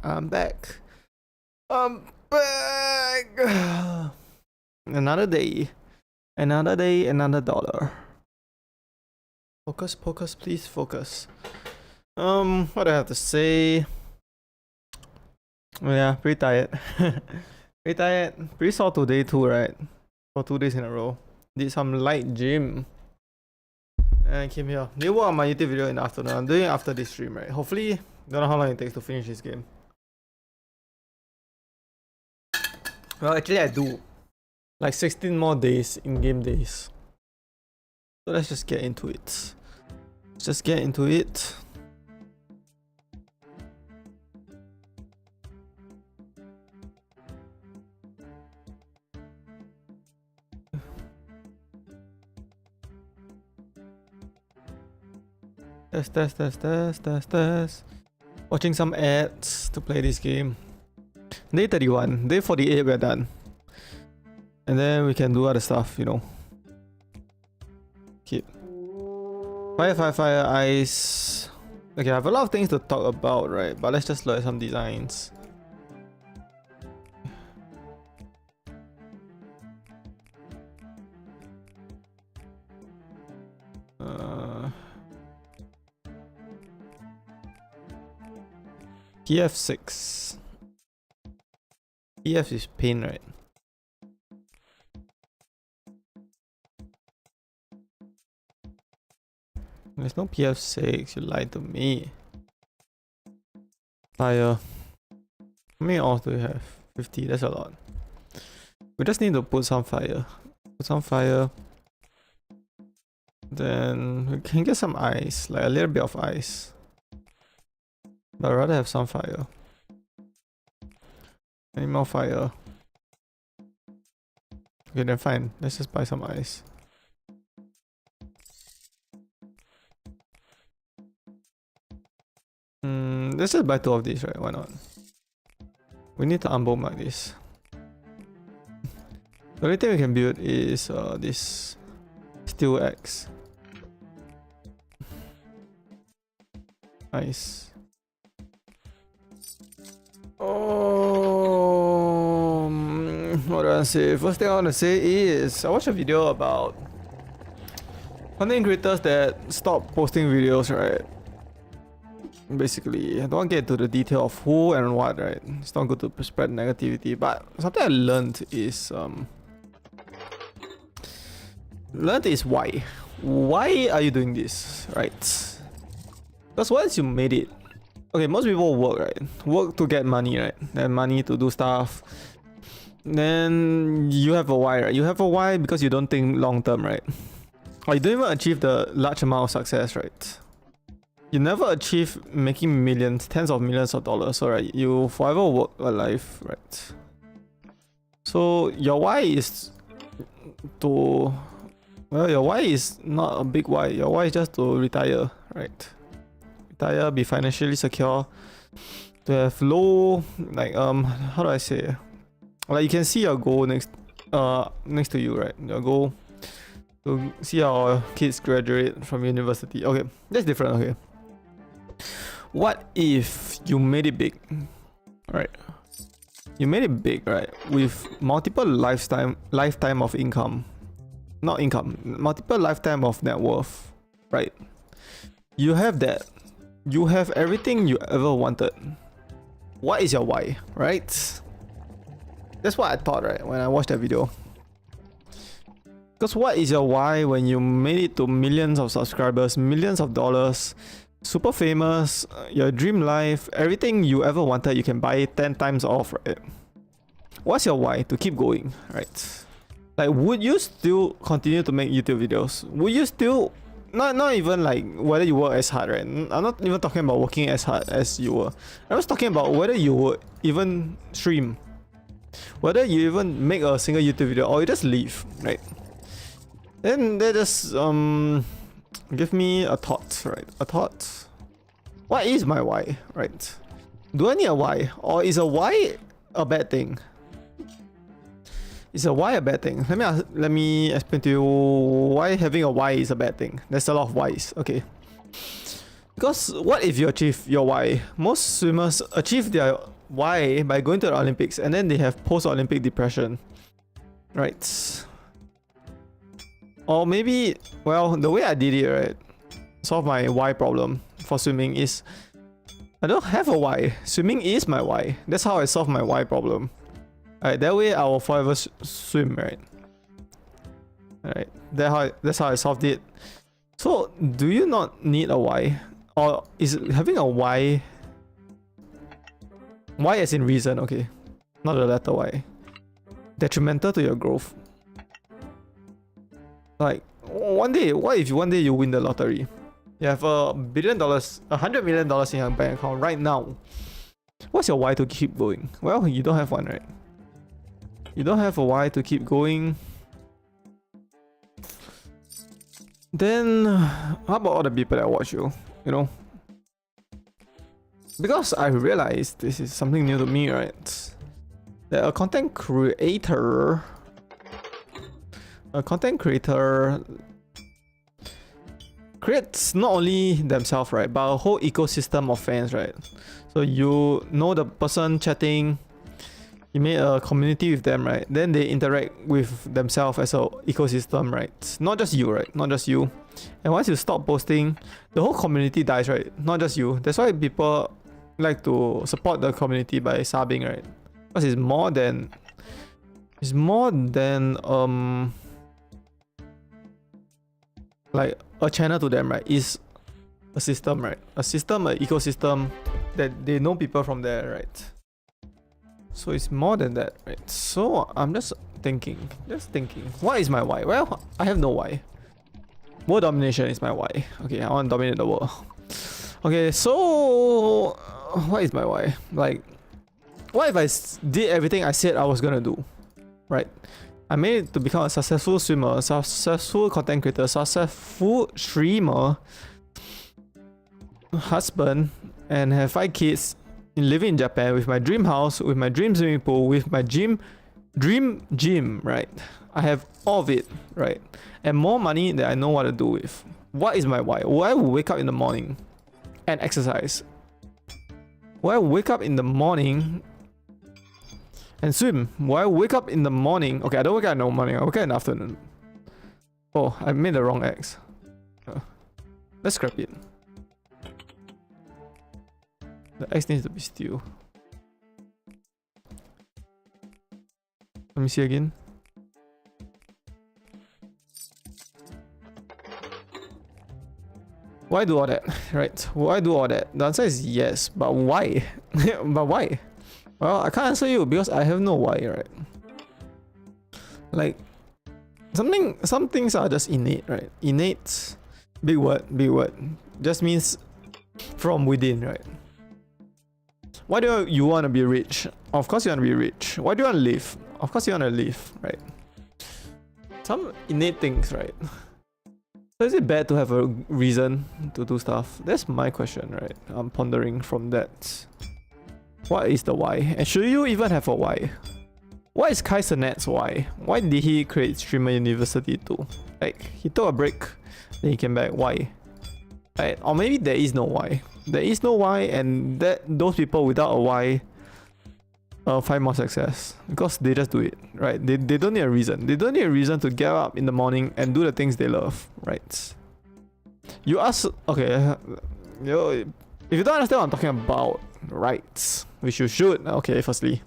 I'm back. I'm back. Another day. Another day, another dollar. Focus, focus, please focus. What do I have to say? Oh, yeah, pretty tired. Pretty tired. Pretty sore today too, right? For 2 days in a row. Did some light gym. And I came here. They work on my YouTube video in the afternoon. I'm doing it after this stream, right? Hopefully, don't know how long it takes to finish this game. Well, actually I do. Like 16 more days in-game days. So let's just get into it. Let's just get into it. Test. Watching some ads to play this game. Day 31. Day 48 we're done. And then we can do other stuff, you know. Keep. Fire, ice. Okay, I have a lot of things to talk about, right? But let's just look at some designs. PF6. PF is pain, right? There's no PF6, you lied to me. Fire. How many ores do we have? 50, that's a lot. We just need to put some fire. Put some fire. Then we can get some ice, like a little bit of ice. But I'd rather have some fire. Any more fire? Okay, then fine. Let's just buy some ice. Let's just buy 2 of these, right? Why not? We need to unbomb like this. The only thing we can build is this steel axe. Nice. What do I say? First thing I want to say is I watched a video about content creators that stop posting videos, right? Basically, I don't want to get into the detail of who and what, right? It's not good to spread negativity, but something I learned is why. Why are you doing this, right? Because once you made it, okay, most people work, right? Work to get money, right? Then money to do stuff. Then you have a why, right? You have a why because you don't think long term, right? Or you don't even achieve the large amount of success, right? You never achieve making millions, tens of millions of dollars, so right? You forever work a life, right? So your why is to, well, your why is not a big why. Your why is just to retire, right? Retire, be financially secure, to have low, like how do I say? Like you can see your goal next to you, right? Your goal to see our kids graduate from university. Okay, that's different. Okay. What if you made it big, right? You made it big, right? With multiple lifetime of income, not income, multiple lifetime of net worth, right? You have that. You have everything you ever wanted. What is your why, right? That's what I thought, right, when I watched that video. Because what is your why when you made it to millions of subscribers, millions of dollars, super famous, your dream life, everything you ever wanted, you can buy 10 times off, right? What's your why to keep going, right? Like, would you still continue to make YouTube videos? Would you still, not even like whether you work as hard, right? I'm not even talking about working as hard as you were. I was talking about whether you would even stream, whether you even make a single YouTube video or you just leave, right? Then that just give me a thought, right? A thought. What is my why, right? Do I need a why, or is a why a bad thing? Is a why a bad thing? Let me explain to you why having a why is a bad thing. There's a lot of whys. Okay. Because what if you achieve your why? Most swimmers achieve their why by going to the Olympics and then they have post-Olympic depression. Right. Or maybe, well, the way I did it, right, solve my why problem for swimming is I don't have a why. Swimming is my why. That's how I solve my why problem. Alright, that way I will forever swim, right? Alright, that's how I solved it. So, do you not need a why? Or is having a why as in reason, okay, not the letter Y, detrimental to your growth? Like, one day, what if one day you win the lottery? You have $1 billion, $100 million in your bank account right now. What's your why to keep going? Well, you don't have one, right? You don't have a why to keep going. Then, how about all the people that watch you? You know? Because I realized this is something new to me, right? That a content creator creates not only themselves, right, but a whole ecosystem of fans, right? So you know the person chatting, you made a community with them, right? Then they interact with themselves as a ecosystem, right? Not just you, right? Not just you. And once you stop posting, the whole community dies, right? Not just you. That's why people like to support the community by subbing, right? Because it's more than like a channel to them, right? Is a system, right? A system, an ecosystem that they know people from there, right? So it's more than that, right? So I'm just thinking, what is my why? Well, I have no why. World domination is my why. Okay, I want to dominate the world. Okay, so what is my why? Like, what if I did everything I said I was gonna do, right? I made it to become a successful swimmer, a successful content creator, successful streamer, husband, and have 5 kids, living in Japan with my dream house, with my dream swimming pool, with my dream gym, right? I have all of it, right? And more money that I know what to do with. What is my why? Why will I wake up in the morning and exercise? Why will I wake up in the morning and swim? Why wake up in the morning? Okay, I don't wake up in the morning, I wake up in the afternoon. Oh, I made the wrong X. Let's scrap it. The X needs to be still. Let me see again. Why do all that? Right, why do all that? The answer is yes, but why? But why? Well, I can't answer you because I have no why, right? Like, some things are just innate, right? Innate, big word, just means from within, right? Why do you want to be rich? Of course you want to be rich. Why do you want to live? Of course you want to live, right? Some innate things, right? So is it bad to have a reason to do stuff? That's my question, right? I'm pondering from that. What is the why? And should you even have a why? What is Kai Cenat's why? Why did he create Streamer University too? Like, he took a break, then he came back. Why? Right? Or maybe there is no why. There is no why, and those people without a why find more success because they just do it, right? They don't need a reason. They don't need a reason to get up in the morning and do the things they love, right? You ask, okay, if you don't understand what I'm talking about, right? Which you should. Okay, firstly,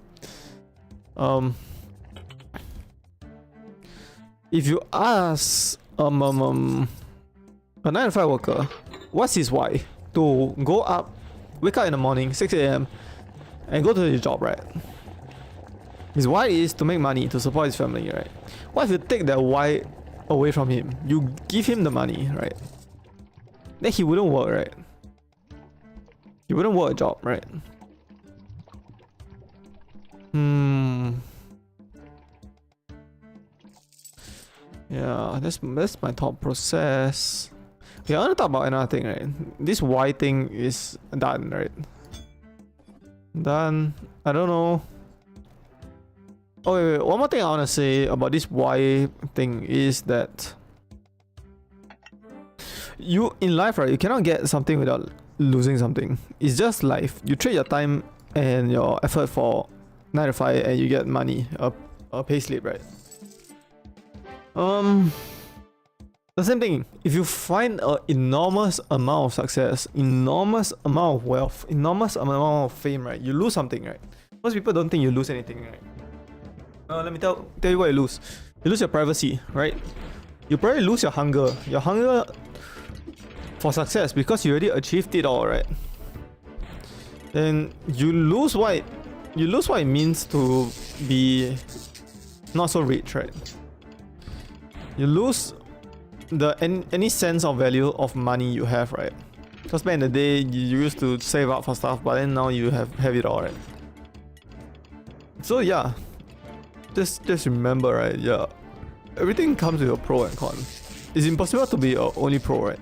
if you ask a 9-to-5 worker, what's his why? To go up, wake up in the morning, 6 AM, and go to his job, right? His why is to make money, to support his family, right? What if you take that why away from him? You give him the money, right? Then he wouldn't work, right? He wouldn't work a job, right? Yeah, that's my thought process. Okay, I want to talk about another thing, right? This why thing is done, right? Done. I don't know. Oh, wait. One more thing I want to say about this why thing is that you, in life, right, you cannot get something without losing something. It's just life. You trade your time and your effort for 9 to 5 and you get money, a pay slip, right? The same thing. If you find an enormous amount of success, enormous amount of wealth, enormous amount of fame, right? You lose something, right? Most people don't think you lose anything, right? Let me tell you what you lose. You lose your privacy, right? You probably lose your hunger. Your hunger for success because you already achieved it all, right? Then you lose what it means to be not so rich, right? You lose any sense of value of money you have, right? Because back in the day you used to save up for stuff, but then now you have it all, right? So yeah, just remember, right? Yeah, everything comes with a pro and con. It's impossible to be only pro, right?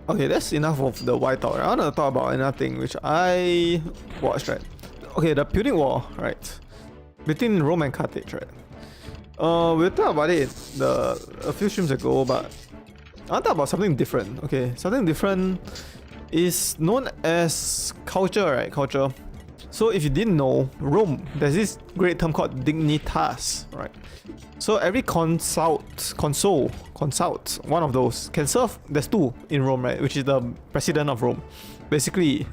Okay, that's enough of the white talk. I want to talk about another thing which I watched, right? Okay, the Punic War, right? Between Rome and Carthage, right? We'll talk about it a few streams ago, but I want to talk about something different. Okay, something different is known as culture, right? Culture. So if you didn't know, Rome, there's this great term called dignitas, right? So every consul, one of those can serve. There's 2 in Rome, right? Which is the president of Rome, basically,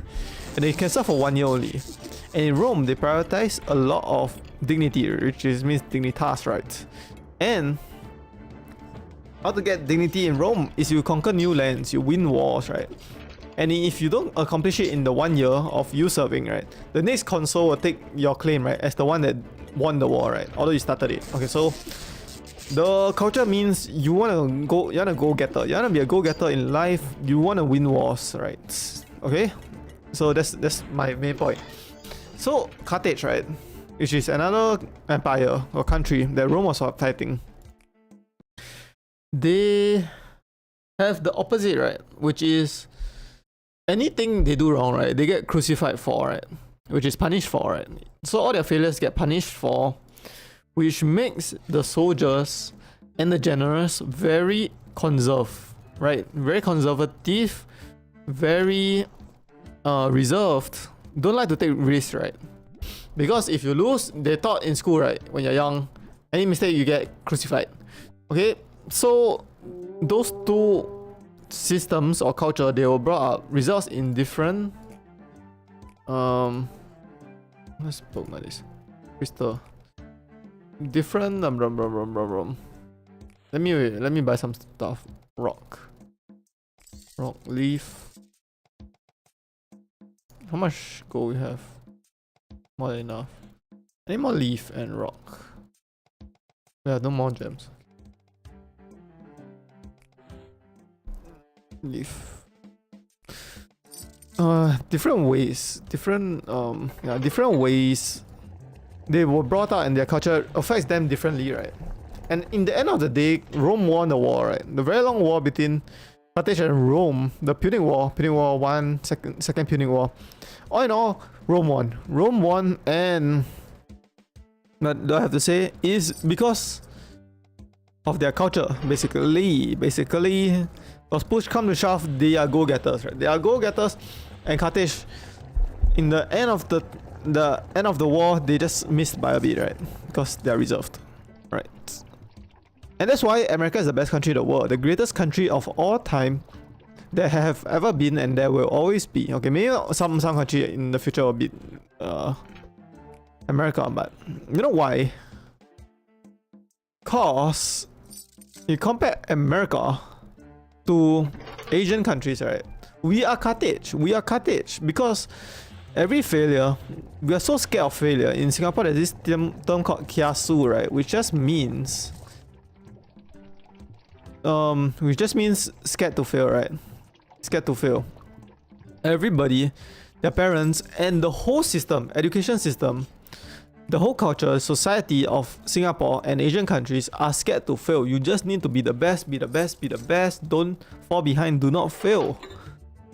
and they can serve for 1 year only. And in Rome, they prioritize a lot of dignity, which means dignitas, right? And how to get dignity in Rome is you conquer new lands, you win wars, right? And if you don't accomplish it in the 1 year of you serving, right, the next consul will take your claim, right, as the one that won the war, right? Although you started it. Okay, so the culture means you wanna go-getter. You wanna be a go-getter in life. You wanna win wars, right? Okay, so that's my main point. So Carthage, right, which is another empire or country that Rome was fighting, they have the opposite, right? Which is anything they do wrong, right, they get crucified for, right? Which is punished for, right? So all their failures get punished for, which makes the soldiers and the generals very conserved, right? Very conservative, very reserved. Don't like to take risks, right? Because if you lose, they taught in school, right, when you're young, any mistake you get crucified. Okay, so those 2 systems or culture, they were brought up, results in different let's poke my this crystal, different let me buy some stuff. Rock leaf. How much gold we have? More than enough. I need more leaf and rock. We have no more gems. Leaf. Different ways they were brought up and their culture affects them differently, right? And in the end of the day, Rome won the war, right? The very long war between Carthage and Rome, the Punic War 1, second Punic War. All in all, Rome won, and what do I have to say is because of their culture, basically. Because push come to shove, they are go-getters, right? They are go-getters, and Carthage, in the end of the war, they just missed by a bit, right? Because they are reserved, right? And that's why America is the best country in the world, the greatest country of all time there have ever been, and there will always be. Okay, maybe some country in the future will be America, but you know why? Cause you compare America to Asian countries, right? We are Carthage because every failure, we are so scared of failure. In Singapore, there's this term called kiasu, right? Which just means scared to fail, right? Scared to fail. Everybody, their parents, and the whole system, education system, the whole culture, society of Singapore and Asian countries are scared to fail. You just need to be the best, be the best. Don't fall behind, do not fail.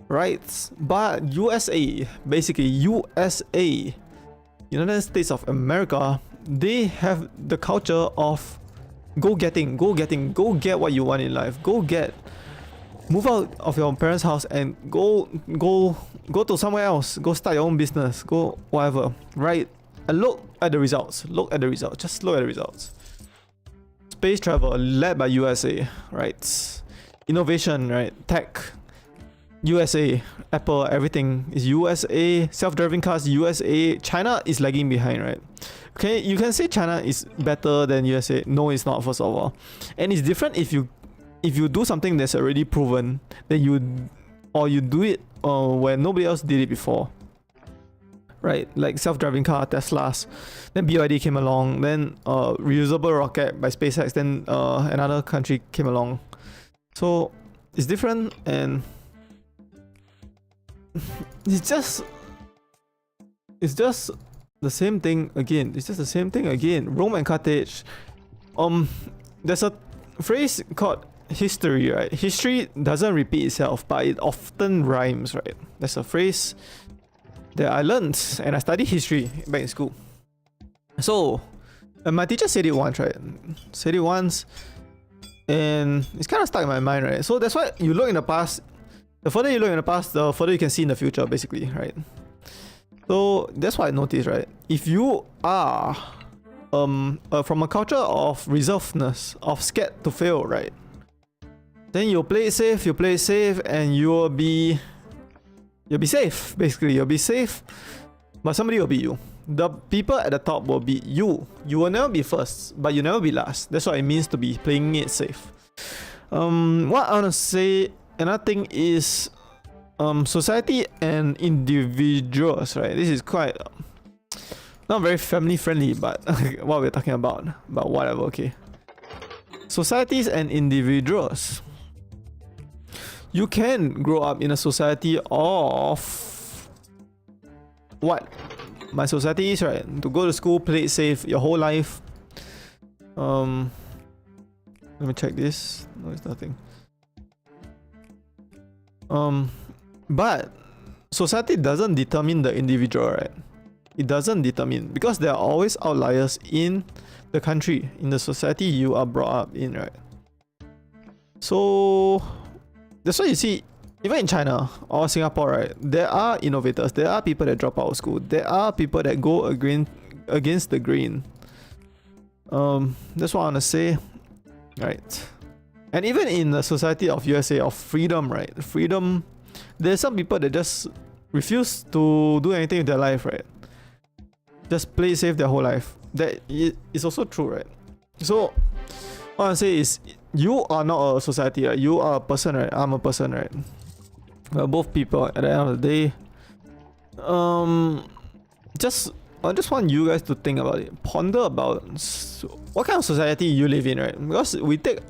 Right? But USA, basically United States of America, they have the culture of Go get what you want in life. Move out of your parents' house and go to somewhere else. Go start your own business. Go whatever, right? And look at the results. Just look at the results. Space travel led by USA, right? Innovation, right? Tech, USA. Apple, everything is USA. Self-driving cars, USA. China is lagging behind, right? Okay, you can say China is better than USA. No, it's not, first of all. And it's different if you do something that's already proven, then you do it where nobody else did it before. Right, like self-driving car, Teslas. Then BYD came along. Then reusable rocket by SpaceX. Then another country came along. So it's different, and it's just the same thing again. Rome and Carthage. There's a phrase called history, right? History doesn't repeat itself, but it often rhymes, right? There's a phrase that I learned, and I studied history back in school. So, my teacher said it once, right? And it's kind of stuck in my mind, right? So that's why you look in the past. The further you look in the past, the further you can see in the future, basically, right? So that's what I noticed, right? If you are from a culture of reservedness, of scared to fail, right? Then you play it safe, and you'll be safe, basically. You'll be safe, but somebody will beat you. The people at the top will beat you. You will never be first, but you never be last. That's what it means to be playing it safe. What I want to say, another thing is society and individuals, right? This is quite not very family friendly, but what we're talking about. But whatever, okay. Societies and individuals. You can grow up in a society of what my society is, right? To go to school, play it safe your whole life. Let me check this. No, it's nothing. But society doesn't determine the individual, right? It doesn't determine, because there are always outliers in the country, in the society you are brought up in, right? So that's why you see, even in China or Singapore, right, there are innovators, there are people that drop out of school, there are people that go against the grain. That's what I want to say, right? And even in the society of USA, of freedom, right? Freedom, there's some people that just refuse to do anything with their life, right? Just play safe their whole life. That is also true, right? So what I want to say is, you are not a society, right? You are a person, right? I'm a person, right? We're both people at the end of the day. I just want you guys to think about it. Ponder about what kind of society you live in, right? Because we take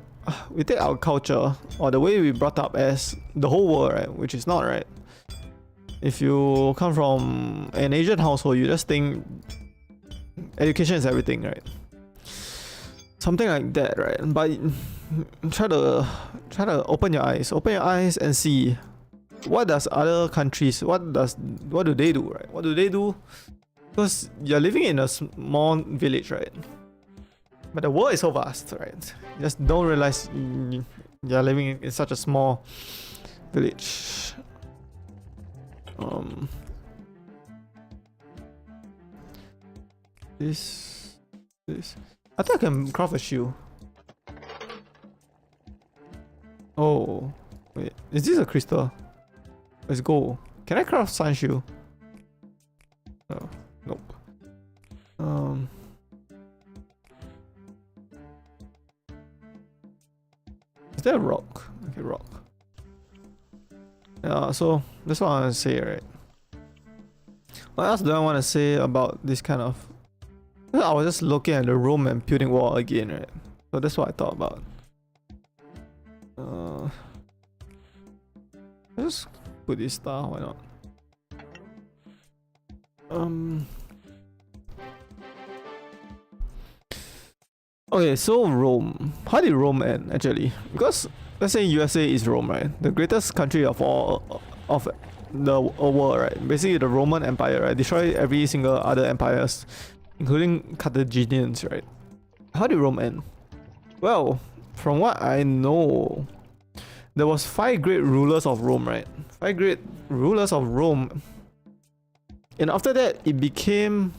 our culture, or the way we brought up, as the whole world, right? Which is not, right? If you come from an Asian household, you just think education is everything, right? Something like that, right? But try to open your eyes and see, what does other countries, what do they do, right? What do they do? Because you're living in a small village, right? But the world is so vast, right? You just don't realize you're living in such a small village. This. I think I can craft a shoe. Oh, wait. Is this a crystal? Let's go. Can I craft sun shoe? Oh, nope. Is there a rock? Okay, rock. Yeah, so that's what I want to say, right? What else do I want to say about this kind of... I was just looking at the Rome and Punic War again, right? So that's what I thought about. Let's just put this star, why not? Okay, so Rome. How did Rome end, actually? Because let's say USA is Rome, right? The greatest country of all of the world, right? Basically the Roman Empire, right? Destroy every single other empires, including Carthaginians, right? How did Rome end? Well, from what I know, there was 5 great rulers of Rome, right? 5 great rulers of Rome. And after that, it became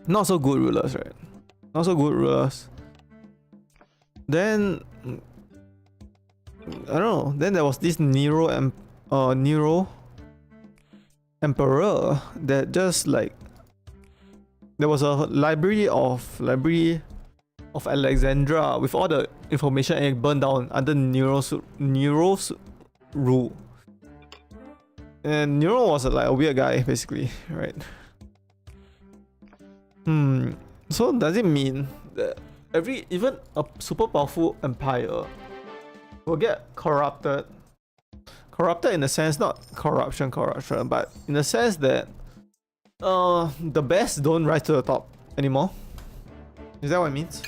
not so good rulers, right? Not so good rulers. Then I don't know. Then there was this Nero Emperor that just like there was a library of Alexandria with all the information, and it burned down under Nero's rule. And Nero was like a weird guy, basically, right? So does it mean that even a super powerful empire will get corrupted? Corrupted in the sense, not corruption, but in the sense that the best don't rise to the top anymore. Is that what it means?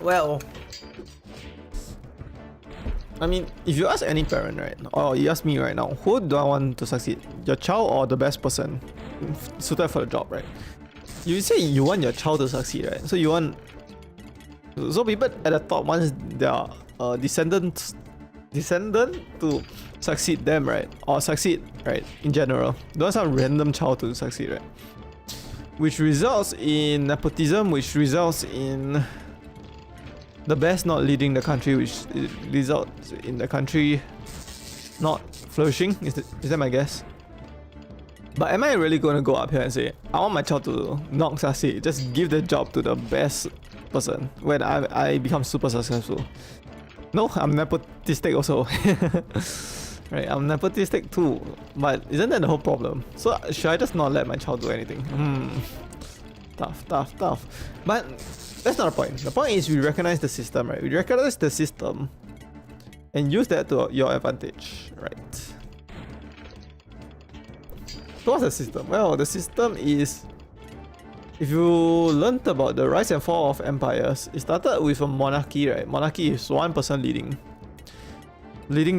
Well, I mean, if you ask any parent, right, or you ask me right now, who do I want to succeed? Your child or the best person suited for the job, right? You say you want your child to succeed, right? So you want, so people at the top want their descendant to succeed them, right? Or succeed, right? In general, don't want some random child to succeed, right? Which results in nepotism, which results in the best not leading the country, which results in the country not flourishing. Is that my guess? But am I really gonna go up here and say, I want my child to not succeed, just give the job to the best person when I become super successful? No, I'm nepotistic also. Right, I'm nepotistic too. But isn't that the whole problem? So should I just not let my child do anything? Tough. But that's not the point. The point is we recognize the system, right? We recognize the system and use that to your advantage, right? So what's the system? Well, the system is, if you learned about the rise and fall of empires, it started with a monarchy, right? Monarchy is one person leading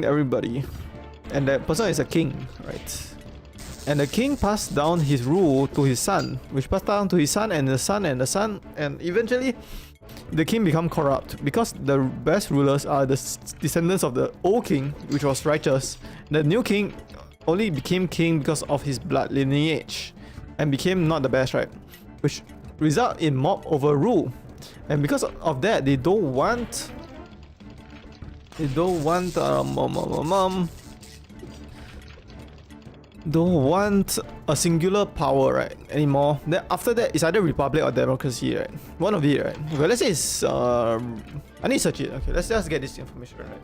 everybody, and that person is a king, right? And the king passed down his rule to his son, which passed down to his son and the son and the son, and eventually the king become corrupt because the best rulers are the descendants of the old king, which was righteous. The new king only became king because of his blood lineage and became not the best, right? Which result in mob overrule. And because of that, they don't want a singular power, right, anymore. Then after that, it's either republic or democracy, right? One of it, right? Okay, let's say it's I need to search it. Okay, let's just get this information right.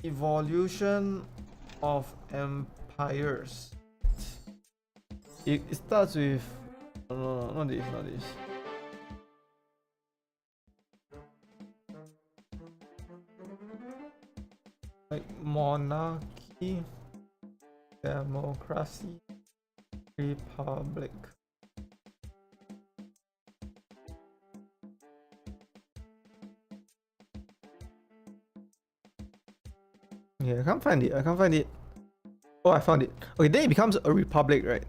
Evolution of empires. It starts with no, not this. Like monarchy, democracy, republic. Yeah, I can't find it. Oh, I found it. Okay, then it becomes a republic, right?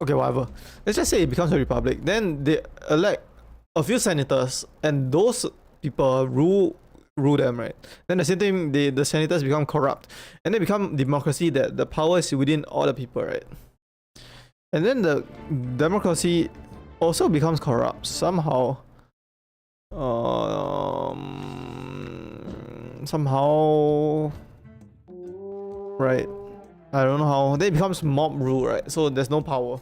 Okay, whatever. Let's just say it becomes a republic. Then they elect a few senators, and those people rule them, right? Then the same thing, the senators become corrupt, and they become democracy, that the power is within all the people, right? And then the democracy also becomes corrupt somehow. Somehow, right? I don't know how. Then it becomes mob rule, right? So there's no power.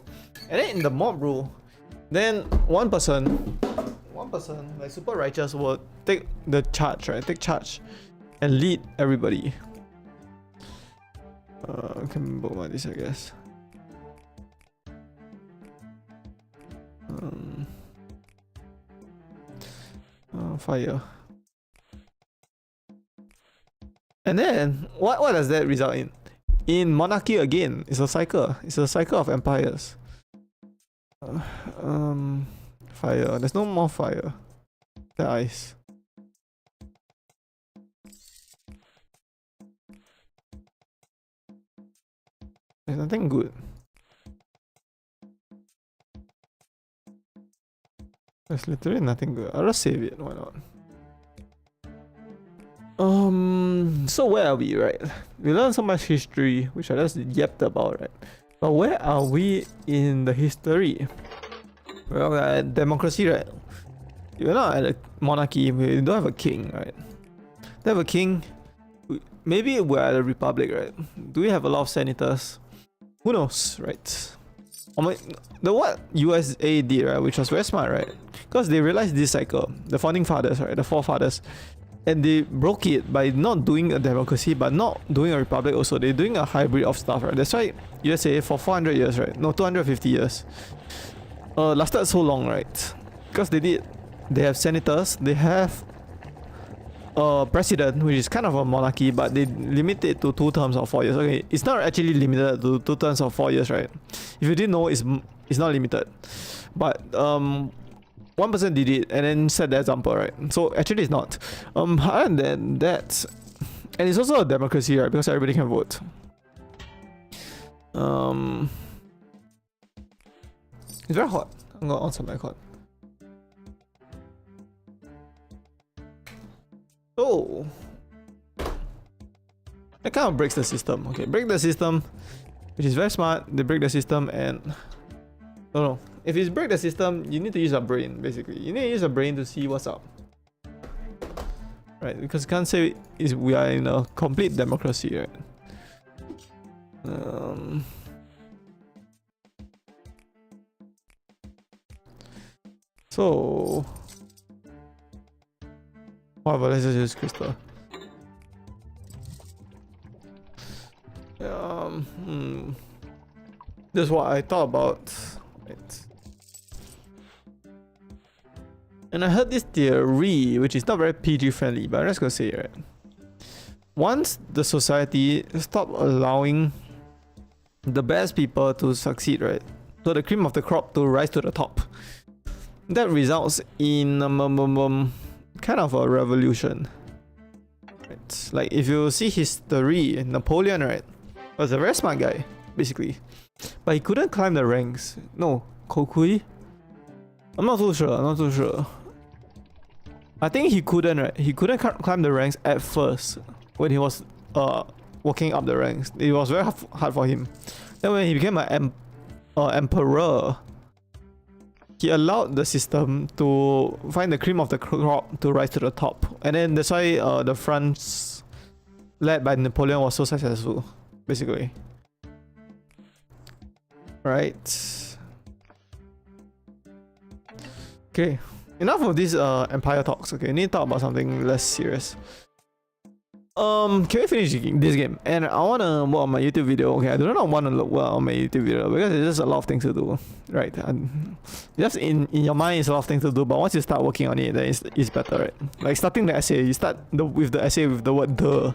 And then in the mob rule, then one person, like super righteous, will take the charge, right? Take charge and lead everybody. I can bookmark this, I guess. Fire. And then what does that result in? In monarchy again. It's a cycle. It's a cycle of empires. Fire. There's no more fire. The ice. nothing good. There's literally nothing good. I'll just save it, why not? So where are we, right? We learned so much history, which I just yapped about, right? But where are we in the history? Well, we're at democracy, right? We're not at a monarchy, we don't have a king, right? They have a king. Maybe we're at a republic, right? Do we have a lot of senators? Who knows, right? The what USA did, right, which was very smart, right? Because they realized this cycle, the founding fathers, right, the forefathers, and they broke it by not doing a democracy, but not doing a republic also. They're doing a hybrid of stuff, right? That's why USA for 400 years, right? No, 250 years. Lasted so long, right? Because they have senators, they have a president, which is kind of a monarchy, but they limit it to 2 terms of 4 years. Okay, it's not actually limited to 2 terms of 4 years, right? If you didn't know, it's not limited. But one person did it and then set the example, right? So actually it's not. Other than that, and it's also a democracy, right? Because everybody can vote. It's very hot. I'm gonna answer my call. Oh, that kind of breaks the system. Okay, break the system, which is very smart. They break the system and no. If it's break the system, you need to use a brain. Basically, you need to use a brain to see what's up, right? Because you can't say we are in a complete democracy, right? So, whatever, let's just use crystal. That's what I thought about. Right. And I heard this theory, which is not very PG friendly, but I'm just gonna say it, right? Once the society stop allowing the best people to succeed, right? So the cream of the crop to rise to the top, that results in kind of a revolution. Right? Like if you see history, Napoleon, right, was a very smart guy, basically. But he couldn't climb the ranks. No, Kokui? I'm not too sure. I think he couldn't, right? He couldn't climb the ranks at first when he was working up the ranks. It was very hard for him. Then when he became an emperor, he allowed the system to find the cream of the crop to rise to the top. And then that's why the France led by Napoleon was so successful, basically. Right. Okay. Enough of these empire talks. Okay, we need to talk about something less serious. Can we finish this game? And I wanna work on my YouTube video. Okay, I do not want to work on my YouTube video because there's just a lot of things to do, right? And just in your mind, it's a lot of things to do. But once you start working on it, then it's better, right? Like starting the essay, you start with the essay with the word the,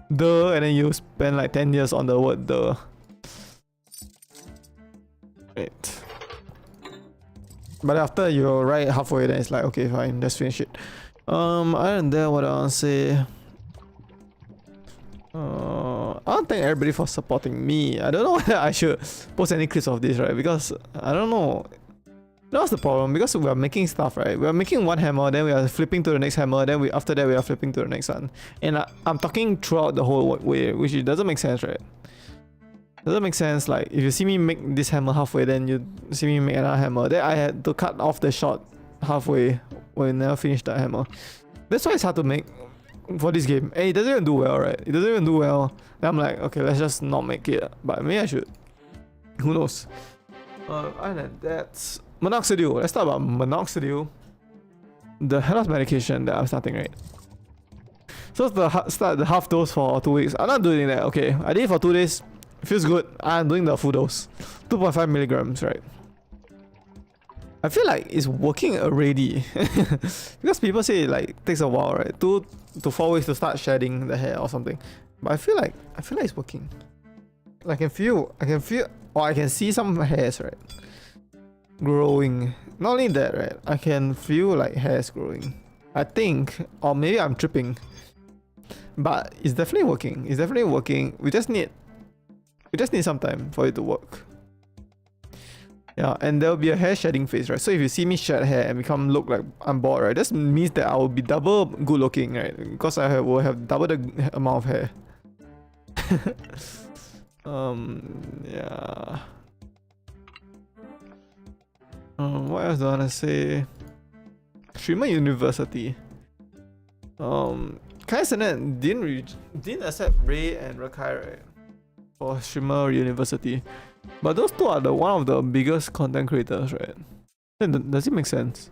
and then you spend like 10 years on the word the. Right. But after you write halfway, then it's like, okay, fine, let's finish it. Other than that, what I want to say, I want to thank everybody for supporting me. I don't know whether I should post any clips of this, right? Because I don't know. That's the problem. Because we are making stuff, right? We are making one hammer, then we are flipping to the next hammer, then after that we are flipping to the next one. And I'm talking throughout the whole way, which it doesn't make sense, right? Doesn't make sense. Like if you see me make this hammer halfway, then you see me make another hammer. Then I had to cut off the shot halfway when I never finished the hammer. That's why it's hard to make for this game. And it doesn't even do well, right? It doesn't even do well. Then I'm like, okay, let's just not make it. But maybe I should. Who knows? Other than that, minoxidil. Let's talk about minoxidil. The health medication that I'm starting, right? So start the half dose for 2 weeks. I'm not doing that. Okay, I did it for 2 days. Feels good. I'm doing the full dose, 2.5 milligrams, right? I feel like it's working already because people say it like takes a while, right? 2 to 4 weeks to start shedding the hair or something. But I feel like it's working. I can feel, or I can see some hairs, right, growing. Not only that, right, I can feel like hairs growing. I think, or maybe I'm tripping, but it's definitely working. It's definitely working. We just need You just need some time for it to work. Yeah, and there will be a hair shedding phase, right? So if you see me shed hair and become look like I'm bald, right? This means that I will be double good looking, right? Because will have double the amount of hair. Yeah. What else do I wanna say? Streamer University. Kaisenet didn't accept Ray and Rakai, right? For Streamer University. But those two are one of the biggest content creators, right? Then does it make sense?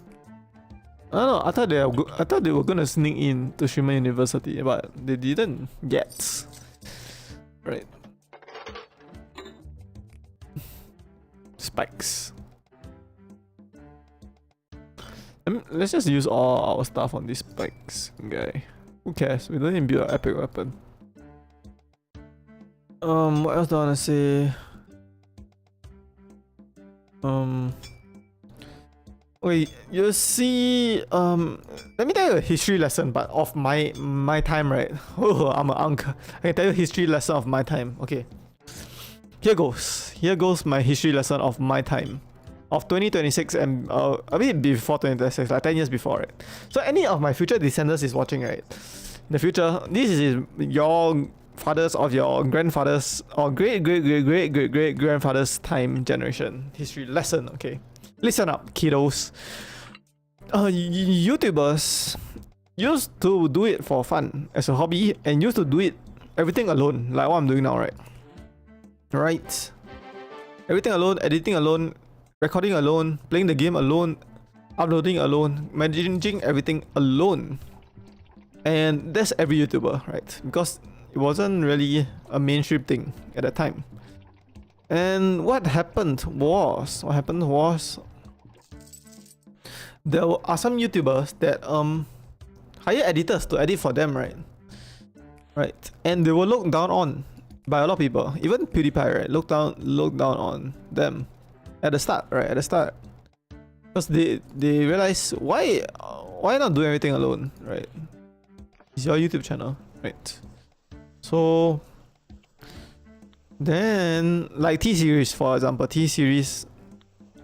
I don't know. I thought they were gonna sneak in to Streamer University, but they didn't yet. Right. Spikes. Let's just use all our stuff on these spikes, guy. Who cares? We don't need to build an epic weapon. What else do I wanna say? Wait, you see, let me tell you a history lesson, but of my time, right? Oh, I'm an uncle. I can tell you a history lesson of my time. Okay. Here goes my history lesson of my time. Of 2026 and a bit before 2026, like 10 years before, right? So any of my future descendants is watching, right? In the future, this is your fathers of your grandfathers or great grandfathers time generation history lesson. Okay, listen up, kiddos. YouTubers used to do it for fun as a hobby and used to do it everything alone, like what I'm doing now, right? Everything alone, editing alone, recording alone, playing the game alone, uploading alone, managing everything alone. And that's every YouTuber, right? Because it wasn't really a mainstream thing at that time. And what happened was there are some YouTubers that hire editors to edit for them, right? And they were looked down on by a lot of people. Even PewDiePie, right? Looked down on them at the start, right? At the start, because they realize why not do everything alone, right? It's your YouTube channel, right? So then, like T-Series, for example, T-Series,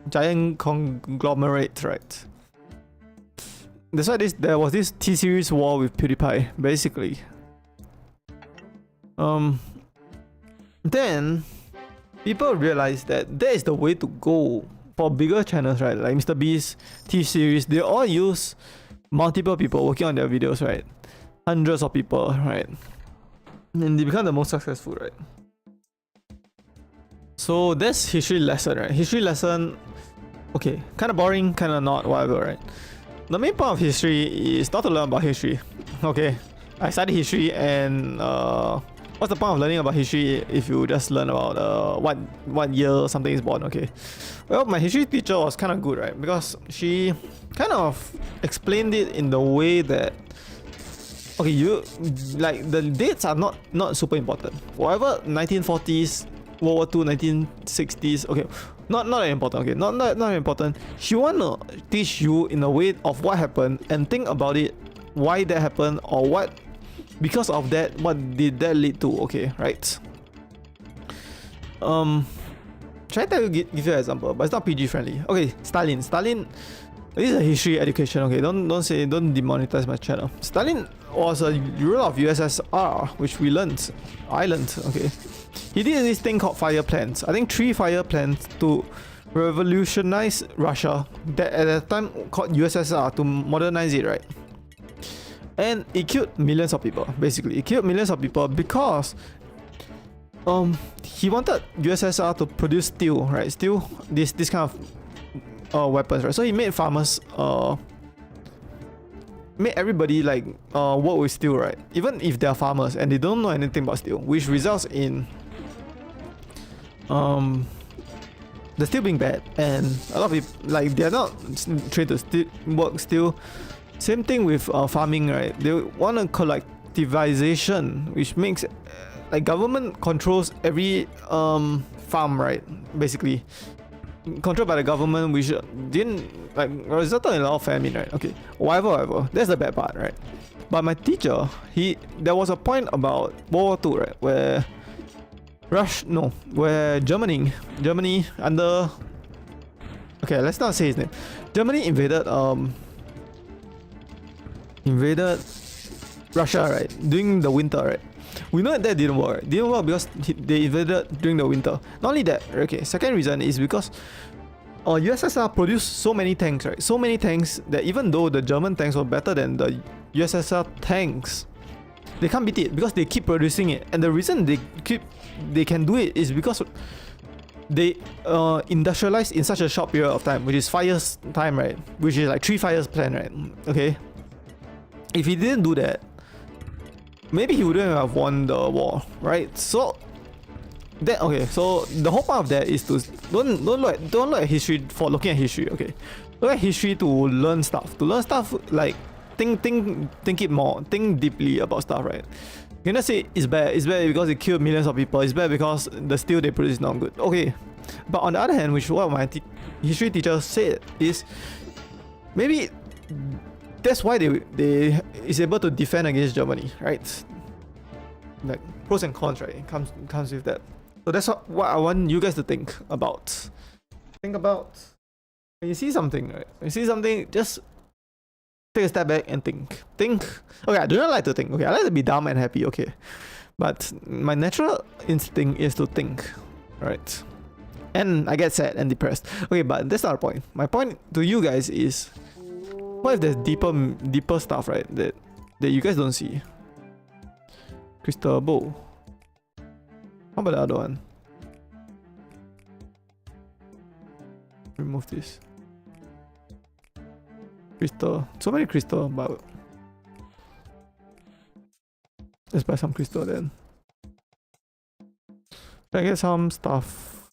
giant conglomerate, right? That's why there was this T-Series war with PewDiePie, basically. Then people realized that that is the way to go for bigger channels, right? Like MrBeast, T-Series, they all use multiple people working on their videos, right? Hundreds of people, right? And they become the most successful, right? So that's history lesson, right? History lesson, okay, kind of boring, kind of not, whatever, right? The main point of history is not to learn about history. Okay, I studied history, and what's the point of learning about history if you just learn about what year something is born? Okay, well, my history teacher was kind of good, right? Because she kind of explained it in the way that, okay, you like the dates are not super important. Whatever 1940s, World War II, 1960s, okay, not important. Okay, not important. She wanna teach you in a way of what happened and think about it, why that happened, or what because of that, what did that lead to? Okay, right? Try to give you an example, but it's not PG friendly. Okay, Stalin. This is a history education. Okay, don't demonetize my channel. Stalin was a ruler of USSR, which I learned. Okay, he did this thing called fire plans. I think 3 fire plans to revolutionize Russia. That at the time called USSR, to modernize it, right? And it killed millions of people. Basically, it killed millions of people because he wanted USSR to produce steel, right? Steel, this kind of weapons, right? So he made farmers made everybody like work with steel, right? Even if they're farmers and they don't know anything about steel, which results in the steel being bad, and a lot of people like they're not trained to work steel. Same thing with farming, right? They want a collectivization, which makes like government controls every farm, right? Basically controlled by the government, which didn't like resulted in a lot of famine, right? Okay, whatever. That's the bad part, right? But my teacher, there was a point about World War II, right, where where Germany under, okay, let's not say his name. Germany invaded Russia, right, during the winter, right? We know that didn't work. Right? Didn't work because they invaded during the winter. Not only that, okay, second reason is because USSR produced so many tanks, right? So many tanks that even though the German tanks were better than the USSR tanks, they can't beat it because they keep producing it. And the reason they can do it is because they industrialized in such a short period of time, which is 5 years time, right? Which is like 3 5 years plan, right? Okay. If he didn't do that, maybe he wouldn't have won the war, right? So that, okay, so the whole part of that is to don't look at history for looking at history, okay? Look at history to learn stuff. To learn stuff, like think it more, think deeply about stuff, right? You cannot say it's bad because it killed millions of people, it's bad because the steel they produce is not good. Okay. But on the other hand, which what my history teacher said is maybe that's why they is able to defend against Germany, right? Like pros and cons, right? It comes with that. So that's what I want you guys to think about. Think about when you see something, right? When you see something, just take a step back and think. Okay, I do not like to think. Okay, I like to be dumb and happy. Okay, but my natural instinct is to think, right? And I get sad and depressed. Okay, but that's not the point. My point to you guys is, what if there's deeper stuff, right? That you guys don't see. Crystal bowl. How about the other one? Remove this. Crystal. So many crystal, but let's buy some crystal then. Can I get some stuff?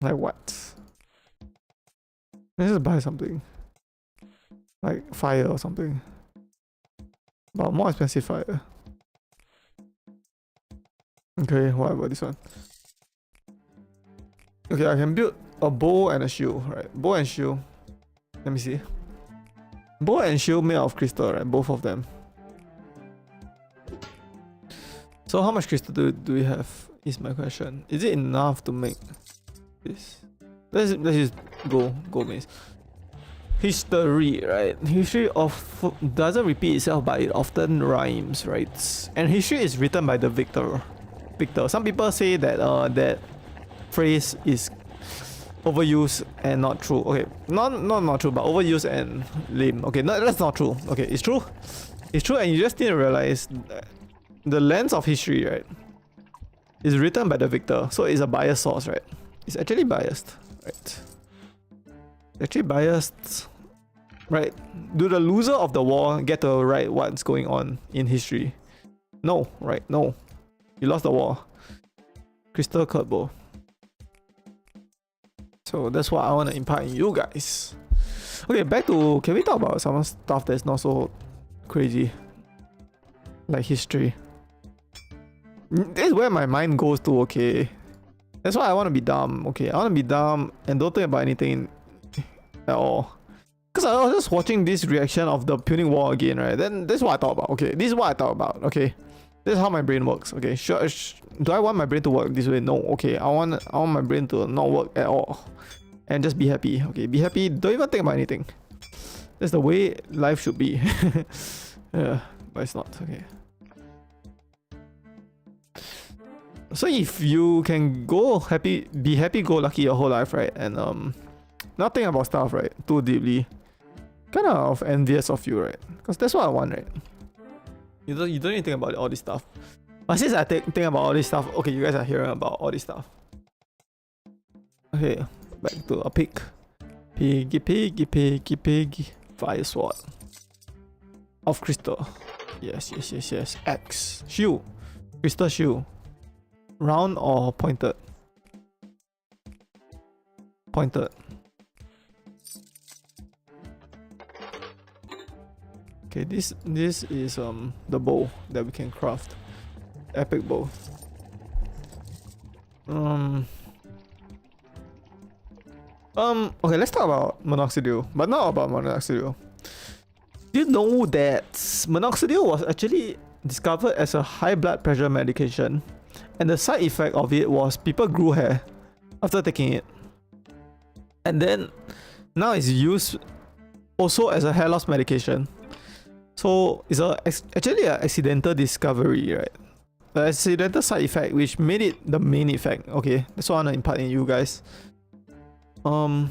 Like what? Let's just buy something. Like fire or something. But more expensive fire. Okay, what about this one? Okay, I can build a bow and a shield, right? Bow and shield. Let me see. Bow and shield made out of crystal, right? Both of them. So how much crystal do we have? Is my question. Is it enough to make this? Let's just go maze. History, right? History doesn't repeat itself, but it often rhymes, right? And history is written by the victor. Some people say that that phrase is overused and not true. Okay, not true, but overused and lame. Okay, no, that's not true. Okay, it's true. It's true, and you just need to realize the lens of history, right, is written by the victor. So it's a biased source, right? It's actually biased, right? Actually biased, right? Do the loser of the war get to write what's going on in history? No, right? No. You lost the war. Crystal Curd Bow. So that's what I want to impart in you guys. Okay, back to, can we talk about some stuff that's not so crazy? Like history. This is where my mind goes to, okay? That's why I want to be dumb, okay? I want to be dumb and don't think about anything at all. Because I was just watching this reaction of the Punic War again, right? Then this is what I thought about, okay? This is what I thought about, okay? This is how my brain works, okay? Sure, do I want my brain to work this way? No, okay. I want my brain to not work at all. And just be happy, okay? Be happy, don't even think about anything. That's the way life should be. Yeah, but it's not, okay? So if you can be happy go lucky your whole life, right? And not think about stuff, right, too deeply, kind of envious of you, right? Because that's what I want, right? You don't need to think about all this stuff. But since I think about all this stuff, okay, you guys are hearing about all this stuff. Okay, back to a pig. Piggy. Fire sword. Of crystal. Yes. Axe. Shield. Crystal shield. Round or pointed? Pointed. Okay, this is the bow that we can craft. Epic bow. Okay, let's talk about minoxidil, but not about minoxidil. Do you know that minoxidil was actually discovered as a high blood pressure medication And the side effect of it was people grew hair after taking it. And then now it's used also as a hair loss medication. So it's actually an accidental discovery, right? The accidental side effect which made it the main effect. Okay, that's what I want to impart in you guys. A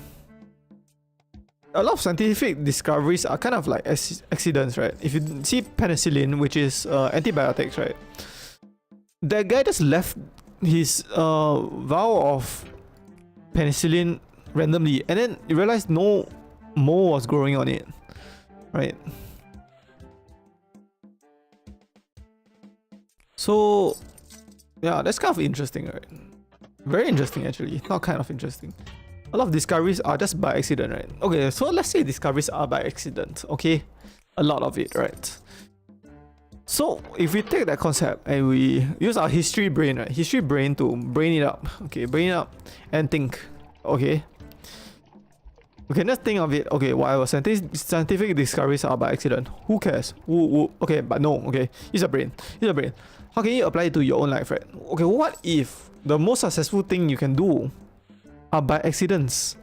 lot of scientific discoveries are kind of like accidents, right? If you see penicillin, which is antibiotics, right? That guy just left his vial of penicillin randomly, and then you realize no mole was growing on it, right? So yeah, that's kind of interesting, right? Very interesting actually, not kind of interesting. A lot of discoveries are just by accident, right? Okay, so let's say discoveries are by accident, okay? A lot of it, right? So if we take that concept and we use our history brain, right? History brain to brain it up, okay? Brain it up and think, okay? Okay, let's think of it. Okay, whatever, scientific discoveries are by accident. Who cares? Okay, but no, okay? Use your brain. Use your brain. How can you apply it to your own life, right? Okay, what if the most successful thing you can do are by accident,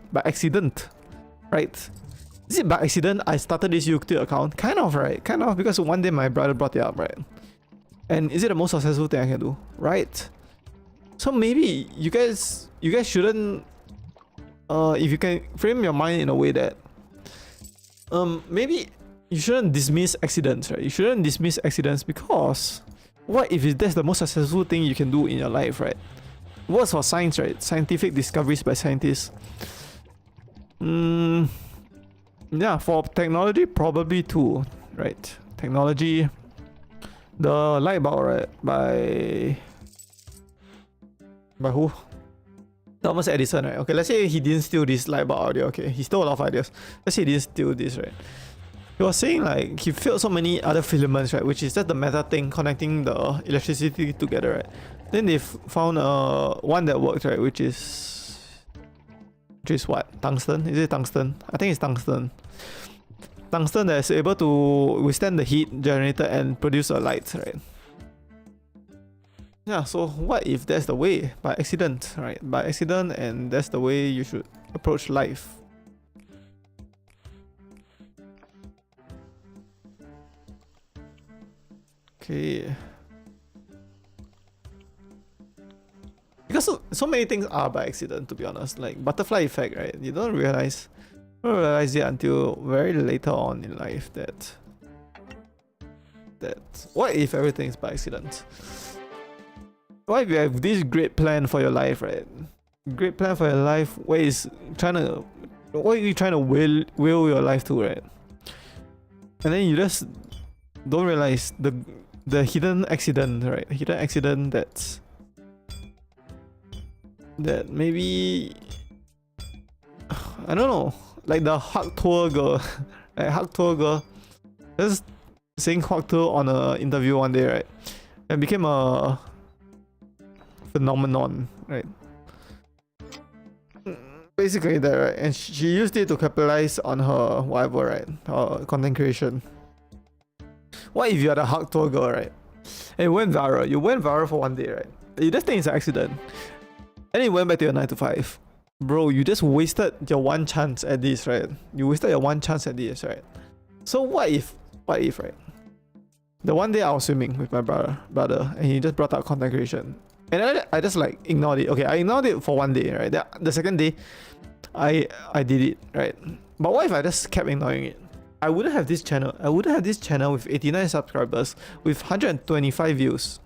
right? Is it by accident I started this YouTube account? Kind of, right? Kind of, because one day my brother brought it up, right? And is it the most successful thing I can do, right? So maybe you guys shouldn't, if you can frame your mind in a way that, maybe you shouldn't dismiss accidents, right? You shouldn't dismiss accidents because what if that's the most successful thing you can do in your life, right? Works for science, right? Scientific discoveries by scientists. Yeah, for technology, probably too, right? Technology, the light bulb, right? By who? Thomas Edison, right? Okay, let's say he didn't steal this light bulb idea. Okay, he stole a lot of ideas. Let's say he didn't steal this, right? He was saying like he failed so many other filaments, right? Which is just the metal thing connecting the electricity together, right? Then they found one that worked, right? Which is what? Tungsten? Is it tungsten? I think it's tungsten. Tungsten that is able to withstand the heat generated and produce a light, right? Yeah, so what if that's the way? By accident, right? By accident, and that's the way you should approach life. Okay. Because so many things are by accident, to be honest. Like butterfly effect, right? You don't realize it until very later on in life that what if everything is by accident? What if you have this great plan for your life, right? Great plan for your life, what are you trying to will your life to, right? And then you just don't realize the hidden accident, right? Hidden accident that maybe, I don't know, like the hug tour girl, right? Hug tour girl just saying hug tour on an interview one day, right? And became a phenomenon, right? Basically that, right? And she used it to capitalize on her whatever, right? Her content creation. What if you are the hug tour girl, right? And it went viral. You went viral for one day, right? You just think it's an accident. And then you went back to your 9 to 5. Bro, you just wasted your one chance at this, right? You wasted your one chance at this, right? So what if, right? The one day I was swimming with my brother, and he just brought up content creation. And I just like ignored it. Okay, I ignored it for one day, right? The second day, I did it, right? But what if I just kept ignoring it? I wouldn't have this channel. I wouldn't have this channel with 89 subscribers, with 125 views.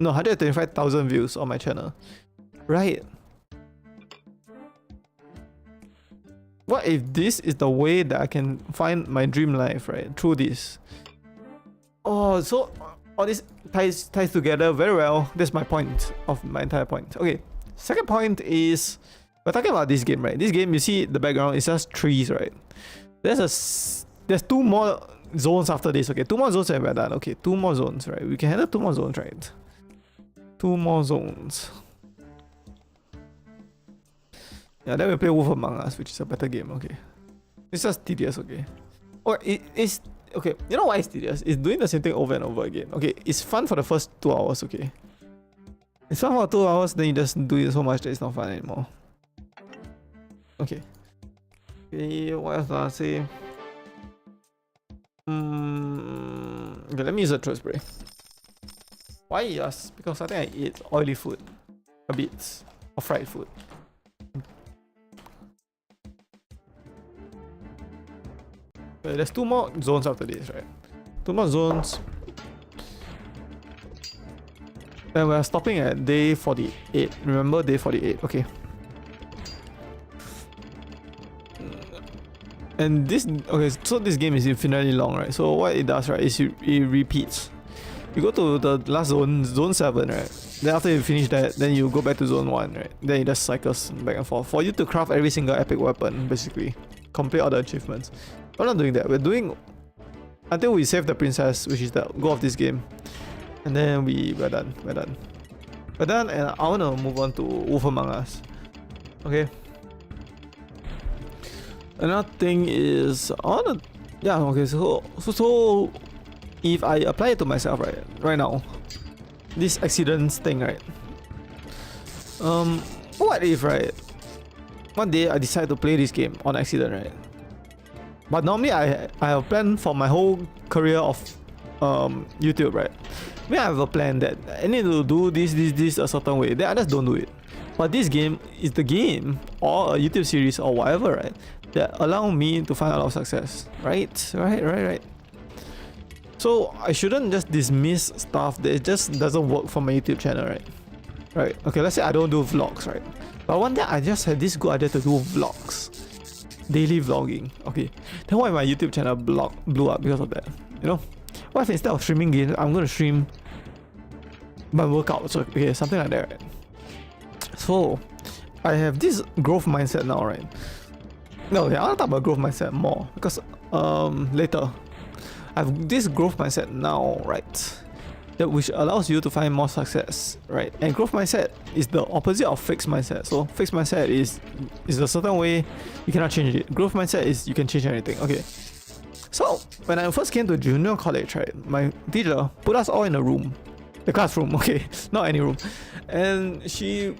No, 125,000 views on my channel. Right? What if this is the way that I can find my dream life, right? Through this. Oh, so all this ties together very well. That's my point of my entire point. Okay, second point is we're talking about this game, right? This game, you see the background, it's just trees, right? There's 2 more zones after this. Okay, 2 more zones and we're done. Okay, 2 more zones, right? We can handle 2 more zones, right? 2 more zones. Yeah, then we play Wolf Among Us, which is a better game. Okay, it's just tedious. Okay, or it's okay. You know why it's tedious? It's doing the same thing over and over again. Okay, it's fun for the first 2 hours. Okay, It's fun for 2 hours, then you just do it so much that it's not fun anymore. Okay. Okay, what else do I say? Okay, let me use a throat spray. Why? Yes, because I think I ate oily food a bit, or fried food. Okay, there's 2 more zones after this, right? 2 more zones. And we're stopping at day 48. Remember day 48, okay. And this, okay, so this game is infinitely long, right? So what it does, right, is it repeats. You go to the last zone, zone 7, right? Then after you finish that, then you go back to zone 1, right? Then it just cycles back and forth. For you to craft every single epic weapon, basically. Complete all the achievements. We're not doing that. We're doing until we save the princess, which is the goal of this game. And then we're done. We're done. We're done, and I wanna move on to Wolf Among Us. Okay. Another thing is so if I apply it to myself right now, this accidents thing, right? What if, right, one day I decide to play this game on accident, right? But normally I have planned for my whole career of YouTube, right? When I have a plan that I need to do this a certain way, then I just don't do it. But this game is the game or a YouTube series or whatever, right, that allow me to find a lot of success, right? So I shouldn't just dismiss stuff that it just doesn't work for my YouTube channel, right? Right. Okay, let's say I don't do vlogs, right? But one day I just had this good idea to do vlogs, daily vlogging. Okay, then why my YouTube channel blew up because of that? You know, what if instead of streaming games, I'm gonna stream my workouts? Okay, something like that, right? So I have this growth mindset now, right? No, okay, I want to talk about growth mindset more because later I have this growth mindset now, right? That which allows you to find more success, right? And growth mindset is the opposite of fixed mindset. So fixed mindset is a certain way, you cannot change it. Growth mindset is you can change anything. Okay. So when I first came to junior college, right, my teacher put us all in a room, the classroom, okay, not any room, and she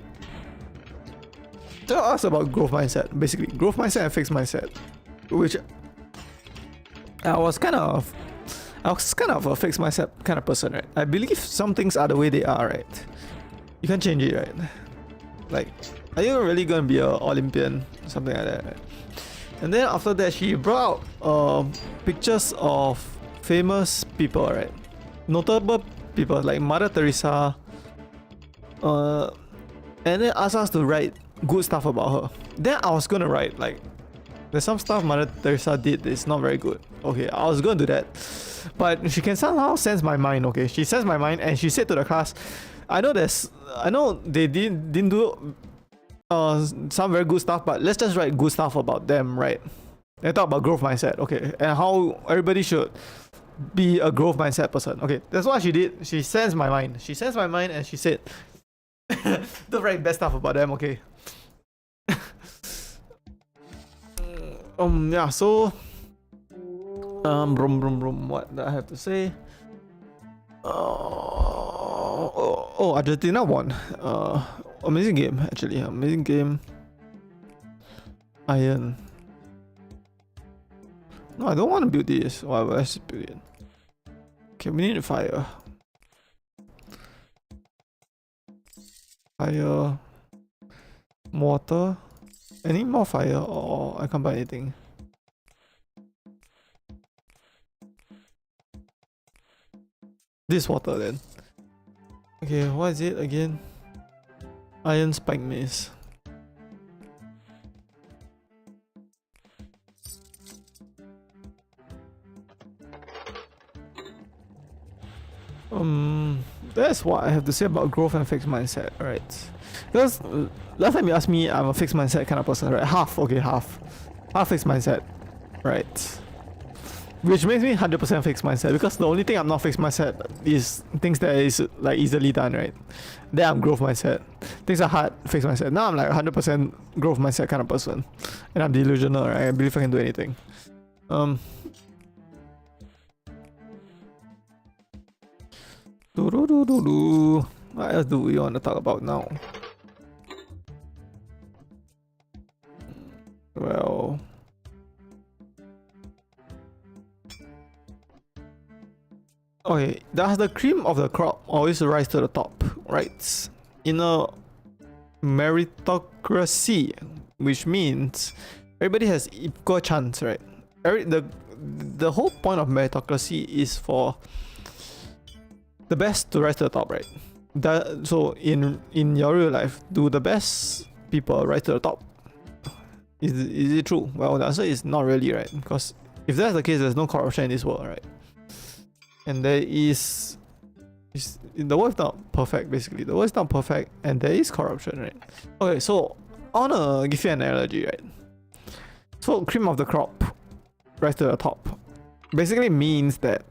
told us about growth mindset, basically growth mindset and fixed mindset, which I was kind of a fixed mindset kind of person, right? I believe some things are the way they are, right? You can't change it, right? Like, are you really gonna be an Olympian? Something like that, right? And then after that, she brought out pictures of famous people, right? Notable people like Mother Teresa. And then asked us to write good stuff about her. Then I was gonna write like, there's some stuff Mother Teresa did that's not very good. Okay, I was gonna do that. But she can somehow sense my mind, okay? She sensed my mind and she said to the class, I know they didn't do some very good stuff, but let's just write good stuff about them, right? And talk about growth mindset, okay? And how everybody should be a growth mindset person. Okay, that's what she did. She sensed my mind. She sensed my mind and she said, don't write bad stuff about them, okay? Yeah, so what do I have to say? Argentina won. Amazing game, actually. Amazing game. Iron. No, I don't want to build this. Why would I just build it? Okay, we need fire. Fire. Water. I need more fire or I can't buy anything. This water then. Okay, what is it again? Iron spike mace. That's what I have to say about growth and fixed mindset, right? Because last time you asked me, I'm a fixed mindset kind of person, right? Half fixed mindset, right? Which makes me 100% fixed mindset, because the only thing I'm not fixed mindset is things that is like easily done, right? Then I'm growth mindset. Things are hard, fixed mindset. Now I'm like 100% growth mindset kind of person, and I'm delusional, right? I believe I can do anything. What else do we want to talk about now? Well, okay, does the cream of the crop always rise to the top, right? In a meritocracy, which means everybody has equal chance, right? The whole point of meritocracy is for the best to rise to the top, right? So in your real life, do the best people rise to the top? Is it true? Well, the answer is not really, right? Because if that's the case, there's no corruption in this world, right? And there is the world is not perfect, basically. The world is not perfect, and there is corruption, right? Okay, so I wanna give you an analogy, right? So cream of the crop rise to the top basically means that,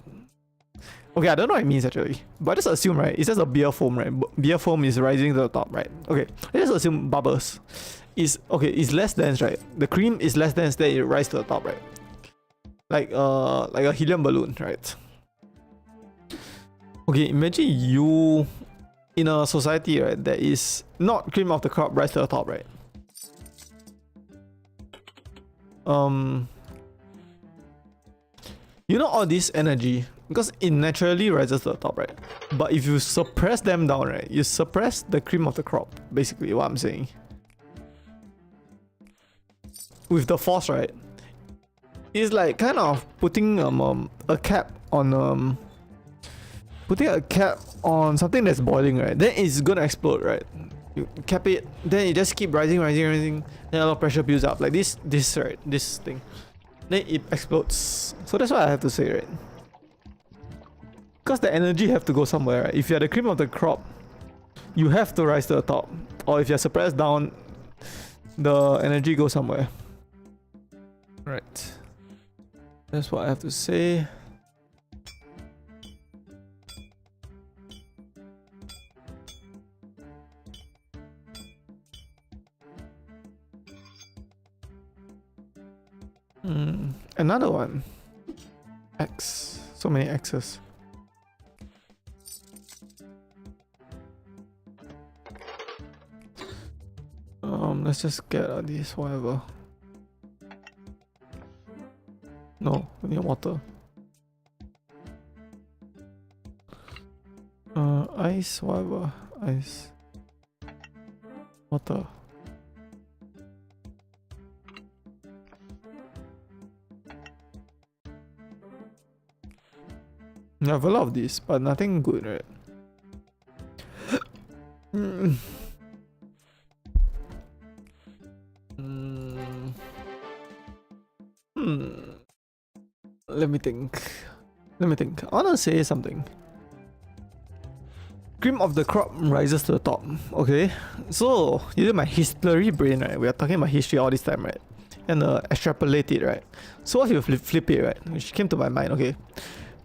okay, I don't know what it means actually, but just assume, right? It's just a beer foam, right? Beer foam is rising to the top, right? Okay, let's just assume bubbles is less dense, right? The cream is less dense, then it rises to the top, right? Like a helium balloon, right? Okay, imagine you in a society, right, that is not cream of the crop rise to the top, right? You know all this energy, because it naturally rises to the top, right? But if you suppress them down, right, you suppress the cream of the crop, basically what I'm saying. With the force, right? It's like kind of putting a cap on something that's boiling, right? Then it's gonna explode, right? You cap it, then it just keep rising, then a lot of pressure builds up, like this right, this thing. Then it explodes. So that's what I have to say, right? Because the energy have to go somewhere, right? If you're the cream of the crop, you have to rise to the top. Or if you're suppressed down, the energy goes somewhere. Right. That's what I have to say. Another one. X. So many X's. Let's just get this, whatever. No, we need water. Ice, whatever. Ice. Water. I have a lot of this, but nothing good, right? Let me think. I wanna say something. Cream of the crop rises to the top. Okay, so using my history brain, right? We are talking about history all this time, right? And extrapolate it, right? So what if you flip it, right? Which came to my mind. Okay,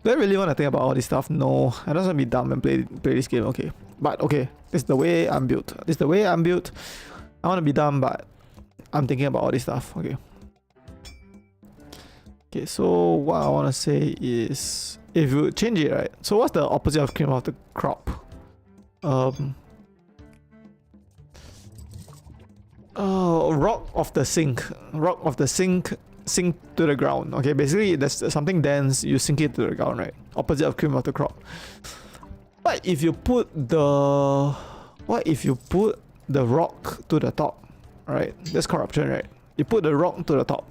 do I really want to think about all this stuff? No, I don't want to be dumb and play this game. Okay, but okay, this is the way I'm built. I want to be dumb, but I'm thinking about all this stuff. Okay. Okay, so what I want to say is, if you change it, right? So what's the opposite of cream of the crop? Rock of the sink. Sink to the ground. Okay, basically there's something dense, you sink it to the ground, right? Opposite of cream of the crop. What if you put the rock to the top, right? That's corruption, right? You put the rock to the top.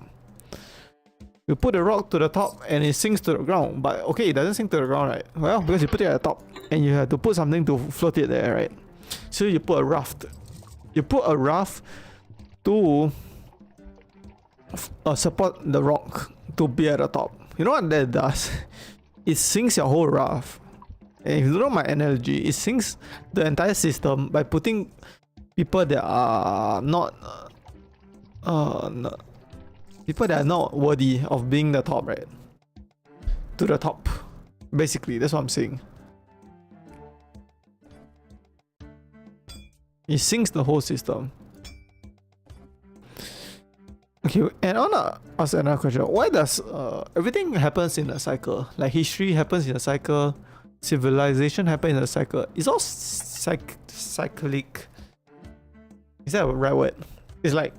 You put the rock to the top and it sinks to the ground, but okay, it doesn't sink to the ground, right? Well, because you put it at the top and you have to put something to float it there, right? So you put a raft. You put a raft to support the rock to be at the top. You know what that does? It sinks your whole raft. And if you don't know my analogy, it sinks the entire system by putting people that are not worthy of being the top, right? To the top. Basically, that's what I'm saying. It sinks the whole system. Okay, and I wanna ask another question. Why does everything happens in a cycle? Like history happens in a cycle, civilization happens in a cycle. It's all cyclic. Is that a right word? It's like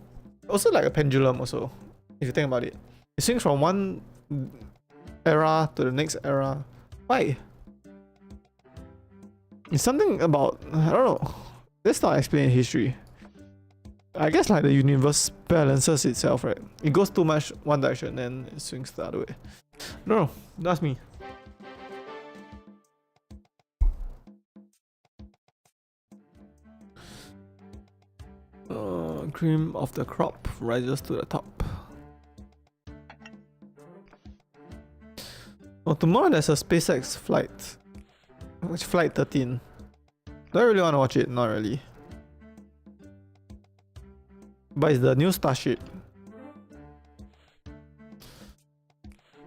also like a pendulum also, if you think about it. It swings from one era to the next era. Why? It's something about, I don't know. Let's not explain history. I guess like the universe balances itself, right? It goes too much one direction, then it swings the other way. No, that's me. Cream of the crop rises to the top. Oh, tomorrow there's a SpaceX flight. Which flight 13? Do I really want to watch it? Not really. But it's the new Starship.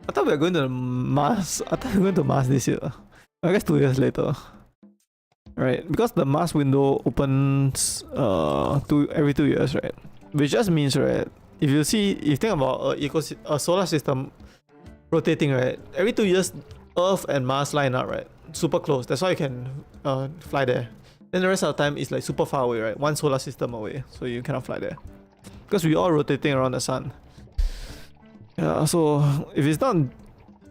I thought we were going to Mars. I thought we were going to Mars this year. I guess 2 years later. Right, because the Mars window opens every 2 years, right? Which just means, right, if you think about a solar system rotating, right, every 2 years Earth and Mars line up, right? Super close. That's why you can fly there. Then the rest of the time is like super far away, right? One solar system away, so you cannot fly there. Because we're all rotating around the sun. Yeah, so if it's not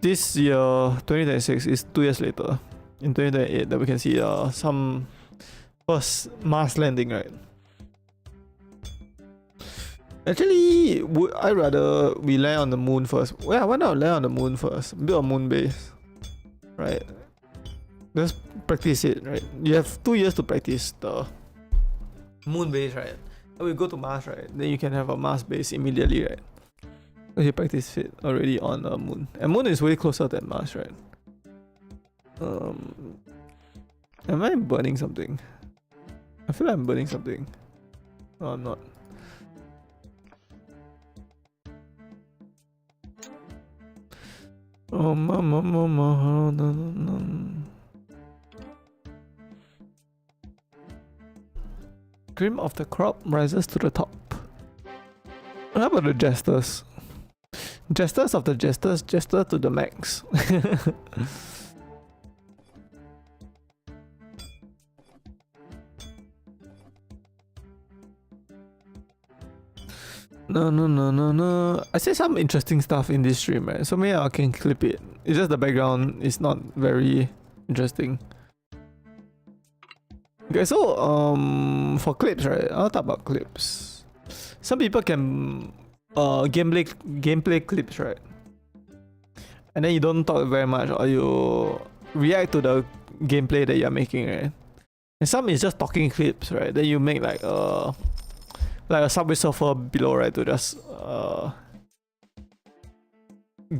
this year, 2026, it's 2 years later. In 2028, that we can see some first Mars landing, right? Actually, would I rather we land on the moon first? Well, why not land on the moon first? Build a moon base, right? Just practice it, right? You have 2 years to practice the moon base, right? When we go to Mars, right? Then you can have a Mars base immediately, right? Because you practice it already on the moon. And moon is way closer than Mars, right? Am I burning something? I feel like I'm burning something. No, I'm not. Oh, mama, Cream of the crop rises to the top. How about the jesters? Jesters of the jesters, jester to the max. No. I say some interesting stuff in this stream, right? So maybe I can clip it. It's just the background is not very interesting. Okay, so for clips, right? I'll talk about clips. Some people can gameplay clips, right? And then you don't talk very much, or you react to the gameplay that you're making, right? And some is just talking clips, right? Then you make like a Subway Surfer below, right? To just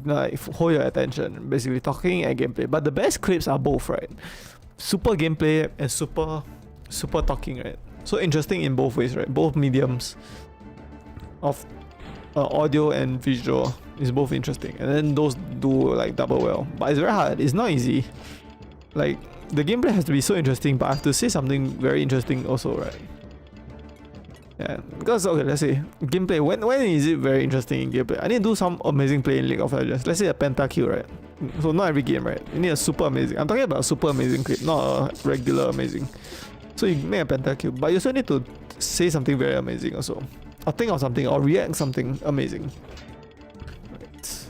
like hold your attention, basically talking and gameplay. But the best clips are both, right? Super gameplay and super talking, right? So interesting in both ways, right? Both mediums of audio and visual is both interesting, and then those do like double well. But it's very hard. It's not easy. Like the gameplay has to be so interesting, but I have to say something very interesting also, right? Yeah, because okay, let's say gameplay. When is it very interesting in gameplay? I need to do some amazing play in League of Legends. Let's say a pentakill, right? So not every game, right? You need a super amazing. I'm talking about a super amazing clip, not a regular amazing. So you make a pentakill, but you also need to say something very amazing also, or think of something, or react something amazing. Right.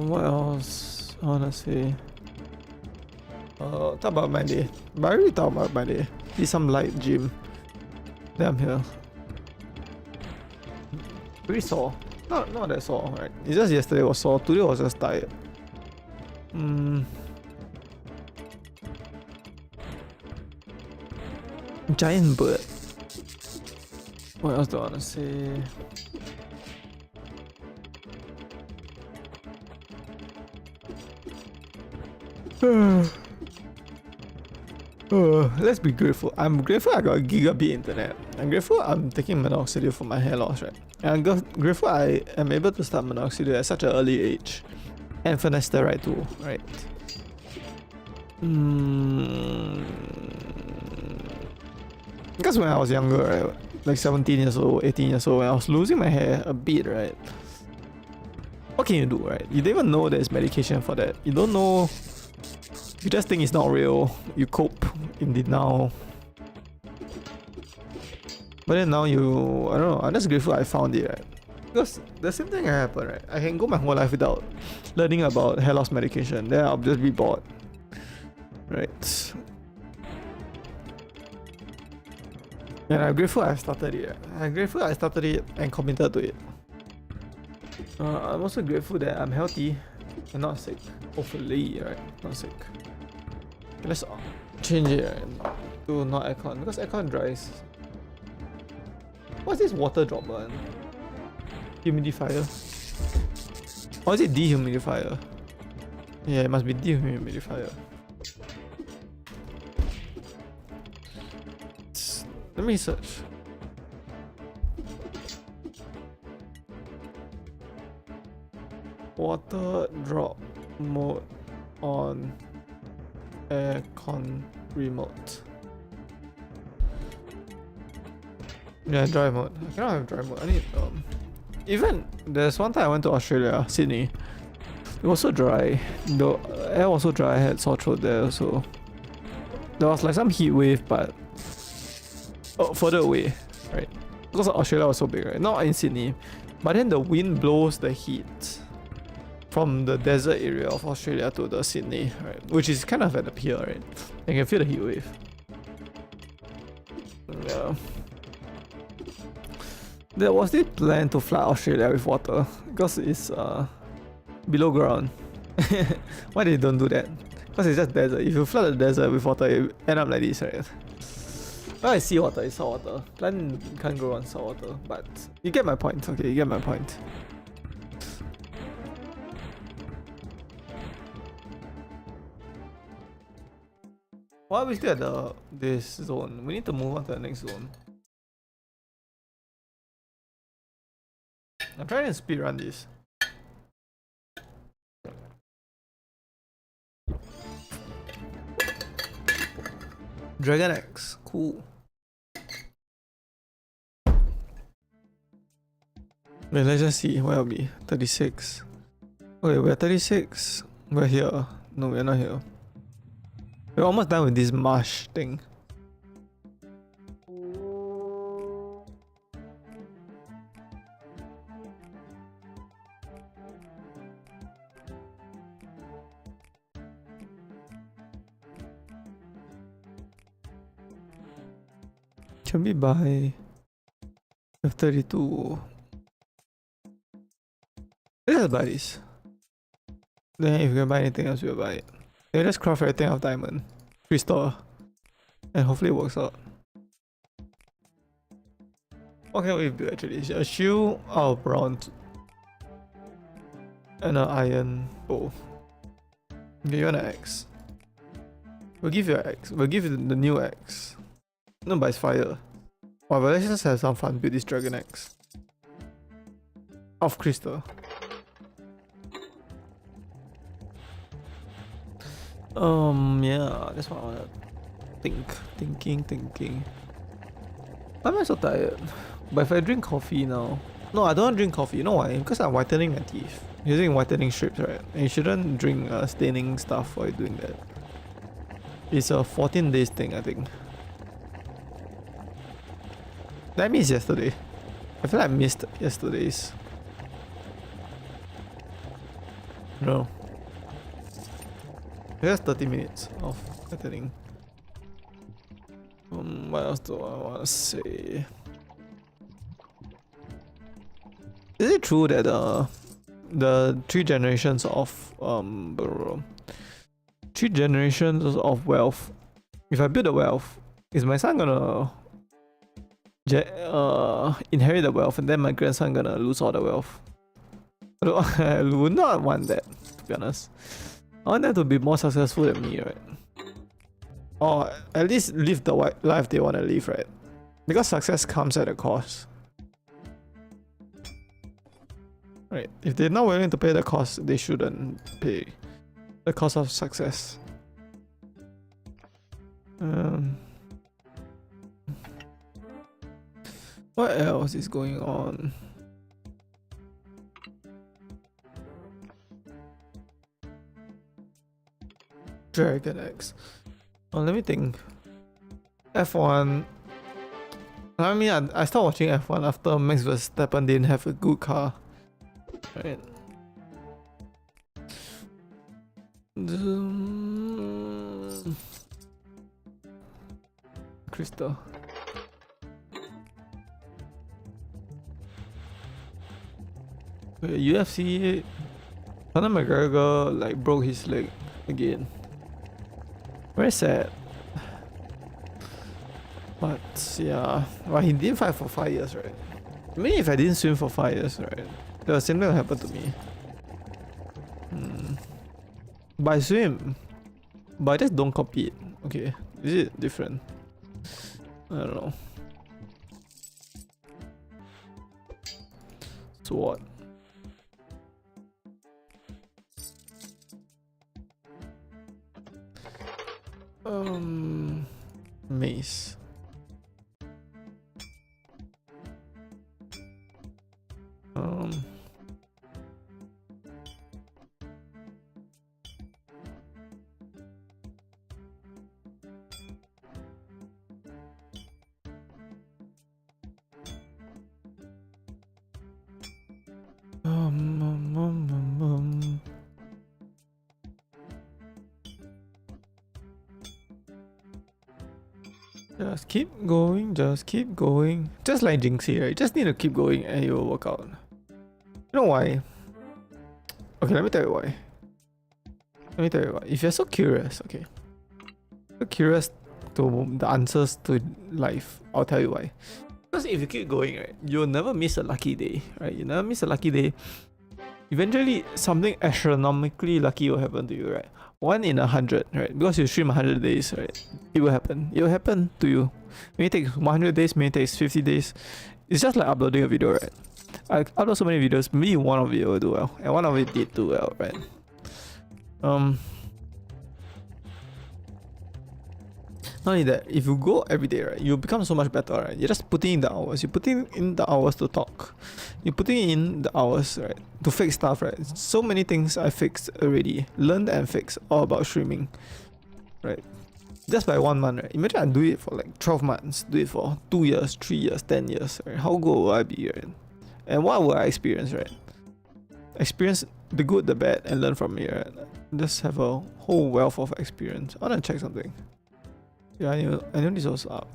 What else I wanna say? Talk about my day. But I already talked about my day. Did some light gym. Then I'm here. Pretty sore. Not that sore, right? It's just yesterday was sore. Today was just tired. Giant bird. What else do I wanna say? Let's be grateful. I'm grateful I got a gigabit internet. I'm grateful I'm taking minoxidil for my hair loss, right? And I'm grateful I am able to start minoxidil at such an early age. And finasteride too, right? Because when I was younger, right, like 17 years old, 18 years old, when I was losing my hair a bit, right? what can you do, right? You don't even know there's medication for that. You don't know. You just think it's not real. You cope in denial. But then now you, I don't know, I'm just grateful I found it, right? Because the same thing happened, right? I can go my whole life without learning about hair loss medication. Then I'll just be bored. Right? And I'm grateful I started it. I'm grateful I started it and committed to it. I'm also grateful that I'm healthy and not sick. Hopefully, right? Not sick. Let's change it, right? To not aircon, because aircon dries. What's this water drop one? Humidifier? Or is it dehumidifier? Yeah, it must be dehumidifier. Let me search. Water drop mode on aircon remote. Yeah, dry mode. I cannot have dry mode. I need even there's one time I went to Australia, Sydney. It was so dry. The air was so dry. I had sore throat there also. There was like some heat wave, but further away, right? Because Australia was so big, right? Not in Sydney, but then the wind blows the heat from the desert area of Australia to the Sydney, right? Which is kind of at the pier, right? You can feel the heat wave. Yeah. There was this plan to flood Australia with water because it's below ground. Why they don't do that? Because it's just desert. If you flood the desert with water, it end up like this, right? Well, it's seawater, it's salt water. Plant can't grow on salt water, but you get my point. Okay, you get my point. Why are we still at this zone? We need to move on to the next zone. I'm trying to speedrun this. Dragon X, cool. Wait, let's just see where I'll be. 36. Okay, we're 36. We're here. No, we're not here. We're almost done with this marsh thing. Can we buy F32? Let's buy this. Then if we can buy anything else, we'll buy it. Yeah, let's craft everything of diamond, crystal, and hopefully it works out. What can we do actually? A shield out of bronze and an iron bow. Okay, you want an axe? We'll give you an axe. We'll give you the new axe. No, but it's fire. Wow, but let's just have some fun. Build this dragon axe of crystal. Yeah, that's what I wanna thinking. Why am I so tired? But if I drink coffee now, no, I don't want to drink coffee. You know why? Because I'm whitening my teeth, using whitening strips, right? And you shouldn't drink staining stuff while you're doing that. It's a 14 days thing, I think. That means yesterday. I feel like I missed yesterday's. No. Just 30 minutes of whitening. What else do I want to say? Is it true that the 3 generations of wealth, if I build a wealth, is my son gonna inherit the wealth and then my grandson gonna lose all the wealth? I would not want that, to be honest. I want them to be more successful than me, right? Or at least live the life they want to live, right? Because success comes at a cost. Right? If they're not willing to pay the cost, they shouldn't pay the cost of success. What else is going on? Dragon X. Oh, let me think. F1. I mean, I started watching F1 after Max Verstappen didn't have a good car. Right. Crystal. UFC. Conor McGregor like broke his leg again. Very sad. But yeah, well, he didn't fight for 5 years, right? I mean, if I didn't swim for 5 years, right, the same thing will happen to me. But I swim, but I just don't compete. Okay, is it different? I don't know. So what? Mace. Just keep going, just keep going. Just like Jinxie, right? Just need to keep going and it will work out. You know why? Okay, let me tell you why. Let me tell you why. If you're so curious, okay. So curious to the answers to life, I'll tell you why. Because if you keep going, right, you'll never miss a lucky day, right? You never miss a lucky day. Eventually, something astronomically lucky will happen to you, right? 1 in 100, right? Because you stream 100 days, right? It will happen. It will happen to you. Maybe it takes 100 days, maybe it takes 50 days. It's just like uploading a video, right? I upload so many videos, maybe one of it will do well, and one of it did do well, right? Not only that, if you go every day, right, you become so much better, right? You're just putting in the hours. You're putting in the hours to talk. You're putting in the hours, right, to fix stuff, right? So many things I fixed already, learned and fixed all about streaming, right? Just by 1 month, right? Imagine I do it for like 12 months, do it for 2 years, 3 years, 10 years, right? How good will I be, right? And what will I experience, right? Experience the good, the bad, and learn from it, right? Just have a whole wealth of experience. I wanna check something. Yeah, I knew this was up.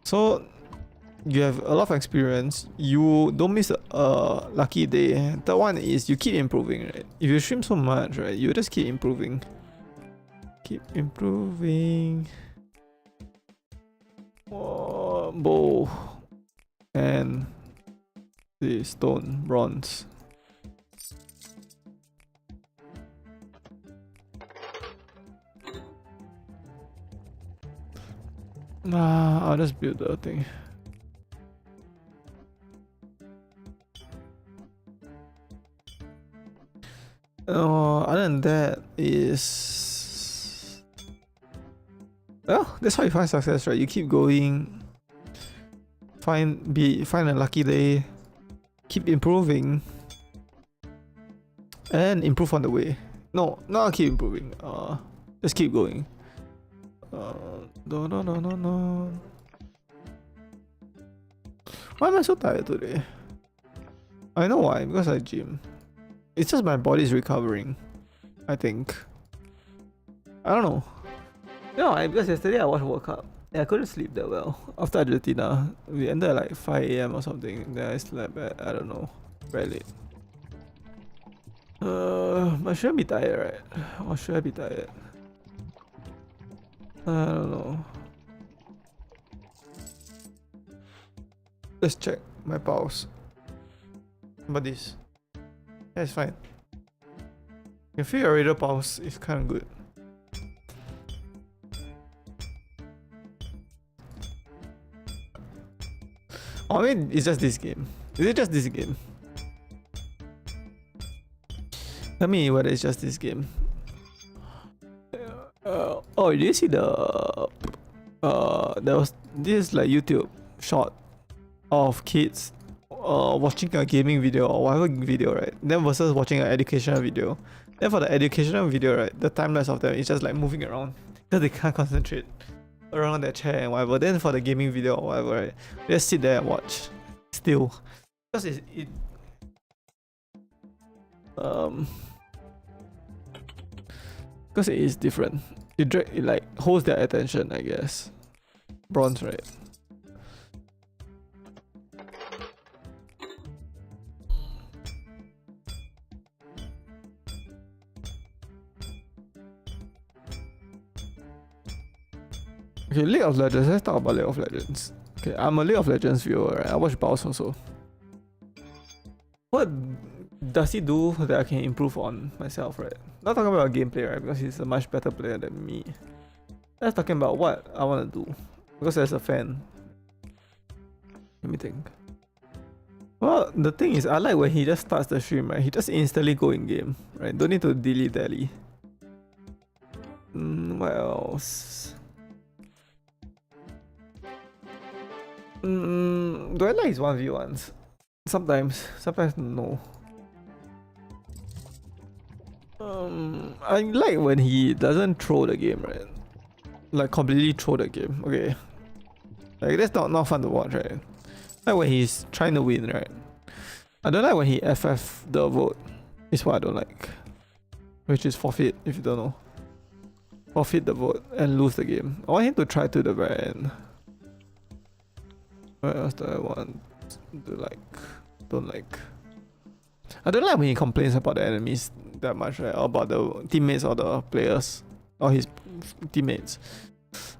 So you have a lot of experience. You don't miss a lucky day. The one is you keep improving, right? If you stream so much, right, you just keep improving. Keep improving. Oh, bow and the stone, bronze. Nah, I'll just build the thing. Other than that is, well, that's how you find success, right? You keep going, find a lucky day, keep improving, and improve on the way. No, not keep improving. Just keep going. No. Why am I so tired today? I know why, because I gym. It's just my body's recovering, I think. I don't know. No, because yesterday I watched World Cup and I couldn't sleep that well. After Argentina, we ended at like 5 AM or something. Then I slept at, I don't know, very late. But should I be tired, right? Or should I be tired? I don't know. Let's check my pulse. How about this? Yeah, it's fine. You can feel your radial pulse is kind of good. I mean, it's just this game. Is it just this game? Tell me whether it's just this game. Oh, did you see the there was this like YouTube short of kids watching a gaming video or whatever video, right? Then versus watching an educational video. Then for the educational video, right, the timelapse of them is just like moving around because they can't concentrate around their chair and whatever. Then for the gaming video or whatever, right, they just sit there and watch still because because it is different. It like holds their attention, I guess. Bronze, right? Okay, League of Legends. Let's talk about League of Legends. Okay, I'm a League of Legends viewer, right? I watch Baus also. What does he do that I can improve on myself, right? Not talking about gameplay, right? Because he's a much better player than me. Just talking about what I want to do. Because as a fan. Let me think. Well, the thing is, I like when he just starts the stream, right? He just instantly go in game, right? Don't need to dilly-dally. What else? Do I like his 1v1s? Sometimes no. I like when he doesn't throw the game, right? Like completely throw the game. Okay, like that's not fun to watch, right? Like when he's trying to win, right? I don't like when he FF the vote. Is what I don't like. Which is forfeit, if you don't know. Forfeit the vote and lose the game. I want him to try to the very end. What else do I want to like? Don't like. I don't like when he complains about the enemies that much, right? Or about the teammates or the players or his teammates.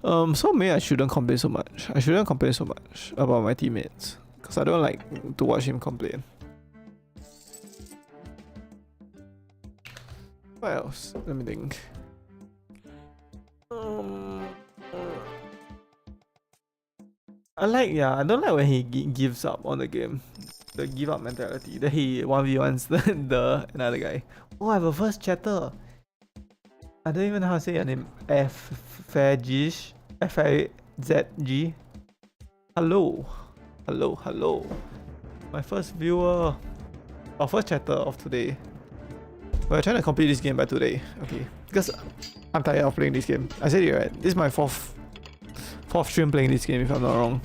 So maybe I shouldn't complain so much. I shouldn't complain so much about my teammates because I don't like to watch him complain. What else? Let me think. I don't like when he gives up on the game. The give up mentality. Then he 1v1s the another guy. Oh, I have a first chatter. I don't even know how to say your name. Fazg. F-I-Z-G. Hello. Hello. My first viewer. Our first chatter of today. We're trying to complete this game by today. Okay. Because I'm tired of playing this game. I said it right. This is my fourth stream playing this game if I'm not wrong.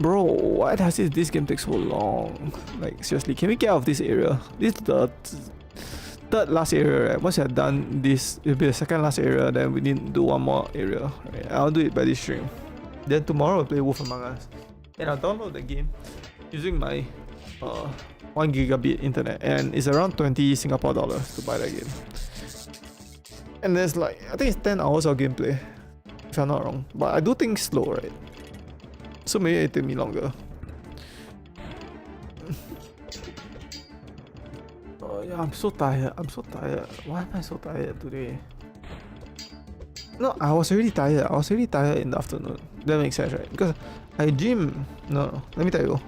Bro, why does this game take so long? Like seriously, can we get out of this area? This is the third last area, right? Once you're done this, it'll be the second last area, then we need to do one more area. Right? I'll do it by this stream. Then tomorrow we'll play Wolf Among Us. And I'll download the game using my 1 gigabit internet, and it's around 20 Singapore dollars to buy that game. And there's like, I think it's 10 hours of gameplay, if I'm not wrong. But I do think it's slow, right? So maybe it take me longer. Oh yeah, I'm so tired. Why am I so tired today? No, I was already tired. In the afternoon. That makes sense, right? Because I gym. No, let me tell you.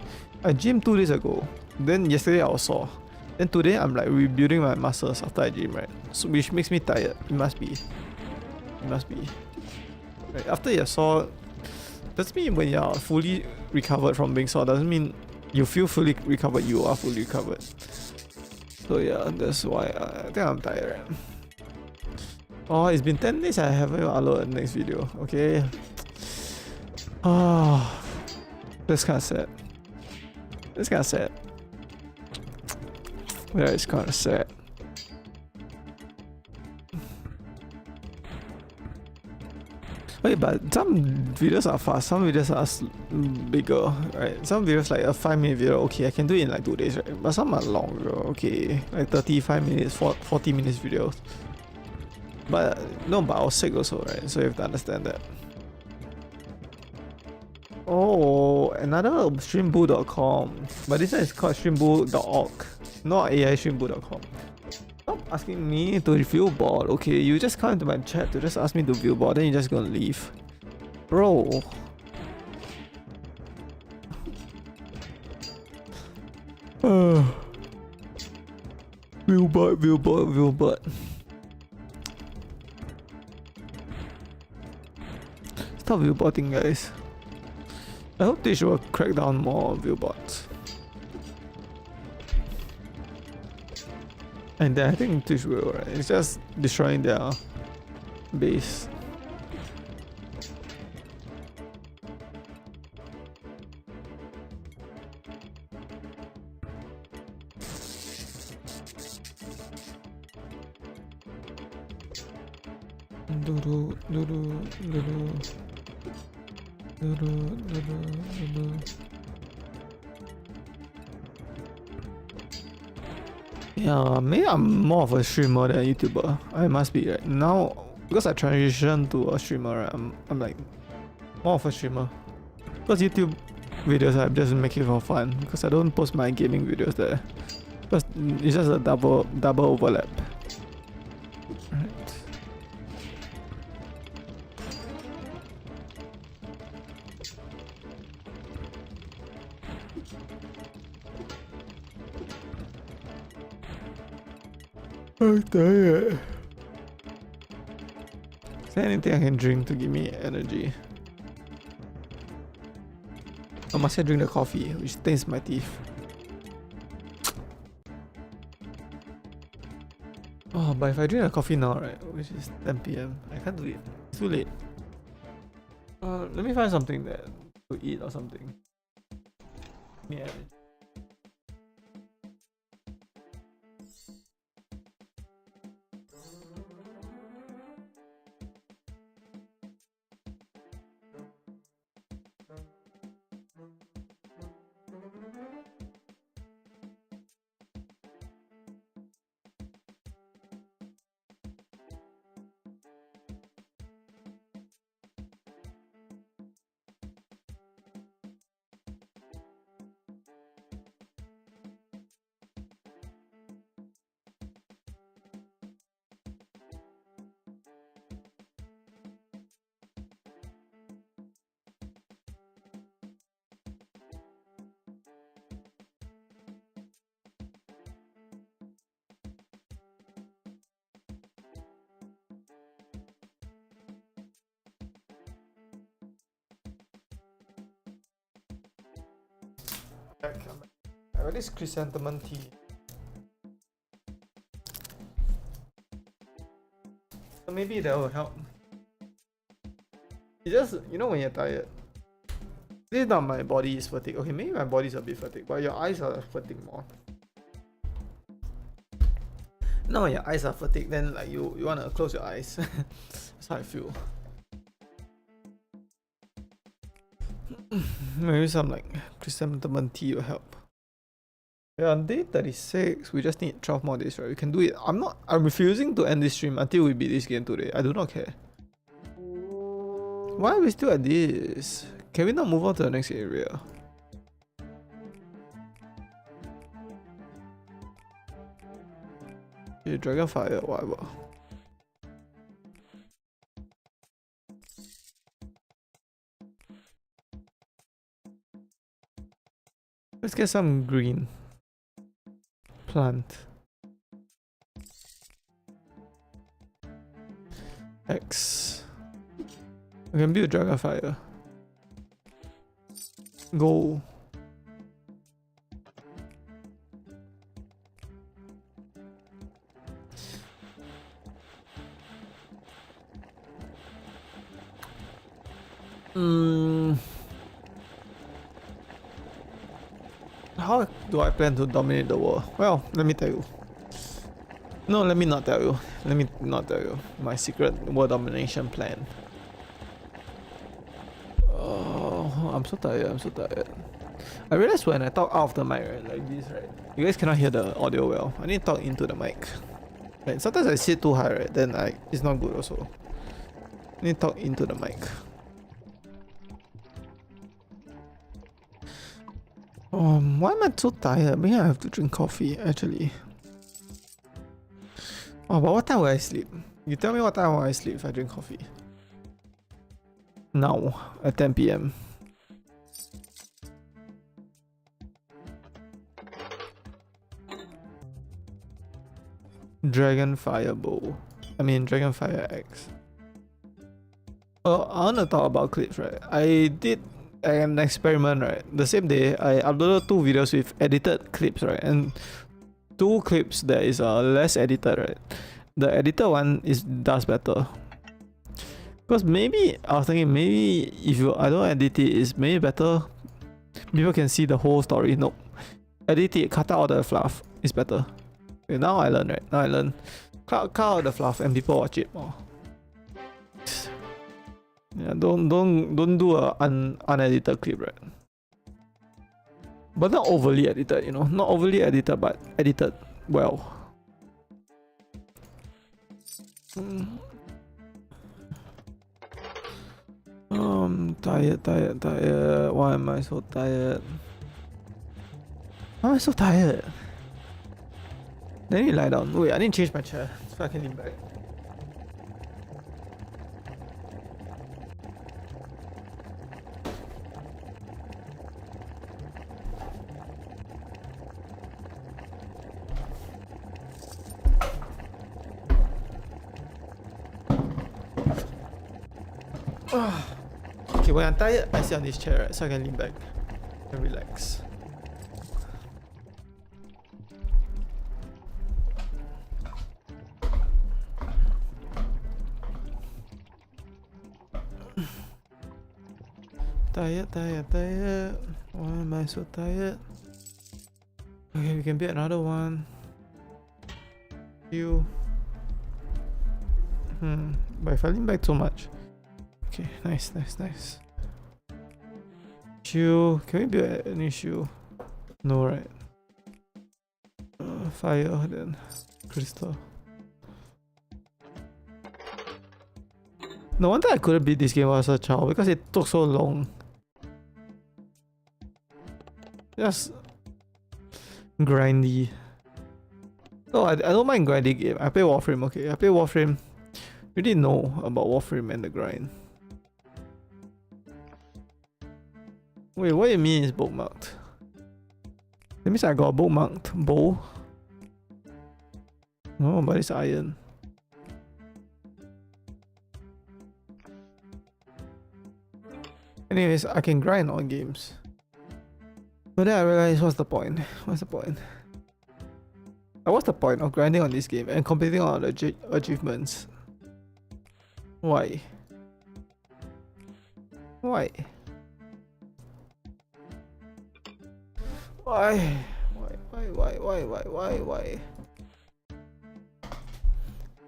I gym 2 days ago. Then yesterday I was sore. Then today I'm like rebuilding my muscles after I gym, right? So which makes me tired. It must be. Right, after you're sore, doesn't mean when you're fully recovered from being sore, doesn't mean you feel fully recovered, you are fully recovered. So yeah, that's why I think I'm tired. Oh, it's been 10 days I haven't even uploaded the next video. Okay. Oh, that's kind of sad. Yeah, it's kind of sad. Okay, but some videos are fast, some videos are bigger, right? Some videos like a 5-minute video, okay, I can do it in like 2 days, right? But some are longer, okay, like 35 minutes, 40 minutes videos. But no, but I was sick also, right? So you have to understand that. Oh, another streamboo.com, but this one is called streamboo.org, not AI-streamboo.com. Stop asking me to review bot. Okay, you just come into my chat to just ask me to view bot, then you're just gonna leave. Bro. View bot. Stop view botting, guys. I hope they should crack down more on view bots. And then I think Twitch will, right? It's just destroying their base. Yeah, maybe I'm more of a streamer than a YouTuber. I must be right now because I transitioned to a streamer. Right? I'm like more of a streamer because YouTube videos I just make it for fun because I don't post my gaming videos there because it's just a double overlap. Right. I'm tired. Is there anything I can drink to give me energy? Or must I drink the coffee, which stains my teeth? Oh, but if I drink the coffee now, right, which is 10 PM, I can't do it. It's too late. Let me find something that to eat or something. Yeah. I got this chrysanthemum tea. So maybe that will help. It's just, you know, when you're tired. This is not my body is fatigued. Okay, maybe my body is a bit fatigued, but your eyes are fatigued more. Now when your eyes are fatigued, then like you want to close your eyes. That's how I feel. Maybe some like chrysanthemum tea will help. Yeah, on day 36, we just need 12 more days, right? We can do it. I'm refusing to end this stream until we beat this game today. I do not care. Why are we still at this? Can we not move on to the next area? Yeah, Dragonfire, whatever. Let's get some green plant. X. We can build Dragonfire. Go. How do I plan to dominate the world? Well, let me tell you. No, let me not tell you. Let me not tell you my secret world domination plan. Oh, I'm so tired. I'm so tired. I realized when I talk out of the mic, right, like this, right, you guys cannot hear the audio well. I need to talk into the mic. Like sometimes I sit too high, right, then it's not good also. I need to talk into the mic. Why am I so tired? Maybe I have to drink coffee, actually. Oh, but what time will I sleep? You tell me what time will I sleep if I drink coffee. Now, at 10 PM. Dragonfire bow. I mean, Dragonfire X. Oh, I want to talk about clips, right? I did an experiment, right? The same day, I uploaded 2 videos with edited clips, right? And two clips that is less edited, right? The edited one does better. Because maybe I was thinking maybe if I don't edit it, it's maybe better. People can see the whole story. Nope. Edit it, cut out all the fluff. It's better. Okay, now I learn, right? Now I learn. Cut out the fluff and people watch it more. Yeah, don't do a unedited clip, right? But not overly edited, you know. Not overly edited, but edited well. Tired. Why am I so tired? Why am I so tired? Then you lie down. Wait, I need to change my chair so I can lean back. Okay, when I'm tired, I sit on this chair, right, so I can lean back and relax. Tired. Why am I so tired? Okay, we can build another one. But if I lean back too much. Okay, nice. Shoe. Can we build any shoe? No, right? Fire then. Crystal. No wonder I couldn't beat this game as a child because it took so long. Just grindy. No, I don't mind grinding game. I play Warframe, okay. I play Warframe. You didn't know about Warframe and the grind. Wait, what do you mean it's bookmarked? That means I got a bookmarked bow. No, but it's iron. Anyways, I can grind on games. But then I realized, what's the point? What's the point of grinding on this game and completing all the achievements? Why? Why? Why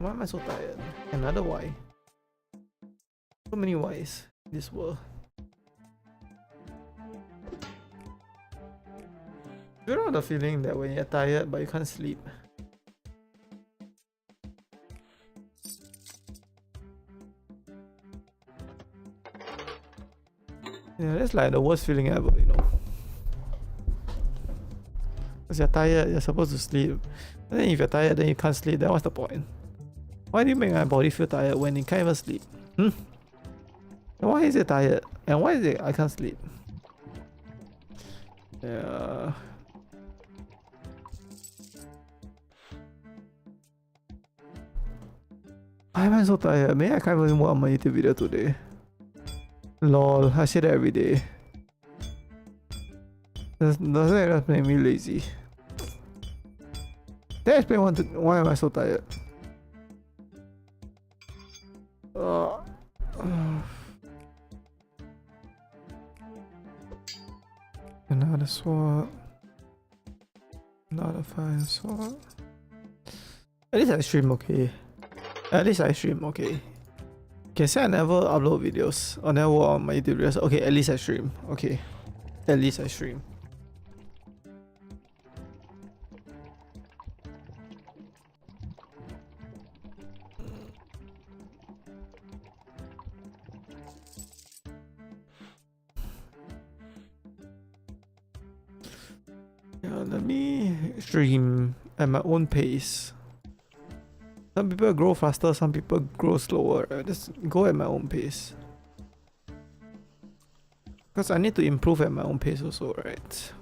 am I so tired? Another why. So many whys in this world. You know the feeling that when you're tired but you can't sleep? Yeah, that's like the worst feeling ever, you know. Because you're tired, you're supposed to sleep. And then if you're tired, then you can't sleep, then what's the point? Why do you make my body feel tired when it can't even sleep? And why is it tired? And why is it I can't sleep? Yeah. Why am I so tired? Maybe I can't even work on my YouTube video today. Lol, I say that every day. Doesn't that make me lazy? That explains why am I so tired? Another sword. Another fire sword. At least I stream okay. Can say I never upload videos or never work on my YouTube videos. Okay, at least I stream. Okay. At least I stream. Yeah, let me stream at my own pace. Some people grow faster, some people grow slower. I just go at my own pace. Because I need to improve at my own pace also, right?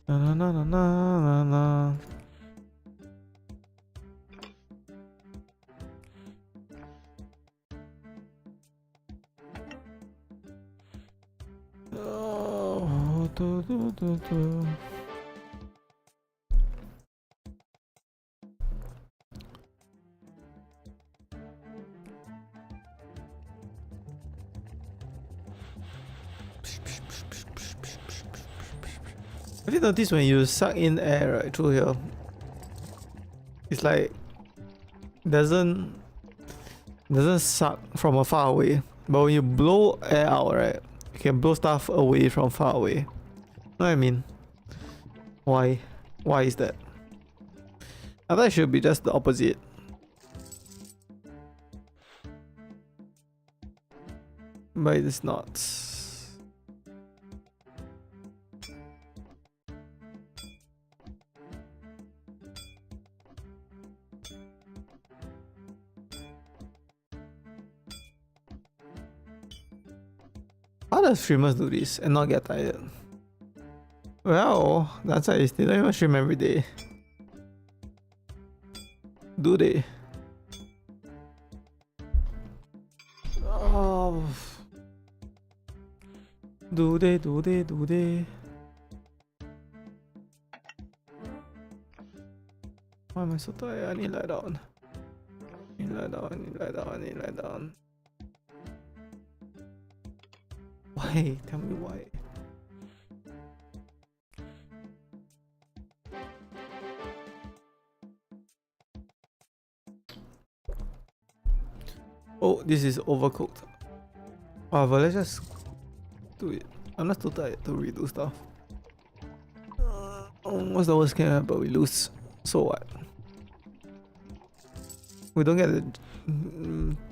Na na na na na na. Oh, do, do, do, do. Have you noticed when you suck in air right through here, it's like doesn't suck from far away, but when you blow air out, right, you can blow stuff away from far away. Know what I mean? Why is that? I thought it should be just the opposite. But it's not. How does streamers do this and not get tired? Well, that's why they don't even stream every day. Do they? Oh. Do they? Why am I so tired? I need to lie down. I need to lie down. Why? Tell me why. Oh, this is overcooked. But let's just do it. I'm not too tired to redo stuff. What's the worst can happen? We lose. So what? We don't get the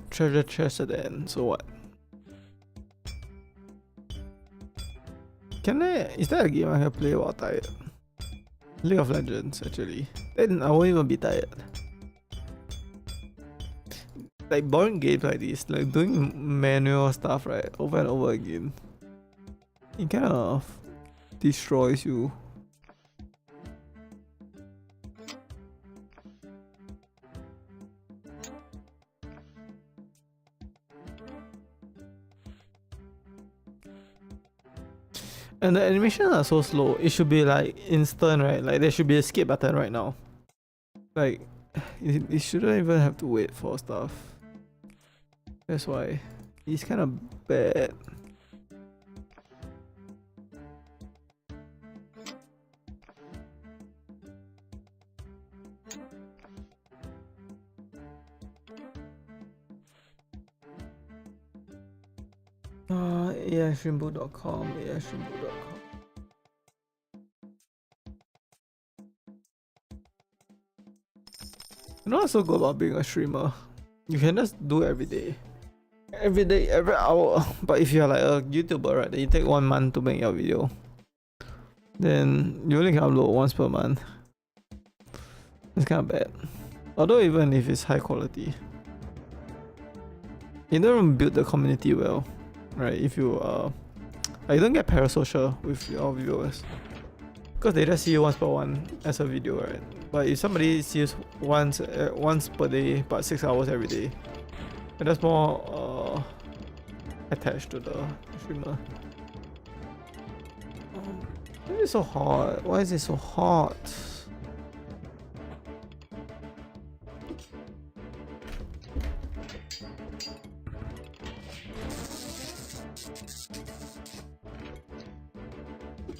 treasure chest at the end. So what? Is that a game I can play while tired? League of Legends, actually. Then I won't even be tired. Like boring games like this, like doing manual stuff, right, over and over again, it kind of destroys you. And the animations are so slow. It should be like instant, right? Like there should be a skip button right now. Like it shouldn't even have to wait for stuff. That's why it's kind of bad. AIStreamboot.com. You know what's so good about being a streamer? You can just do it every day, every hour. But if you're like a YouTuber, right, then you take 1 month to make your video, then you only can upload once per month. It's kind of bad. Although even if it's high quality, you don't build the community well, right? If you you don't get parasocial with your viewers, because they just see you once per one as a video, right? But if somebody sees once per day but 6 hours every day, and that's more attached to the streamer. Why is it so hot? Why is it so hot?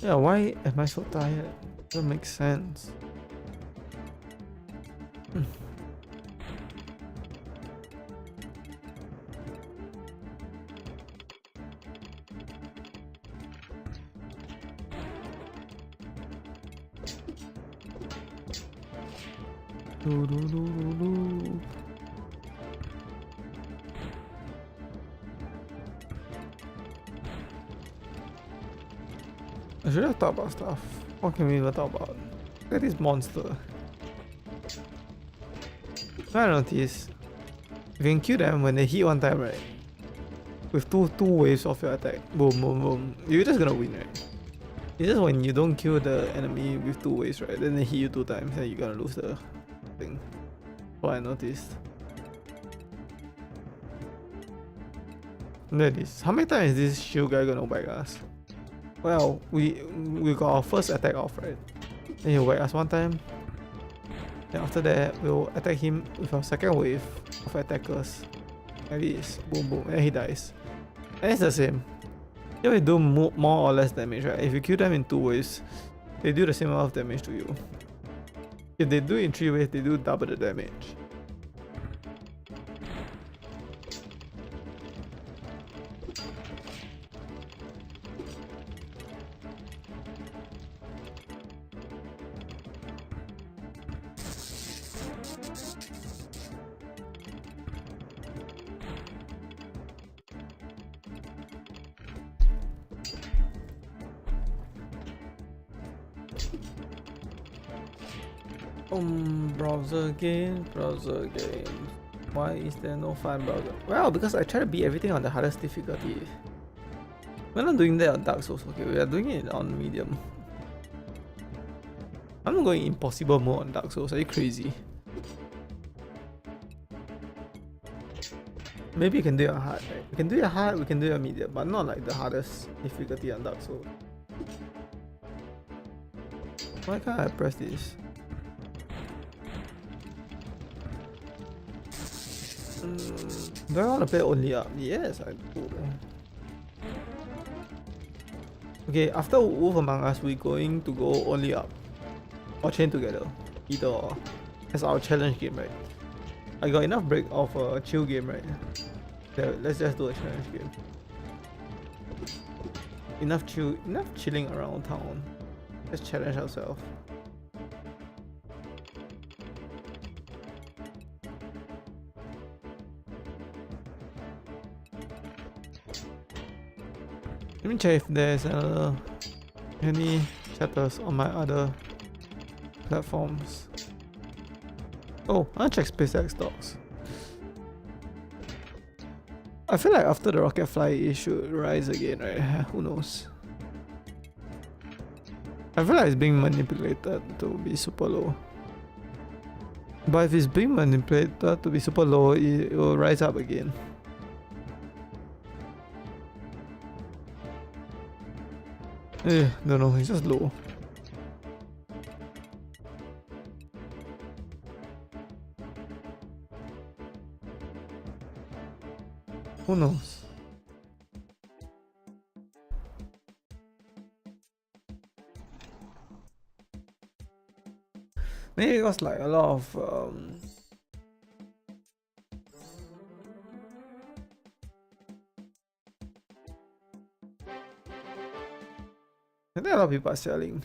Yeah, why am I so tired? Doesn't make sense. I should have thought about stuff. What can we even talk about? Look at this monster. I noticed, if you can kill them when they hit one time, right? With two waves of your attack, boom, boom, boom, you're just gonna win, right? It's just when you don't kill the enemy with 2 waves, right? Then they hit you 2 times, then you're gonna lose the thing. What I noticed. Look at this. How many times is this shield guy gonna whack us? Well, we got our first attack off, right? Then he'll whack us 1 time. Then after that, we'll attack him with our second wave of attackers. Like this. Boom, boom. And he dies. And it's the same. Yeah, they do more or less damage, right? If you kill them in 2 waves, they do the same amount of damage to you. If they do it in 3 waves, they do double the damage. Browser games. Why is there no fun browser? Well, because I try to beat everything on the hardest difficulty. We're not doing that on Dark Souls, okay? We are doing it on medium. I'm not going impossible mode on Dark Souls. Are you crazy? Maybe you can do it on hard, right? We can do it hard, we can do it on medium, but not like the hardest difficulty on Dark Souls. Why can't I press this? Do I want to play only up? Yes, I do. Okay, after Wolf Among Us, we're going to go only up. Or chain together. Either or. That's our challenge game, right? I got enough break of a chill game, right? Yeah, let's just do a challenge game. Enough chilling around town. Let's challenge ourselves. Let me check if there's any chapters on my other platforms. Oh, I'll check SpaceX stocks. I feel like after the rocket fly it should rise again, right? Who knows? I feel like it's being manipulated to be super low. But if it's being manipulated to be super low, it will rise up again. Don't know, it's just low. Who knows? Maybe it was like a lot of I think a lot of people are selling.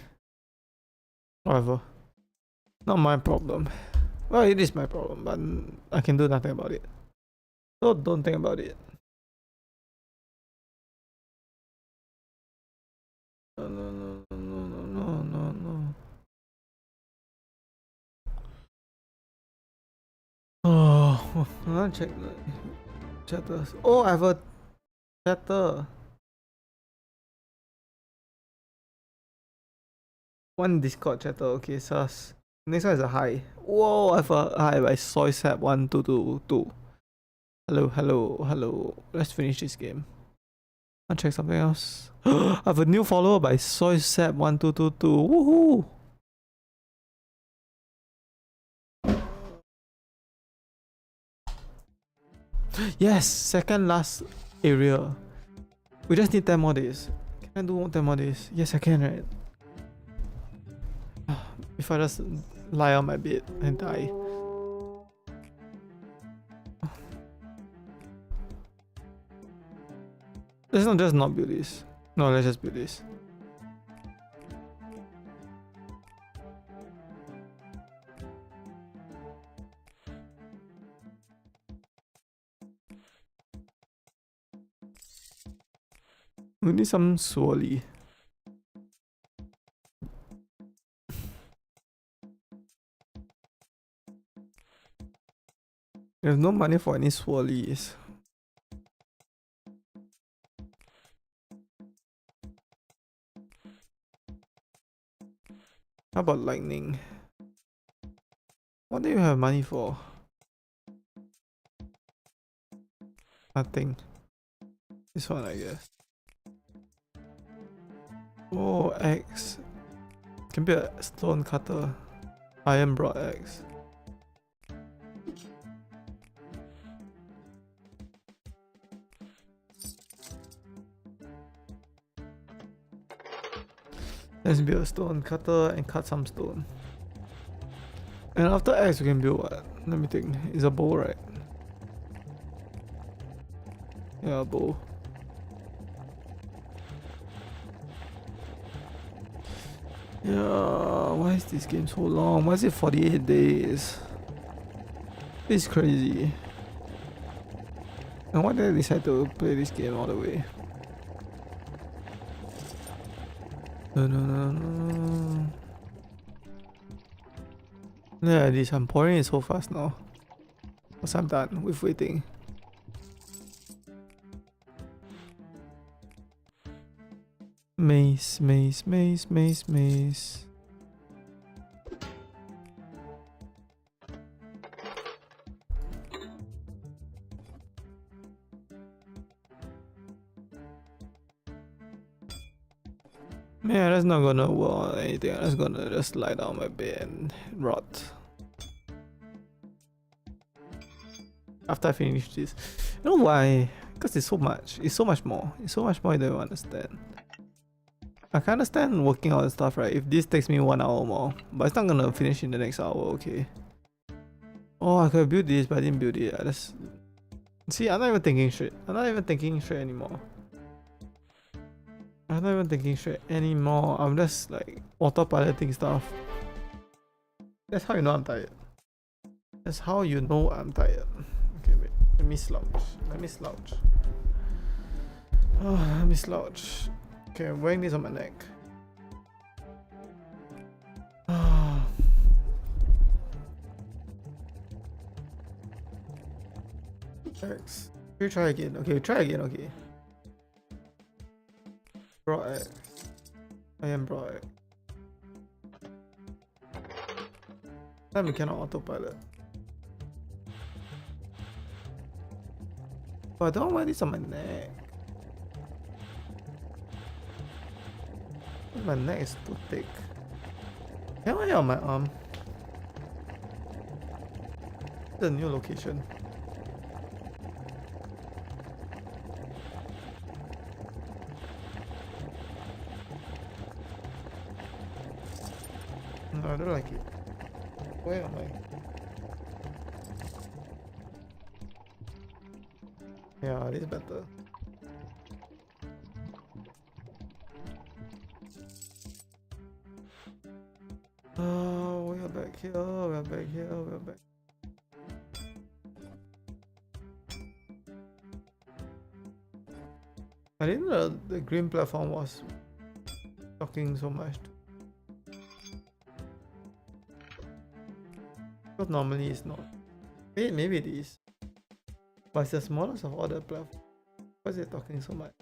Whatever. Not my problem. Well, it is my problem, but I can do nothing about it. So don't think about it. No. Oh, I'll check the chatters. Oh, I have a chatter. One Discord chatter. Okay, sus. Next one is a hi. Whoa, I have a hi by SoySap1222. Hello. Let's finish this game. I'll check something else. I have a new follower by SoySap1222. Woohoo! Yes, second last area. We just need 10 more days. Can I do 10 more days? Yes, I can, right? If I just lie on my bed and die. Let's not just not build this. No, let's just build this. We need some swirly. There's no money for any swirlies. How about lightning? What do you have money for? Nothing. This one, I guess. Oh, axe. Can be a stone cutter. Iron broad axe. Let's build a stone cutter and cut some stone. And after axe, we can build what? Let me think. It's a bow, right? Yeah, a bow. Yeah, why is this game so long? Why is it 48 days? It's crazy. And why did I decide to play this game all the way? No. Yeah, this I'm pouring it so fast now. Because I'm done with waiting. Maze. Yeah, that's not gonna work on anything. I'm just gonna just lie down my bed and rot. After I finish this. You know why? Because it's so much. It's so much more. It's so much more you don't even understand. I can understand working out and stuff, right? If this takes me 1 hour more. But it's not gonna finish in the next hour, okay? Oh, I could have built this, but I didn't build it. I just... See, I'm not even thinking straight. I'm not even thinking straight anymore. I'm not even thinking straight anymore. I'm just like autopiloting stuff. That's how you know I'm tired. That's how you know I'm tired. Okay, wait. Let me slouch. Oh, let me slouch. Okay, I'm wearing this on my neck. X. We try again. Okay, try again. Okay. Bro X. I am Bro X. Time we cannot autopilot. But I don't want this on my neck. My neck is too thick. Can I wear it on my arm? The new location. No, I don't like it. Where am I? Yeah, this is better. Oh, we are back here. We're back. I didn't know the green platform was talking so much. Because normally it's not. Maybe it is. But it's the smallest of all the platforms. Why is it talking so much?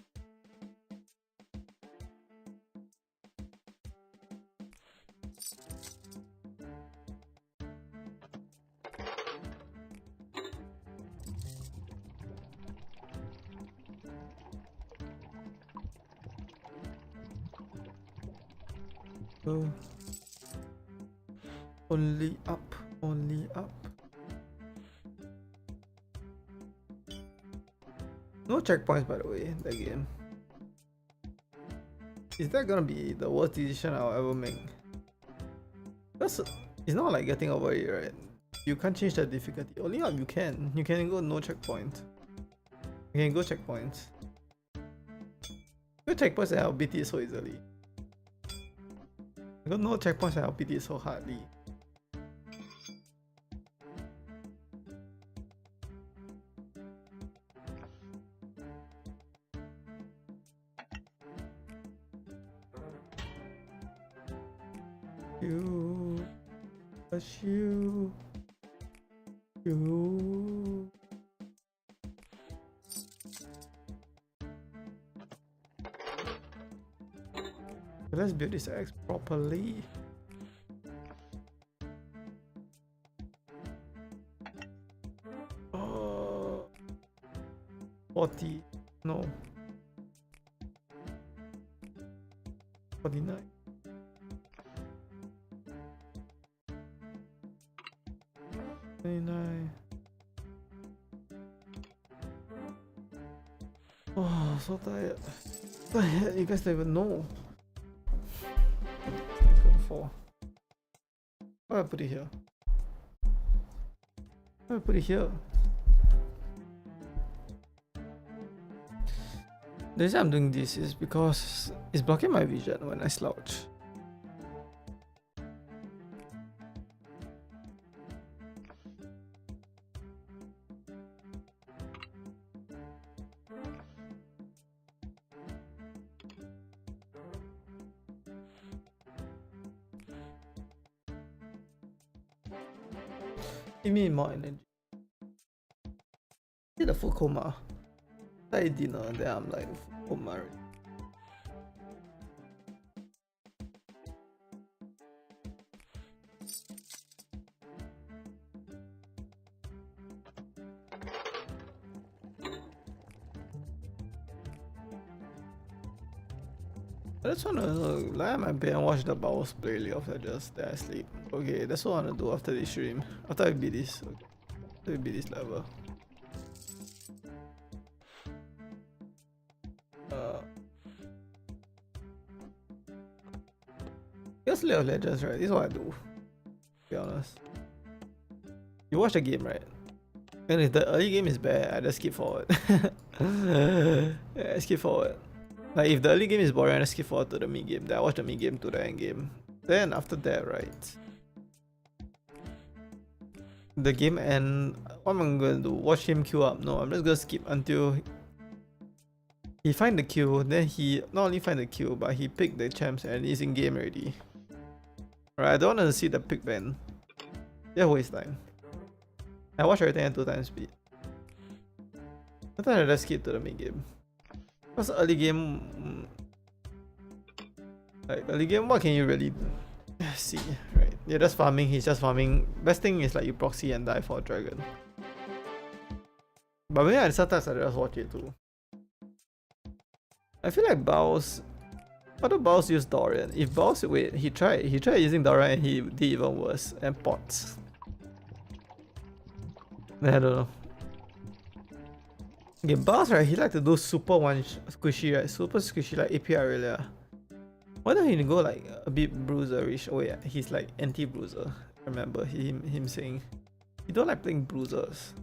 Oh. Only up. No checkpoints, by the way, in the game. Is that gonna be the worst decision I'll ever make? That's it's not like getting over it, right? You can't change the difficulty. Only up you can. You can go no checkpoint. You can go checkpoints. Go checkpoints and I'll beat it so easily. I got no checkpoints and I'll beat it so hardly. You. Let's build this axe properly. Oh, 40. No. 49. Oh, so tired. You guys don't even know. for? Why do I put it here? Why do I put it here? The reason I'm doing this is because it's blocking my vision when I slouch. Give me more energy. Did a full coma. I eat dinner, then I'm like full coma already. I just wanna lie on my bed and watch the Bowls play League of Legends, then I sleep. Okay, that's what I wanna do after this stream. After I beat this. Okay. After we beat this level. Just League of Legends, right? This is what I do. To be honest. You watch the game, right? And if the early game is bad, I just skip forward. Yeah, I skip forward. Like if the early game is boring, I just skip forward to the mid game. Then I watch the mid game to the end game. Then after that, right? The game end. What am I gonna do? Watch him queue up? No, I'm just gonna skip until he find the queue. Then he not only find the queue, but he pick the champs and he's in game already. Alright, I don't want to see the pick ban. Yeah, waste time. I watch everything at 2 times speed. I thought I just skip to the mid game. Because early game, like early game, what can you really see, right? You're just farming, he's just farming. Best thing is like you proxy and die for a dragon. But maybe sometimes I just watch it too. I feel like Bowls. What do Bowls use Dorian? If Bowls, wait, he tried using Dorian and he did even worse. And pots. I don't know. Okay, Bowls, right, he like to do super one squishy, right? Super squishy like API really. Why don't he go like a bit bruiserish? Oh yeah, he's like anti-bruiser. I remember him saying he don't like playing bruisers.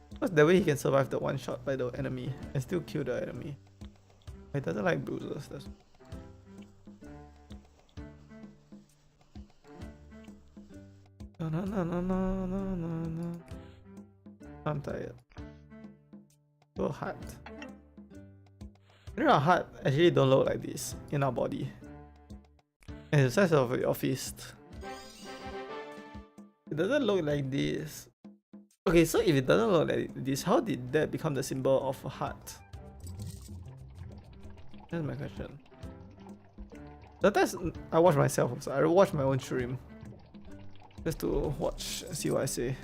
Because that way he can survive the one shot by the enemy and still kill the enemy. He doesn't like bruisers. That's... No. I'm tired. So hard. You know, our heart actually don't look like this in our body. And the size of your fist. It doesn't look like this. Okay, so if it doesn't look like this, how did that become the symbol of a heart? That's my question. Sometimes I watch myself also. I watch my own stream. Just to watch, see what I say.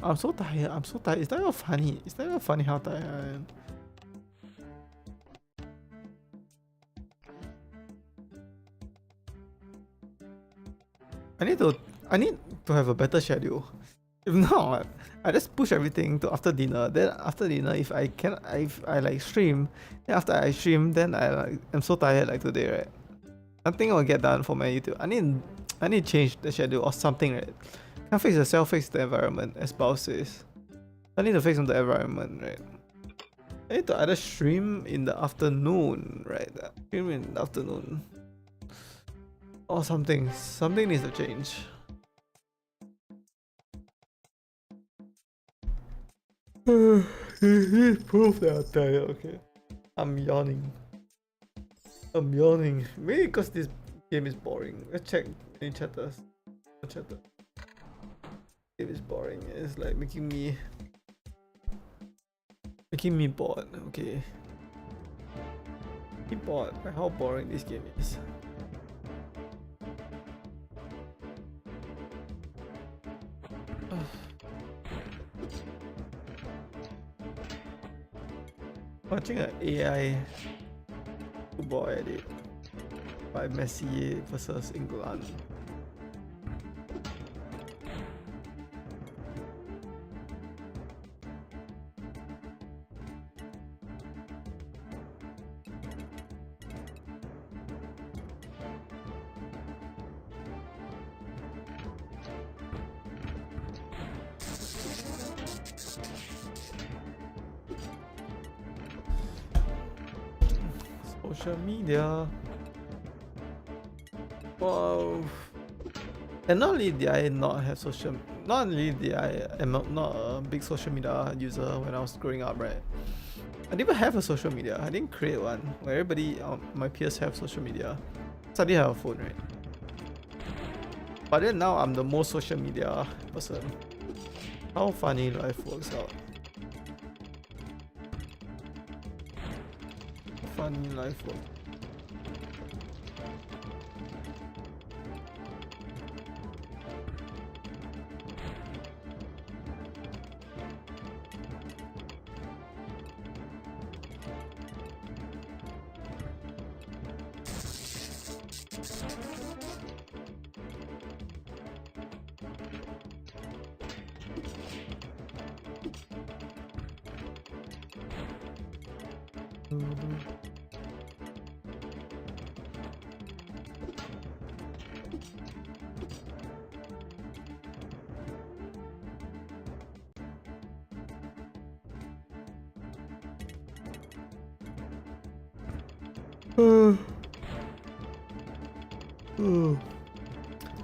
I'm so tired. I'm so tired. It's not even funny. It's not even funny how tired I am. I need to have a better schedule. If not, I just push everything to after dinner. Then after dinner, if I like stream, then after I stream, then I'm so tired like today, right? Nothing will get done for my YouTube. I need to change the schedule or something, right? Can't fix yourself, fix the environment, as Bao says. I need to fix the environment, right? I need to either stream in the afternoon, right? Stream in the afternoon. Or something. Something needs to change. Proof that I'm tired, okay. I'm yawning. Maybe because this game is boring. Let's check any chatters. No chatter. Game is boring. It's like making me bored. Okay. Be bored by how boring this game is. Watching an AI football edit by Messi versus England. social media. Wow. And not only did I not have not only did I am not a big social media user when I was growing up, right? I didn't even have a social media. I didn't create one. Where everybody, my peers have social media. So I didn't have a phone, right? But then now I'm the most social media person. How funny life works out. How funny life works.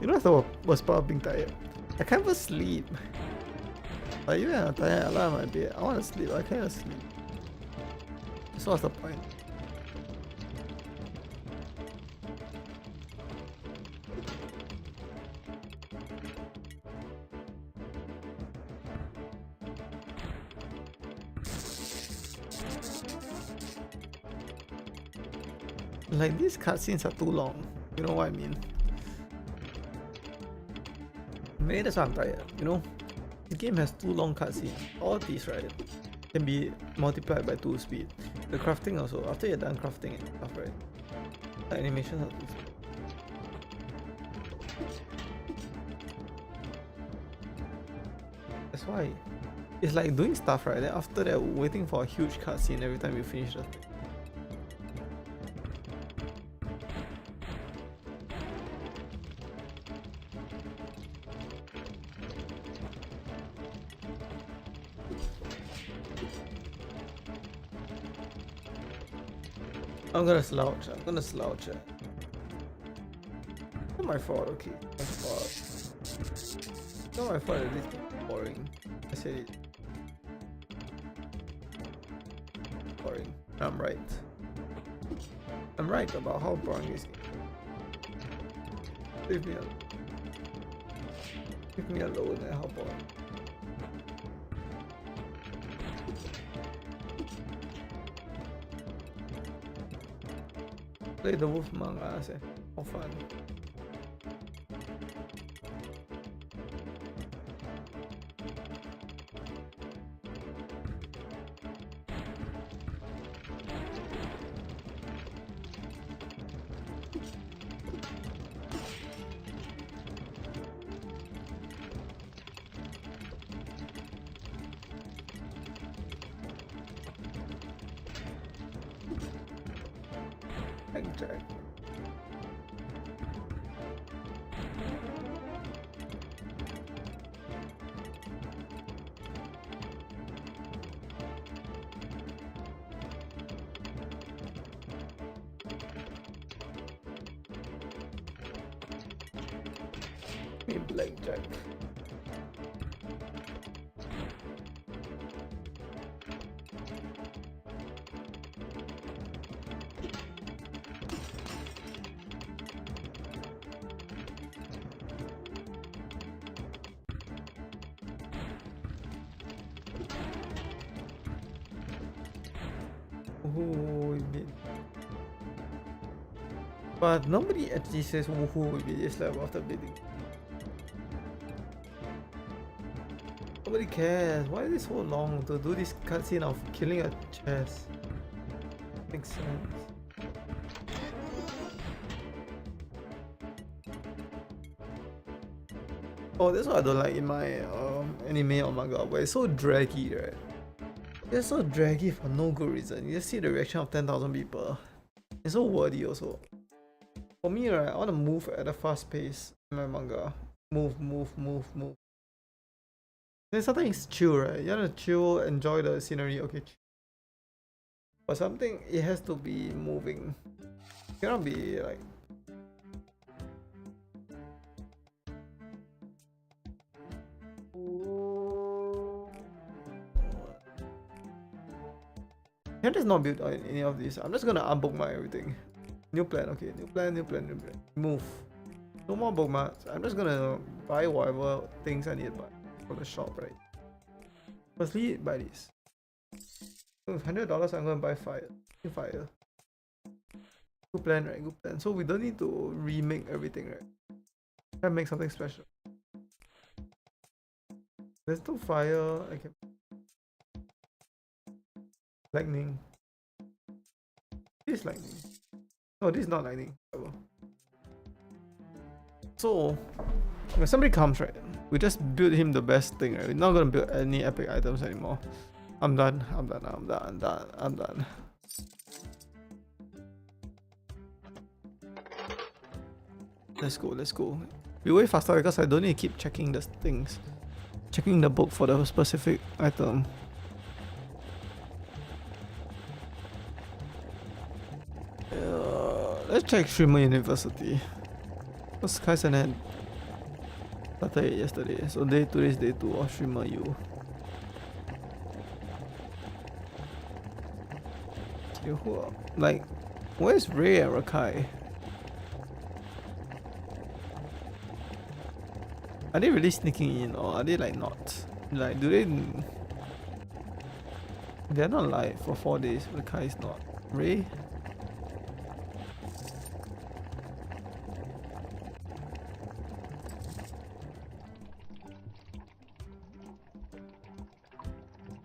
You know what was part of being tired? I can't even sleep. Like even when I'm tired, I lie on my bed. I want to sleep. I can't sleep. So what's the point? Like these cutscenes are too long. You know what I mean? Maybe that's why I'm tired. You know, the game has too long cutscenes. All these right can be multiplied by 2 speed. The crafting also. After you're done crafting and stuff, right? The animations are 2 speed. That's why it's like doing stuff right. Then after that, waiting for a huge cutscene every time you finish the thing. I'm gonna slouch. I'm gonna slouch it. Not my fault, okay. My fault. Not my fault that this is boring. I said it. Boring. I'm right. I'm right about how boring this game. Leave me alone. Leave me alone and how boring. Play the Wolf Among Us, eh? How fun. Jack. Me blackjack. Woohoo, but nobody actually says woohoo with this level after bidding. Nobody cares. Why is it so long to do this cutscene of killing a chest? Makes sense. Oh, that's what I don't like in my anime or manga, but it's so draggy, right? It's so draggy for no good reason. You just see the reaction of 10,000 people. It's so wordy also. For me, right, I want to move at a fast pace in my manga. Move, move, move, move. Then sometimes it's chill, right? You want to chill, enjoy the scenery. Okay. or something, it has to be moving. It cannot be like. Can I just not build on any of these? I'm just gonna unbookmark everything. New plan, okay. New plan. Move. No more bookmarks. I'm just gonna buy whatever things I need to buy from the shop, right? Firstly, buy this. $100, I'm gonna buy fire. Fire. Good plan, right? Good plan. So we don't need to remake everything, right? Try make something special. There's no fire. I can. Lightning. This is lightning. No, this is not lightning. So when somebody comes, right, we just build him the best thing, right? We're not gonna build any epic items anymore. I'm done. Let's go. We way faster because I don't need to keep checking the things. Checking the book for the specific item. Let's check Streamer University. Because Kaizen had started it yesterday. So today's day 2 of Streamer U. Like, where's Ray and Rakai? Are they really sneaking in or are they like not? Like, do they? They're not live for 4 days. Rakai is not. Ray?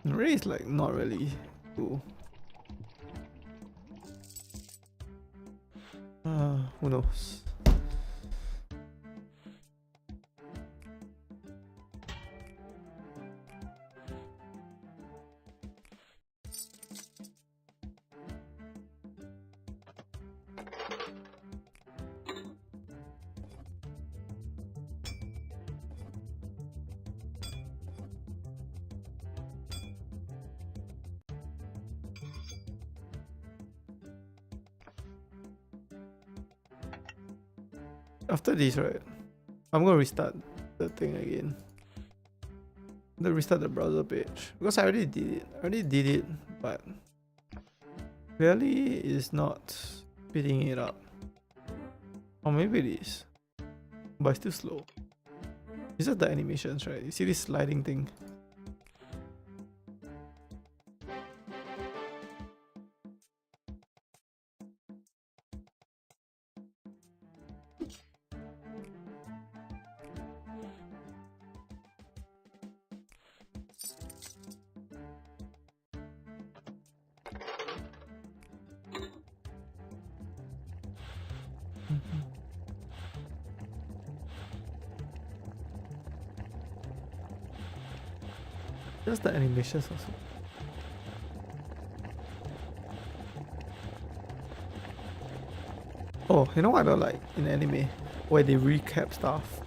Ray is like not really cool. Who knows? After this, right, I'm gonna restart the thing again. Then restart the browser page because I already did it. But clearly it's not speeding it up. Or maybe it is, but it's still slow. It's just the animations, right? You see this sliding thing? Just the animations also. Oh, you know what I don't like in anime? Where they recap stuff.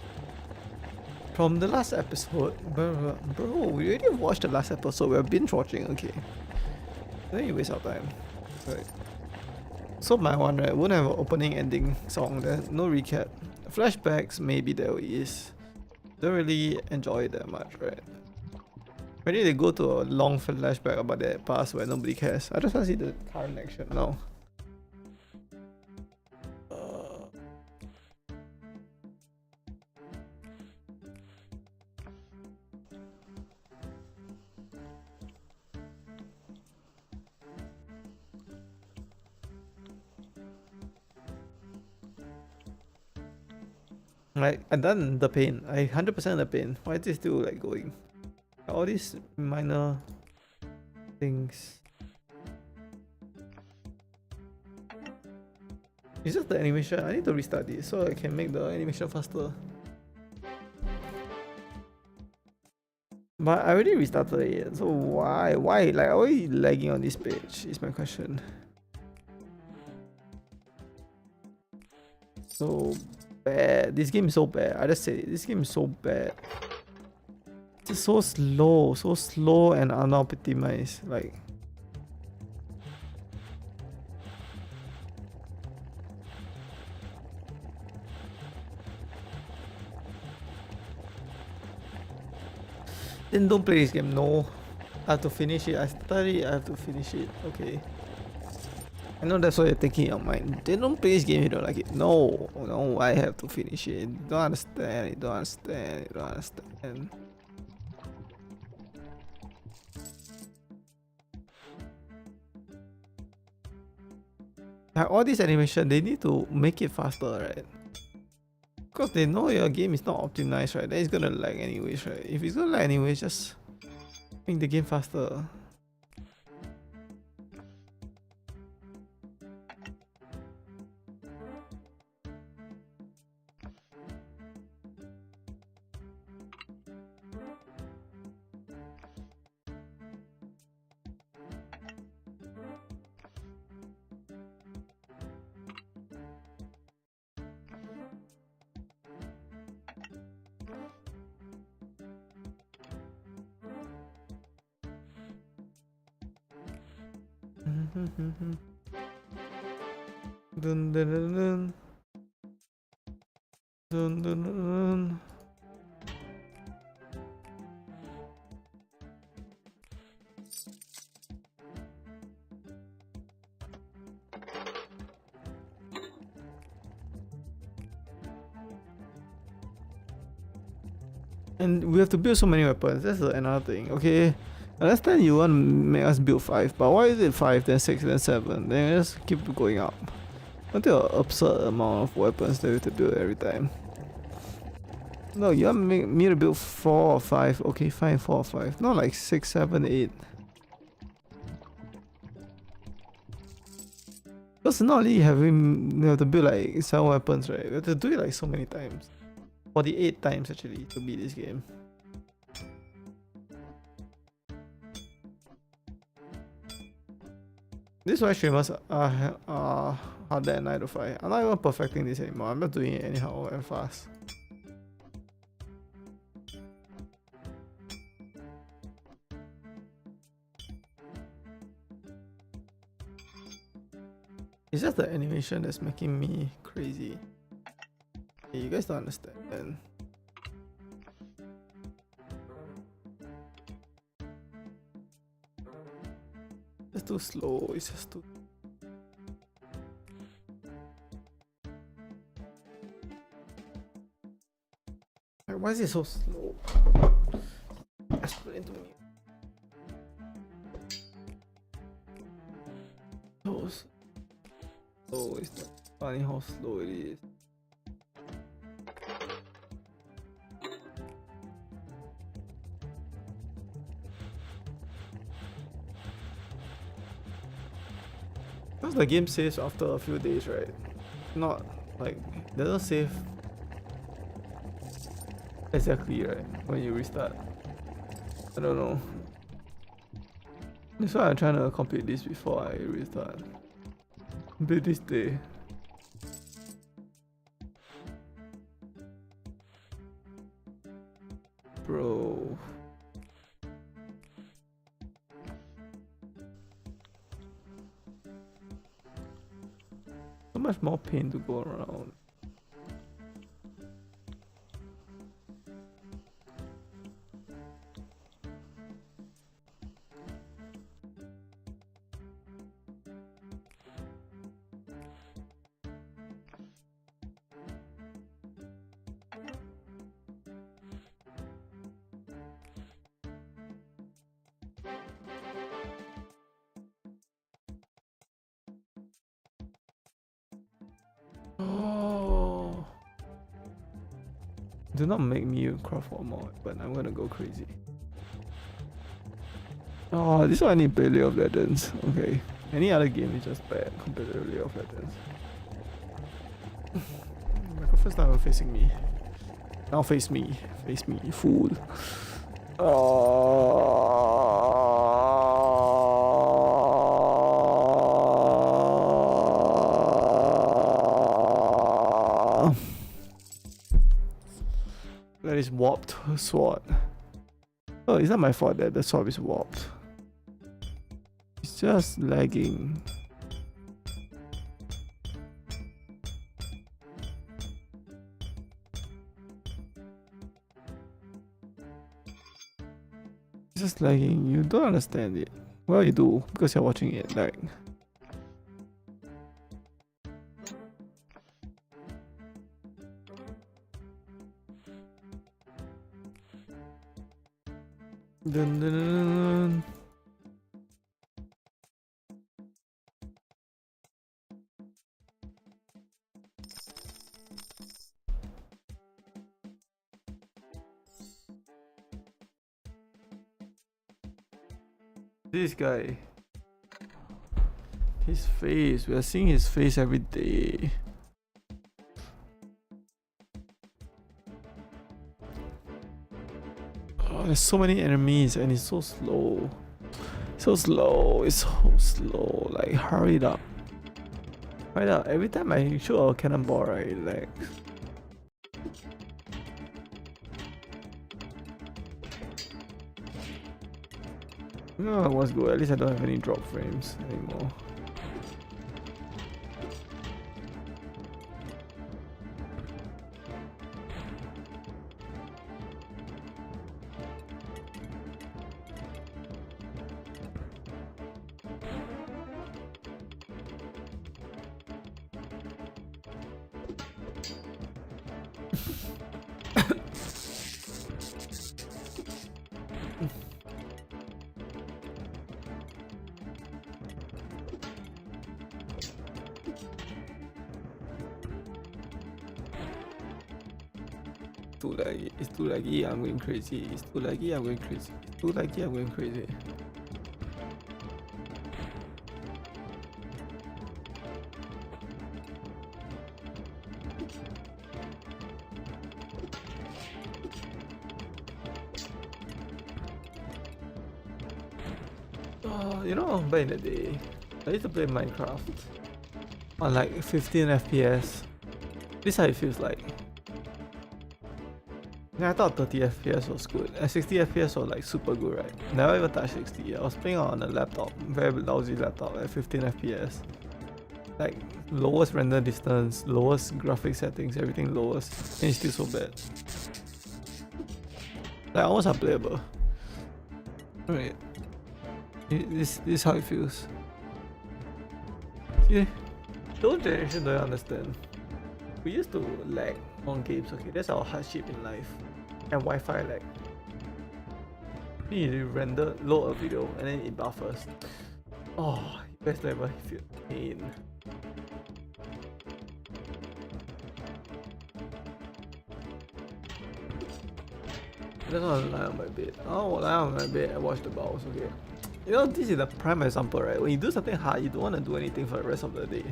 From the last episode, bro, we already watched the last episode, we're binge watching, okay. Then you waste our time. Right. So my one, right, won't have an opening ending song, there's no recap. Flashbacks, maybe there is. Don't really enjoy it that much, right? Maybe they go to a long flashback about their past where nobody cares. I just want to see the current action now. Like, I'm done the pain. I 100% the pain. Why is it still like going? All these minor things. It's just the animation. I need to restart this so I can make the animation faster. But I already restarted it, so why? Like, why are you lagging on this page? Is my question. So bad. This game is so bad. I just said it. This game is so bad. It's so slow and unoptimized. Like, Then don't play this game. No. I have to finish it. I started it, I have to finish it. Okay. I know that's what you're thinking in your mind. Then don't play this game if you don't like it. No. No, I have to finish it. You don't understand. You don't understand. You don't understand. Like all this animation, they need to make it faster, right? Because they know your game is not optimized, right? Then it's gonna lag anyways, right? If it's gonna lag anyways, just make the game faster. Dun, dun, dun, dun. Dun, dun, dun, dun. And we have to build so many weapons. That's another thing. Okay, last time you want to make us build 5, but why is it 5, then 6, then 7? Then just keep going up until an absurd amount of weapons that we have to build every time. No, you want me to build 4 or 5? Okay, fine, 4 or 5. Not like 6, 7, 8. Because not only you have to build like 7 weapons, right? We have to do it like so many times. 48 times actually to beat this game. This is why streamers are harder than 9 to 5. I'm not even perfecting this anymore. I'm not doing it anyhow and fast. It's just the animation that's making me crazy. Hey, you guys don't understand, man. It's too slow. It's just too. Like, why is it so slow? Explain to me. So slow. It's not funny how slow it is. Because the game saves after a few days, right? Not like it doesn't save exactly right when you restart. I don't know. That's why I'm trying to complete this before I restart. Complete this day. Bro. So much more pain to go around. Oh. Do not make me craft one more, but I'm gonna go crazy. Oh, this one I need to play League of Legends. Okay. Any other game is just bad compared to League of Legends. Microphone's not even facing me. Now face me. Face me, you fool. That is warped sword. Oh, it's not my fault that the sword is warped. It's just lagging. It's just lagging. You don't understand it. Well, you do because you're watching it. Like, dun, dun, dun, dun. This guy, his face, we are seeing his face every day. Oh, there's so many enemies and he's so slow. So slow, it's so slow. Like, hurry it up. Hurry up. Every time I shoot a cannonball, right, like. No, what's good? At least I don't have any drop frames anymore. Too laggy, it's too laggy, I'm going crazy. It's too laggy, I'm going crazy. It's too laggy, I'm going crazy. You know, back in the day, I used to play Minecraft on like 15 FPS. This is how it feels like. Yeah, I thought 30 FPS was good. And 60 FPS was like super good, right? Never even touched 60. I was playing on a laptop, very lousy laptop at 15 FPS. Like lowest render distance, lowest graphic settings, everything lowest, and it's still so bad. Like almost unplayable. Right. This is how it feels. See, the old generation don't understand. We used to lag on games, okay? That's our hardship in life. And Wi-Fi lag. You render, load a video, and then it buffers. Oh, you guys don't ever feel pain. I just want to lie on my bed. I don't want to lie on my bed and watch the balls, okay? You know, this is the prime example, right? When you do something hard, you don't want to do anything for the rest of the day.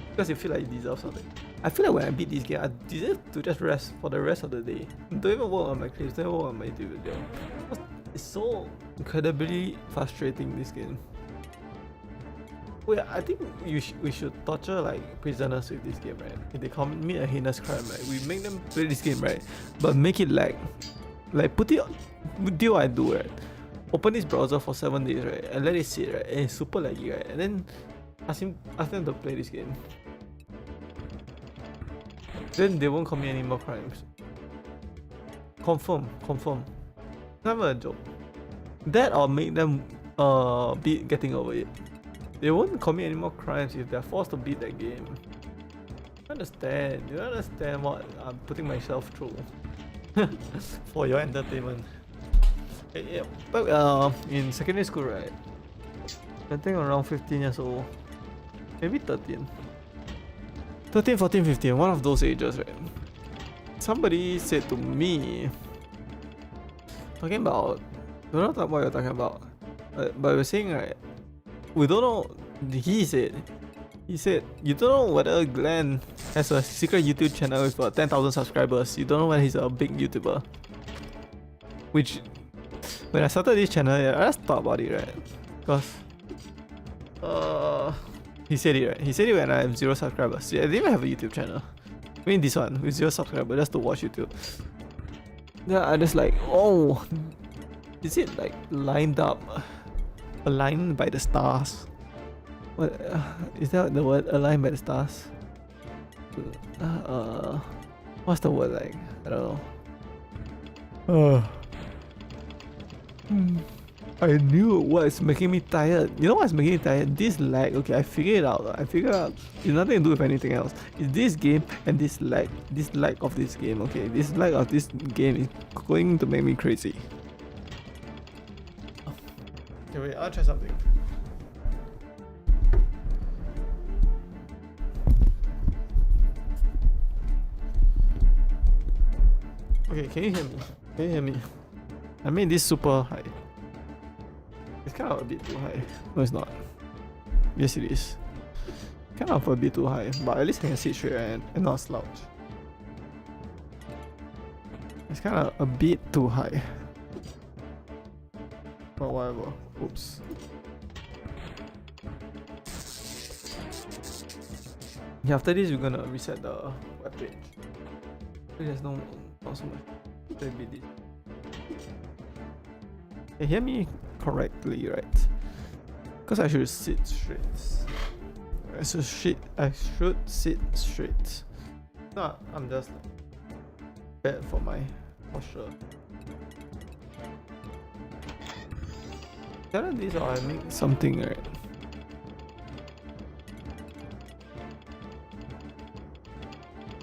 Because you feel like you deserve something. I feel like when I beat this game, I deserve to just rest for the rest of the day. Don't even work on my clips, don't even work on my YouTube video. It's so incredibly frustrating, this game. Wait, I think we should torture like prisoners with this game, right? If they commit a heinous crime, right? We make them play this game, right? But make it lag. Like put it, do what I do, right? Open this browser for 7 days, right? And let it sit, right? And it's super laggy, right? And then ask them to play this game. Then they won't commit any more crimes. Confirm. Not even a joke. That or make them beat getting over it. They won't commit any more crimes if they're forced to beat that game. You don't understand what I'm putting myself through for your entertainment. Yeah, but in secondary school, right? I think around 15 years old, maybe 13, 14, 15, one of those ages, right? Somebody said to me, talking about, don't know what you're talking about, but we're saying, right? We don't know. He said, you don't know whether Glenn has a secret YouTube channel with 10,000 subscribers. You don't know whether he's a big YouTuber. Which, when I started this channel, yeah, I just thought about it, right? Because, he said it, right? He said it when I have 0 subscribers. Yeah, I didn't even have a YouTube channel. I mean this one, with 0 subscribers, just to watch YouTube. Yeah, I just like, oh, is it like lined up? Aligned by the stars? What is that the word? Aligned by the stars? What's the word like? I don't know. I knew what's making me tired. You know what's making me tired? This lag. Okay, I figured it out. I figured out it's nothing to do with anything else. It's this game and this lag. This lag of this game. Okay, this lag of this game is going to make me crazy. Okay, wait. I'll try something. Okay, can you hear me? Can you hear me? I made this super high. It's kind of a bit too high. No, it's not. Yes, it is. Kind of a bit too high, but at least I can sit straight and not slouch. It's kind of a bit too high. But whatever. Oops. Yeah, after this, we're gonna reset the web page. There's not so much. Maybe this. You hear me correctly, right? Because I should sit straight. I should sit straight. No, I'm just bad for my posture. Either this or I make something, right?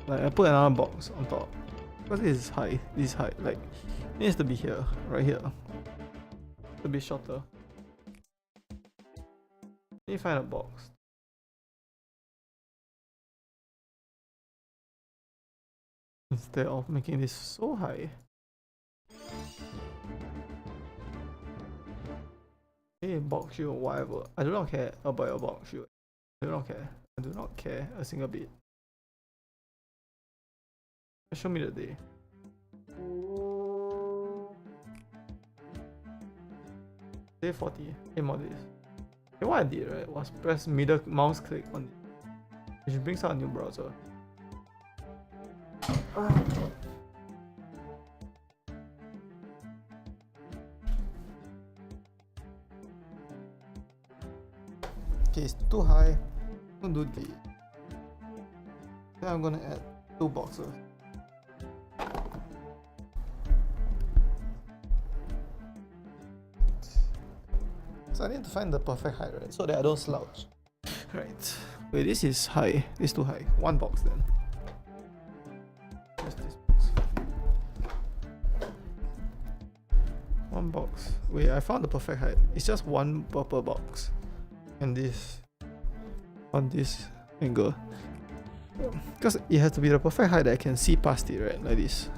Like I put another box on top. Because this is high. This is high. Like it needs to be here, right here. To be shorter. Let me find a box. Instead of making this so high. Hey, box shield, whatever. I do not care about your box shield. I do not care. I do not care a single bit. Show me the day. Day 40. 8 more days. Okay, what I did, right, was press middle mouse click on it, which brings out a new browser. Okay, it's too high. Don't do this. Then I'm gonna add 2 boxes. So I need to find the perfect height, right? So that I don't slouch. Right. Wait, this is high. This is too high. 1 box then. Where's this box? 1 box. Wait, I found the perfect height. It's just 1 purple box. And this on this angle. Because it has to be the perfect height that I can see past it, right? Like this.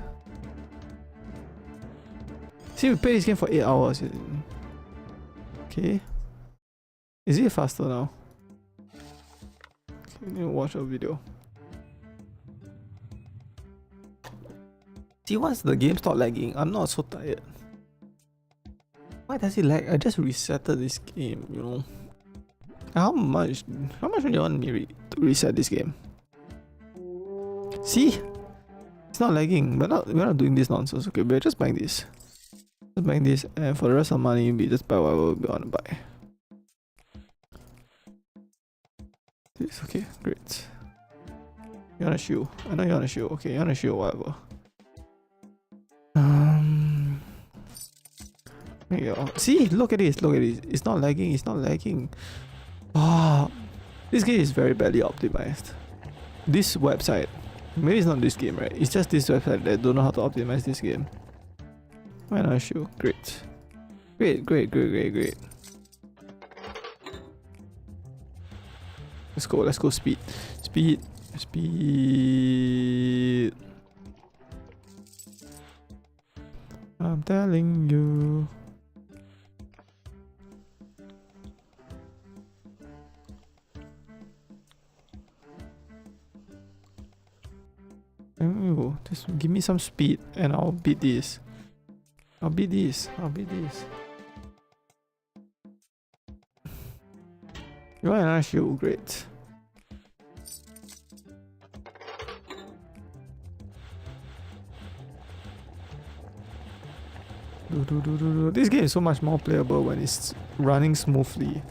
See, we played this game for 8 hours. Okay. Is it faster now? Okay, we need to watch a video. See, once the game stopped lagging, I'm not so tired. Why does it lag? I just resetted this game, you know. How much do you want me to reset this game? See? It's not lagging. We're not doing this nonsense. Okay, we're just buying this. Just buying this, and for the rest of the money, we just buy whatever we want to buy. This, okay, great. You want a shoe? I know you want a shoe. Okay, you want a shoe, whatever. There you go. See, look at this, look at this. It's not lagging, it's not lagging. Ah, this game is very badly optimized. This website, maybe it's not this game, right? It's just this website that don't know how to optimize this game. Why not a shoe? Great. Great. Let's go speed. I'm telling you. Ooh, just give me some speed and I'll beat this. I'll beat this. You want another shield? Great. This game is so much more playable when it's running smoothly.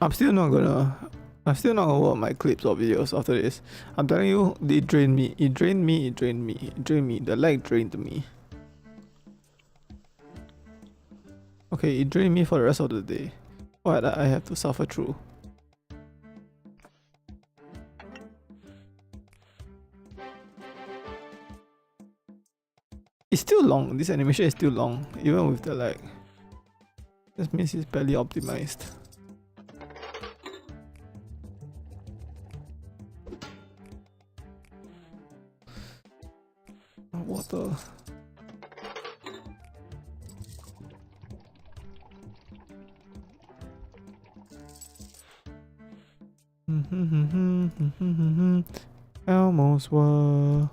I'm still not gonna I'm still not gonna work my clips or videos after this. I'm telling you, it drained me. It drained me. It drained me. It drained me. The lag drained me. Okay, it drained me for the rest of the day. What I have to suffer through. It's still long. This animation is still long, even with the lag. That means it's barely optimized. Water. Almost were.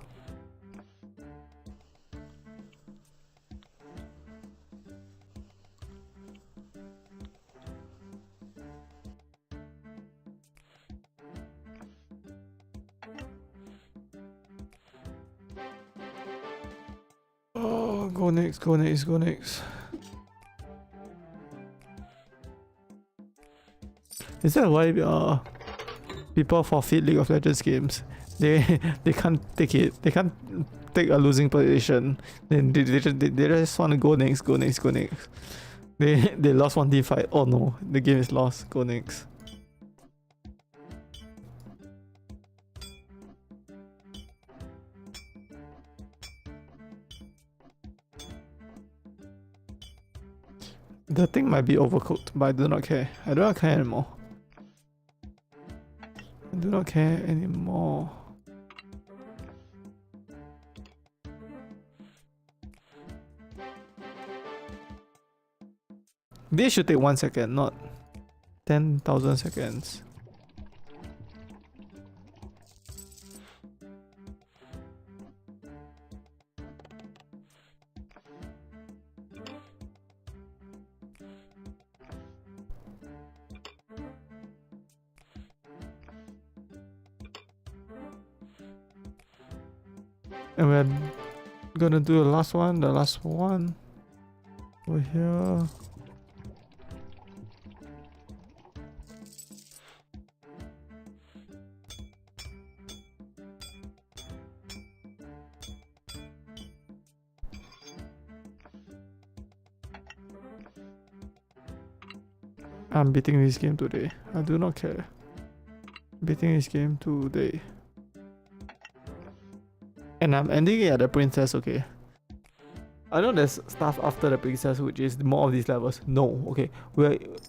Oh, go next, go next, go next. Is that why people forfeit League of Legends games? They can't take it. They can't take a losing position. Then they just want to go next, go next, go next. They lost one team fight. Oh no, the game is lost. Go next. The thing might be overcooked, but I do not care. I do not care anymore. I do not care anymore. This should take 1 second, not 10,000 seconds. And we're gonna do the last one, over here. I'm beating this game today. I do not care. Beating this game today. And I'm ending it at the princess, okay? I know there's stuff after the princess which is more of these levels. No, okay.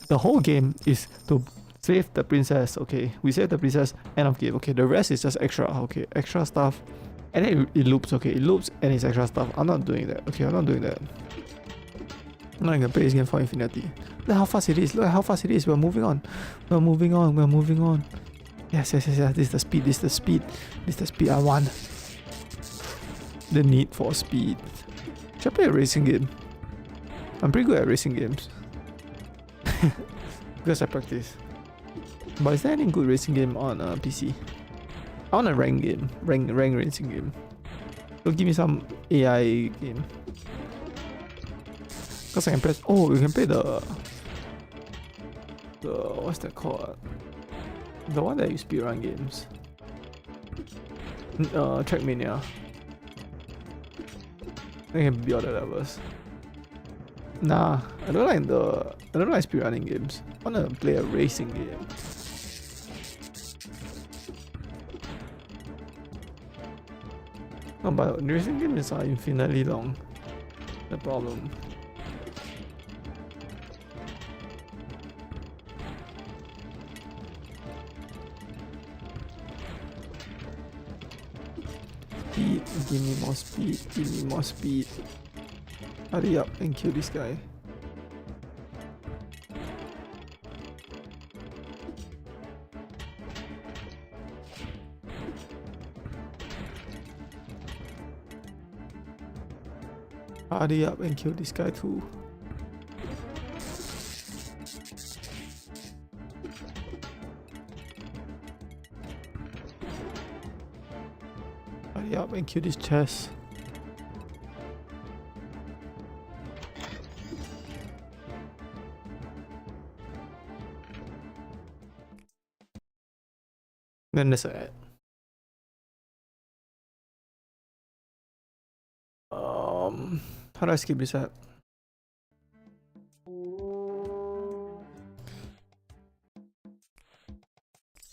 The whole game is to save the princess, okay? We save the princess, end of game, okay? The rest is just extra, okay? Extra stuff. And then it loops, okay? It loops and it's extra stuff. I'm not doing that, okay? I'm not doing that. I'm not gonna play this game for infinity. Look how fast it is. Look at how fast it is. We're moving on. We're moving on. We're moving on. Yes, yes, yes, yes. This is the speed. This is the speed. This is the speed I want. The need for speed. Should I play a racing game? I'm pretty good at racing games. Because I practice. But is there any good racing game on PC? I want a rank game. Rank racing game. Don't give me some AI game. Because I can press. Oh, you can play the what's that called? The one that you speedrun games. Trackmania. I can beat all the levels. Nah, I don't like speedrunning games. I wanna play a racing game. No, but racing games are infinitely long. The problem. Speed, give me more speed, give me more speed. Hurry up and kill this guy. Hurry up and kill this guy too. Hurry up and kill this chest. Then there's a how do I skip this ad?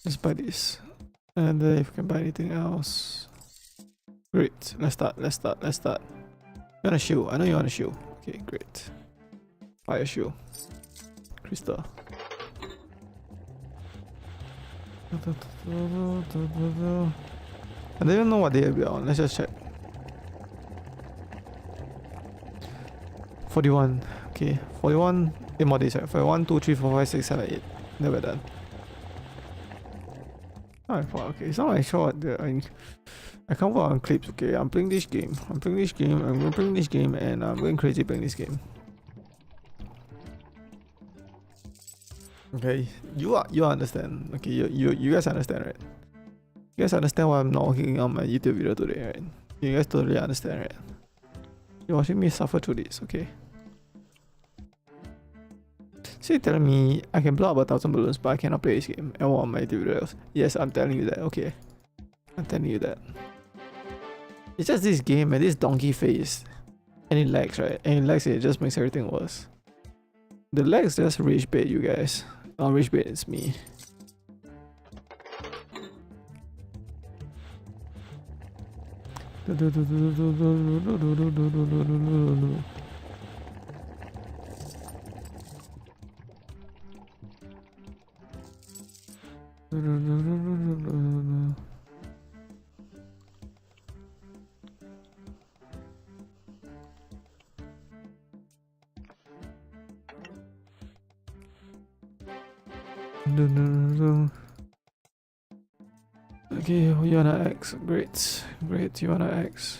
Let's buy this. And then if we can buy anything else. Great. Let's start. You want a shoe? I know you want a shoe. Okay, great. Buy a shoe. Crystal. I don't even know what day we're on. Let's just check. 41. Okay, 41. 8 more days, right? 41, 2, 3, 4, 5, 6, 7, 8. Then we're done. Alright, okay. It's not like sure I can't work on clips, okay? I'm playing this game. I'm playing this game, and I'm going crazy playing this game. Okay, you understand. Okay, you guys understand, right? You guys understand why I'm not working on my YouTube video today, right? You guys totally understand, right? You're watching me suffer through this, okay? So you're telling me I can blow up 1,000 balloons, but I cannot play this game and work on my YouTube videos? Yes, I'm telling you that, okay? I'm telling you that. It's just this game and this donkey face. And it lags, right? And it lags, it just makes everything worse. The lags just rage bait, you guys. Oh, rage bait is me. Okay, you wanna X? Great, you wanna X?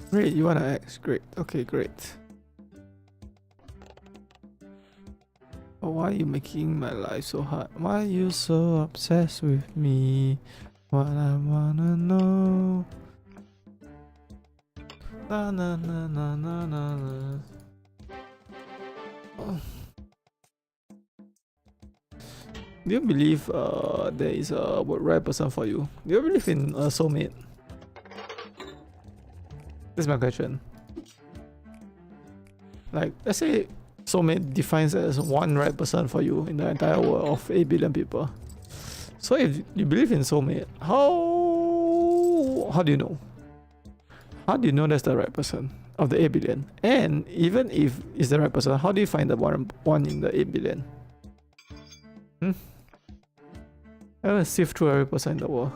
Great, you wanna X? Great, okay, great. But why are you making my life so hard? Why are you so obsessed with me? What I wanna know. Na na na na na na. Oh. Do you believe there is a right person for you? Do you believe in a soulmate? That's my question. Like, let's say soulmate defines as one right person for you in the entire world of 8 billion people. So if you believe in soulmate, how do you know? How do you know that's the right person of the 8 billion? And even if it's the right person, how do you find the one in the 8 billion? I want to sift through every person in the world.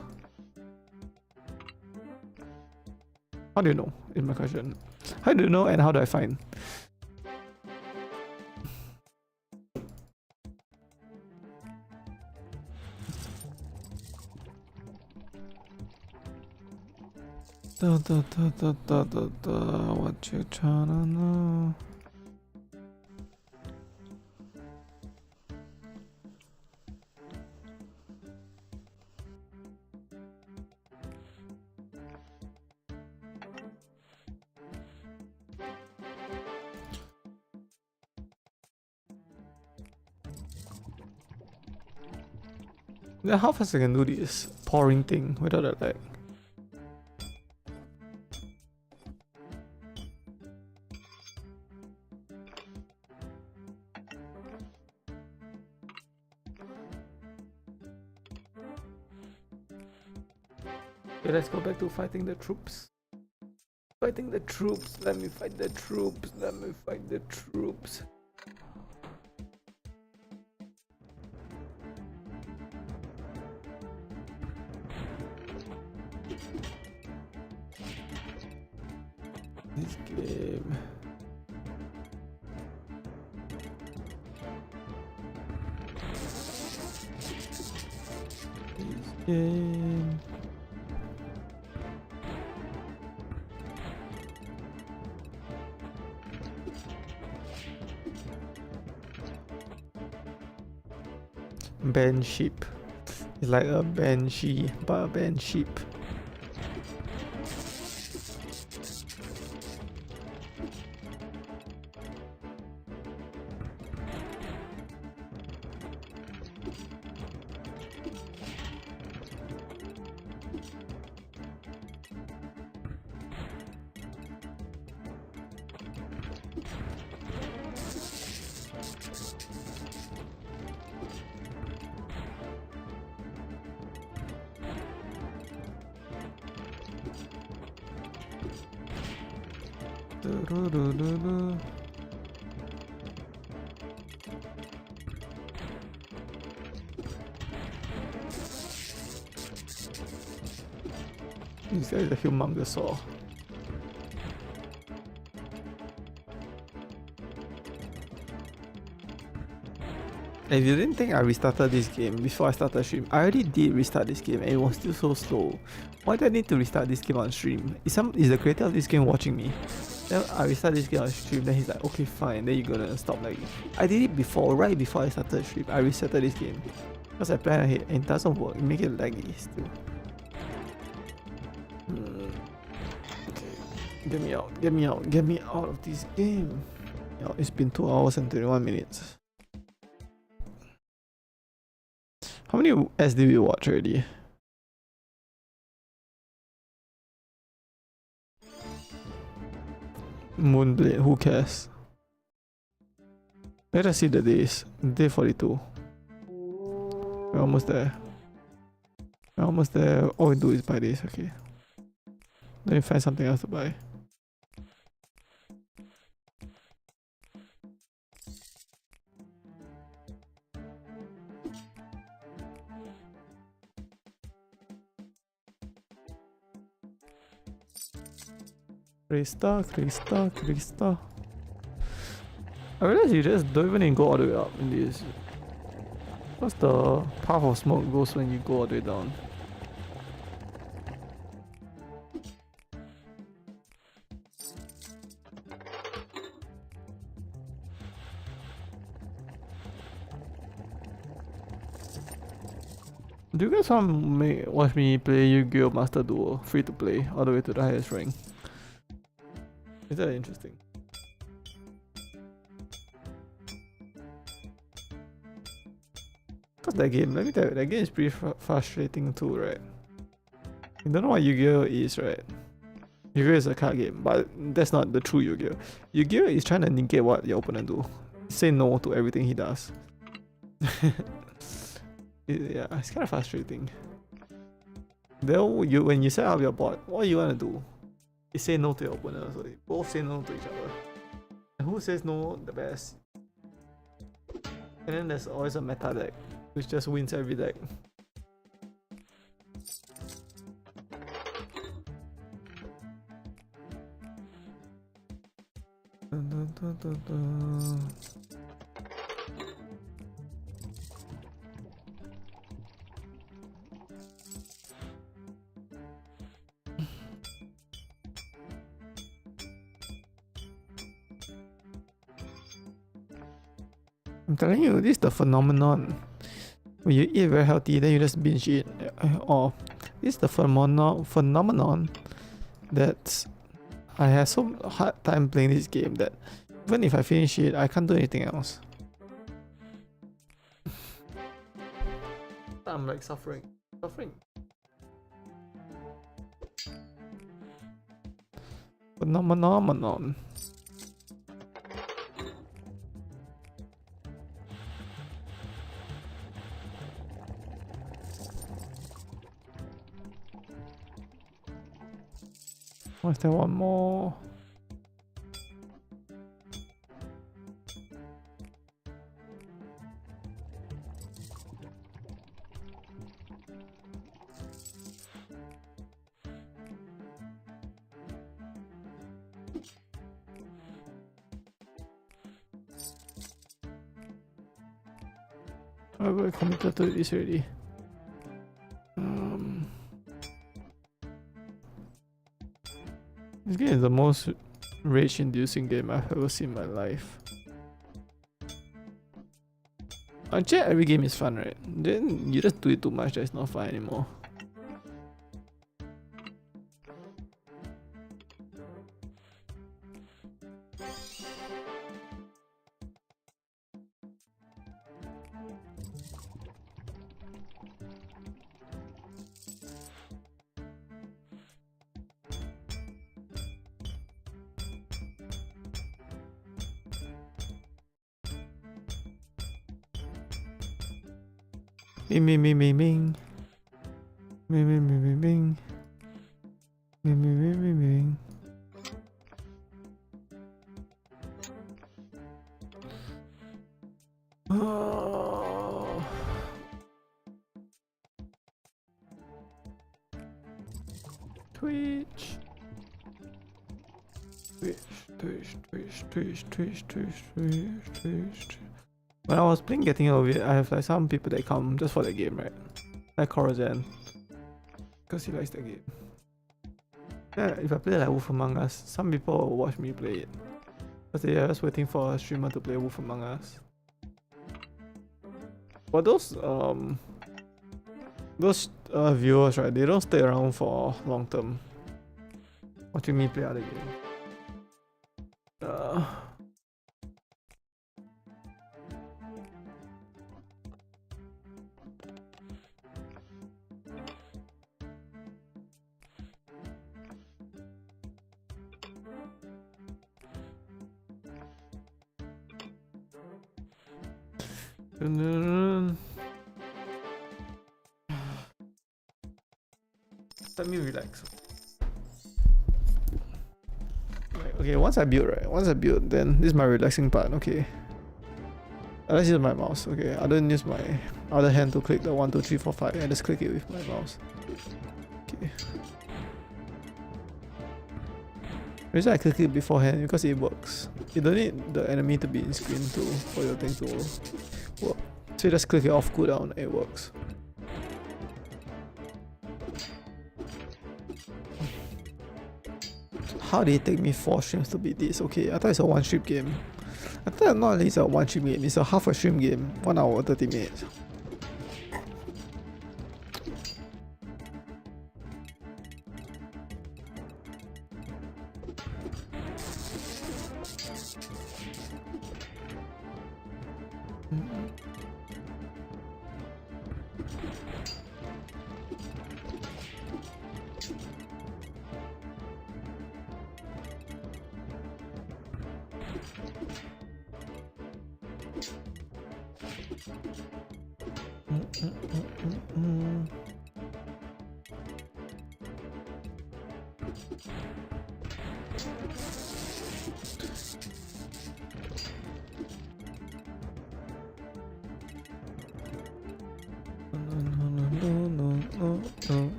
How do you know? Is my question. How do you know and how do I find? What you tryna know? Then how fast I can do this pouring thing without a lag? Okay, let's go back to fighting the troops. Fighting the troops. Let me fight the troops. Let me fight the troops. This game. This game. Ban sheep. It's like a banshee, but a band sheep. This guy is a humongous saw. If you didn't think I restarted this game before I started stream, I already did restart this game and it was still so slow. Why do I need to restart this game on stream? Is the creator of this game watching me? Then I restart this game on stream, then he's like, okay fine, then you're gonna stop lagging. I did it before, right before I started stream. I restarted this game. Because I planned ahead and it doesn't work, it makes it laggy still. Okay. Get me out of this game. Yo, it's been 2 hours and 21 minutes. How many S did we watch already? Moonblade, who cares? Let us see the days. Day 42. We're almost there. We're almost there. All we do is buy this, okay. Let me find something else to buy. Krista. I realize you just don't even go all the way up in this. What's the path of smoke goes when you go all the way down? Do you guys want to watch me play Yu-Gi-Oh! Master Duel free to play all the way to the highest rank? Is that interesting? Cause that game, let me tell you, that game is pretty frustrating too, right? You don't know what Yu-Gi-Oh! Is, right? Yu-Gi-Oh! Is a card game, but that's not the true Yu-Gi-Oh! Yu-Gi-Oh! Is trying to negate what your opponent do. Say no to everything he does. Yeah, it's kind of frustrating. Then when you set up your board, what you want to do? You say no to your opponent, so they both say no to each other. And who says no the best? And then there's always a meta deck, which just wins every deck. I'm telling you, this is the phenomenon. When you eat very healthy, then you just binge eat. Or this is the phenomenon that I have so hard time playing this game that even if I finish it, I can't do anything else. I'm like suffering. Phenomenon. Oh, is there one more? I committed to this already. This game is the most rage-inducing game I've ever seen in my life. Actually, every game is fun, right? Then you just do it too much, that it's not fun anymore. Ming ming ming ming ming. Ming ming ming ming ming. Ming ming ming ming ming. Oh. Twitch. Twitch. When I was playing Getting Over It, I have like some people that come just for the game, right? Like Corazon. Because he likes the game. Yeah, if I play like Wolf Among Us, some people will watch me play it. Because they are just waiting for a streamer to play Wolf Among Us. But those viewers, right, they don't stay around for long term. Watching me play other games. Let me relax. Okay, once I build, then this is my relaxing part. Okay, let's use my mouse. Okay, I don't use my other hand to click the 1, 2, 3, 4, 5. I just click it with my mouse. Okay. The reason I click it beforehand because it works. You don't need the enemy to be in screen for your thing to work. So you just click it off cooldown and it works. How did it take me 4 streams to beat this? Okay, I thought it's a 1 stream game. I thought not only it's a 1 stream game, it's a half a stream game. 1 hour 30 minutes.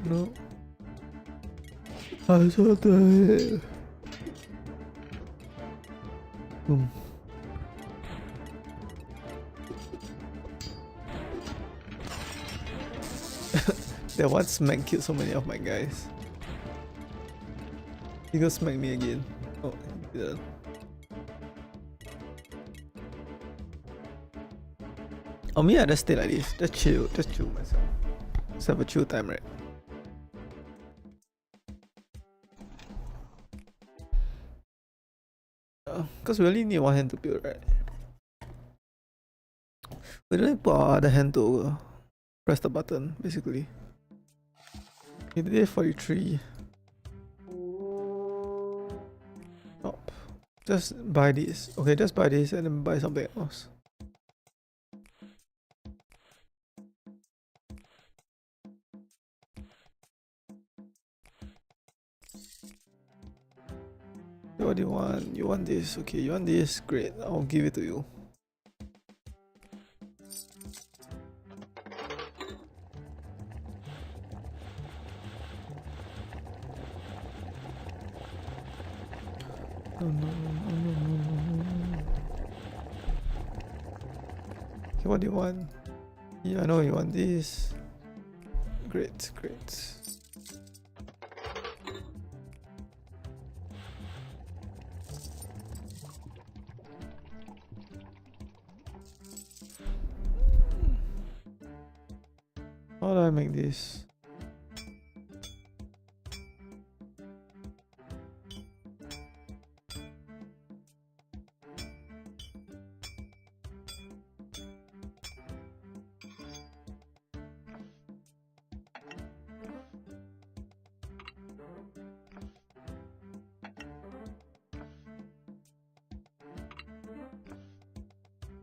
No. I saw that. Boom. That one smack killed so many of my guys. He go smack me again. Oh, he didn't. Oh, me, I just stay like this. Just chill myself. Just have a chill time, right? Because we only need one hand to build, right? We don't need to put our other hand to press the button, basically. Okay, day 43. Stop. Just buy this. Okay, just buy this and then buy something else. What do you want? You want this? Okay, you want this? Great, I'll give it to you. No. Okay, what do you want? Yeah, I know you want this. Great. How do I make this?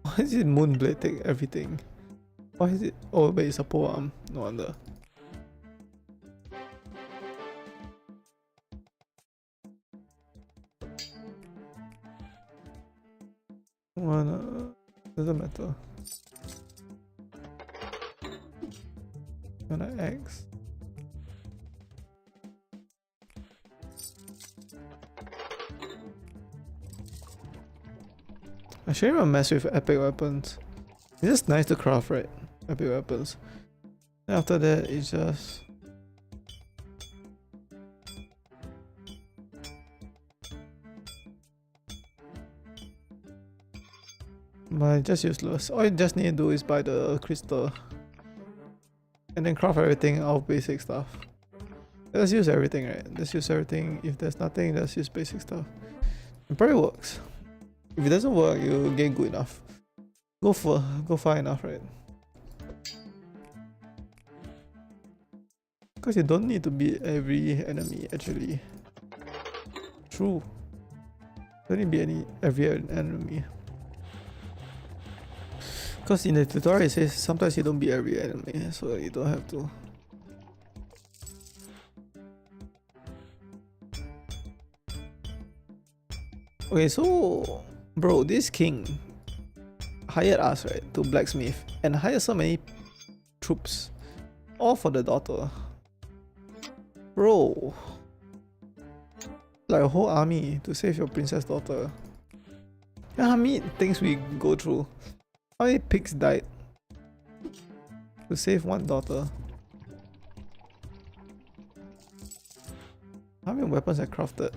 Why is it Moonblade take everything? Why is it? Oh, wait, it's a poem. No wonder. Doesn't matter. Gonna X. I shouldn't even mess with epic weapons. It's just nice to craft, right? Epic weapons. Then after that, it's just... But it's just useless. All you just need to do is buy the crystal. And then craft everything out of basic stuff. Let's use everything, right? Let's use everything. If there's nothing, let's use basic stuff. It probably works. If it doesn't work, you get good enough. Go far enough, right? Because you don't need to beat every enemy, actually. True. Don't need to beat every enemy. Because in the tutorial it says sometimes you don't beat every enemy, so you don't have to. Okay, so bro, this king hired us, right, to blacksmith and hired so many troops, all for the daughter. Bro, like a whole army to save your princess daughter. How many things we go through? How many pigs died to save one daughter? How many weapons I crafted?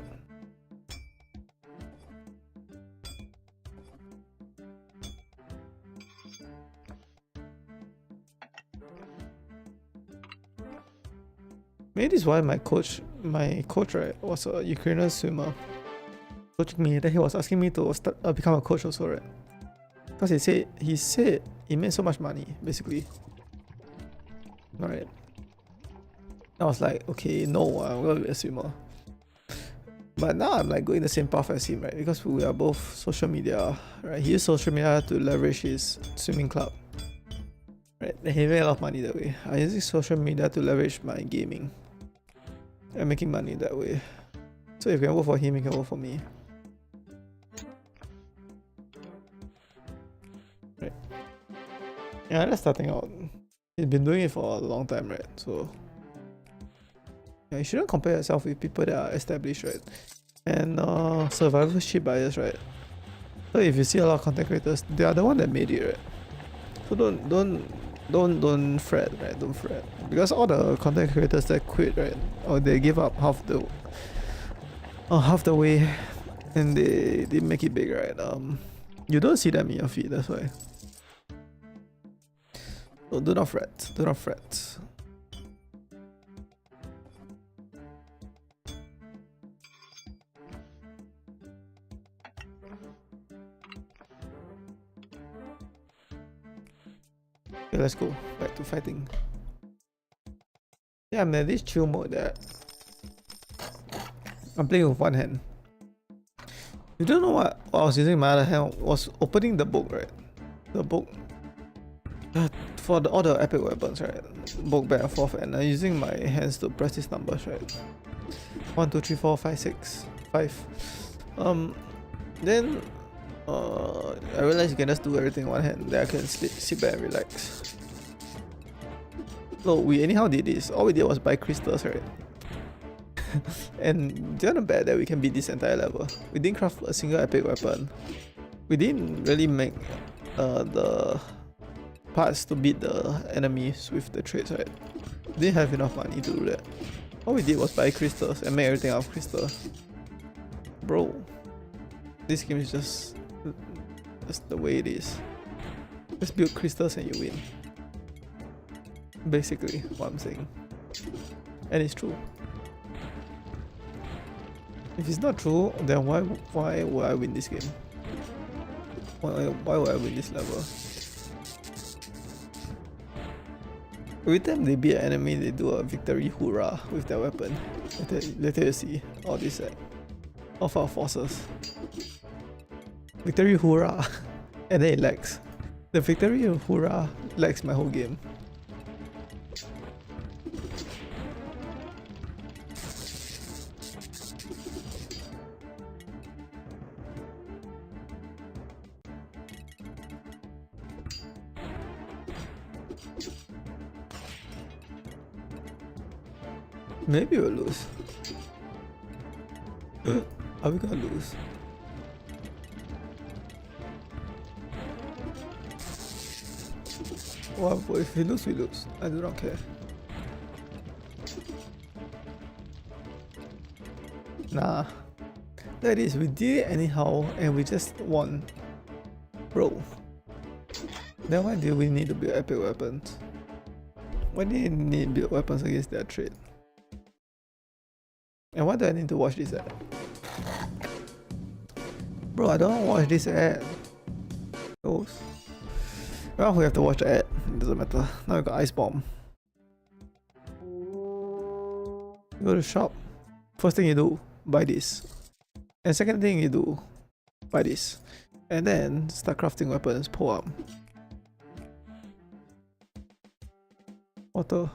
Maybe this is why my coach right, was a Ukrainian swimmer. Coaching me, then he was asking me to become a coach also, right? Because he said he made so much money, basically. Alright. I was like, okay, no, I'm gonna be a swimmer. But now I'm like going the same path as him, right? Because we are both social media, right? He used social media to leverage his swimming club. Right? And he made a lot of money that way. I use social media to leverage my gaming. And making money that way. So if you can work for him, you can work for me. Right. Yeah, that's starting out. He's been doing it for a long time, right? So yeah, you shouldn't compare yourself with people that are established, right? And survivorship bias, right? So if you see a lot of content creators, they are the one that made it, right? So don't fret, right? Don't fret. Because all the content creators that quit, right? Or they give up half the way and they make it big, right? You don't see them in your feed, that's why. So do not fret. Do not fret. Okay, let's go back to fighting. Yeah, I'm in this chill mode that I'm playing with one hand. You don't know what I was using my other hand was opening the book, right? The book for all the epic weapons, right? Book back and forth, and I'm using my hands to press these numbers, right? 1, 2, 3, 4, 5, 6, 5. Then I realized you can just do everything in one hand. Then I can sit back and relax. So we anyhow did this. All we did was buy crystals, right? And they're not bad that we can beat this entire level. We didn't craft a single epic weapon. We didn't really make the parts to beat the enemies with the trades, right? We didn't have enough money to do that. All we did was buy crystals and make everything out of crystal. Bro, this game is just the way it is. Just build crystals and you win. Basically, what I'm saying. And it's true. If it's not true, then why would I win this game? Why would I win this level? Every time they beat an enemy, they do a victory hoorah with their weapon. Later you see all this of our forces. Victory hoorah, and then it lags. The victory hoorah lags my whole game. Maybe we'll lose. Are we gonna lose? Well, if we lose, we lose. I do not care. Nah. That is, we did it anyhow and we just won. Bro. Then why do we need to build epic weapons? Why do you need to build weapons against their trade? And why do I need to watch this ad? Bro, I don't watch this ad. Those. Well, we have to watch the ad. It doesn't matter. Now we got Ice Bomb. You go to shop. First thing you do, buy this. And second thing you do, buy this. And then start crafting weapons, pull up. Water.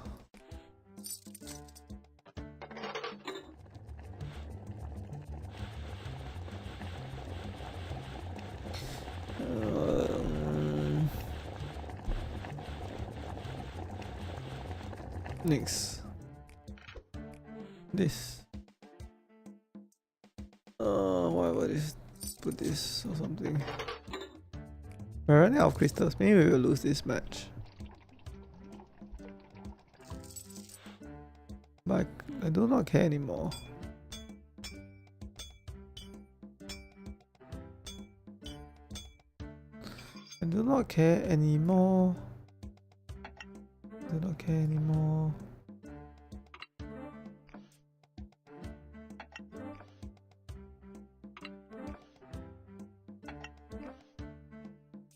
Next. This. Why would I put this or something? We're running out of crystals. Maybe we will lose this match. But I do not care anymore. I do not care anymore. I do not care anymore.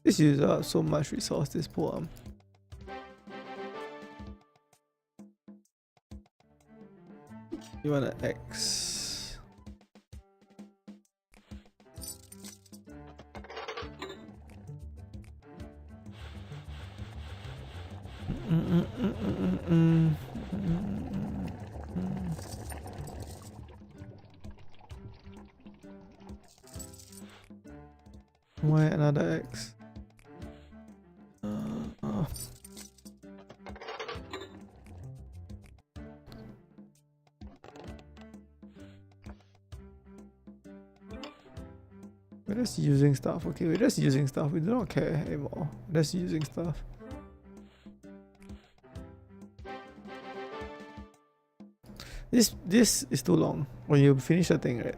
This uses up so much resource, this poem. You want an X? Why another X? We're just using stuff, okay? We're just using stuff. We do not care anymore. We're just using stuff. This is too long. When you finish the thing, right?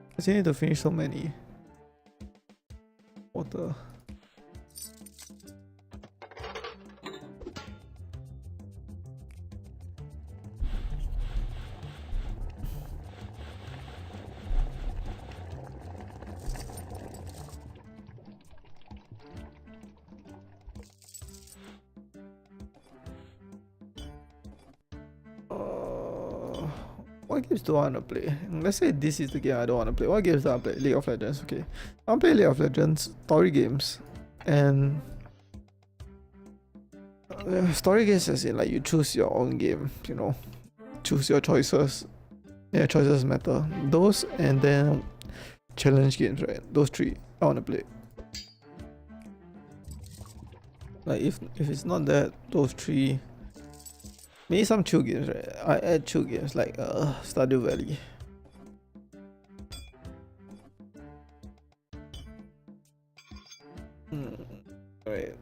Because you need to finish so many. Water. What games do I want to play? Let's say this is the game I don't want to play. What games do I play? League of Legends, okay. I want to play League of Legends, story games, and story games as in like you choose your own game, you know, choose your choices. Yeah, choices matter. Those and then challenge games, right? Those three I want to play. Like if it's not that, those three. Maybe some chill games, right? I add chill games like Stardew Valley. Right.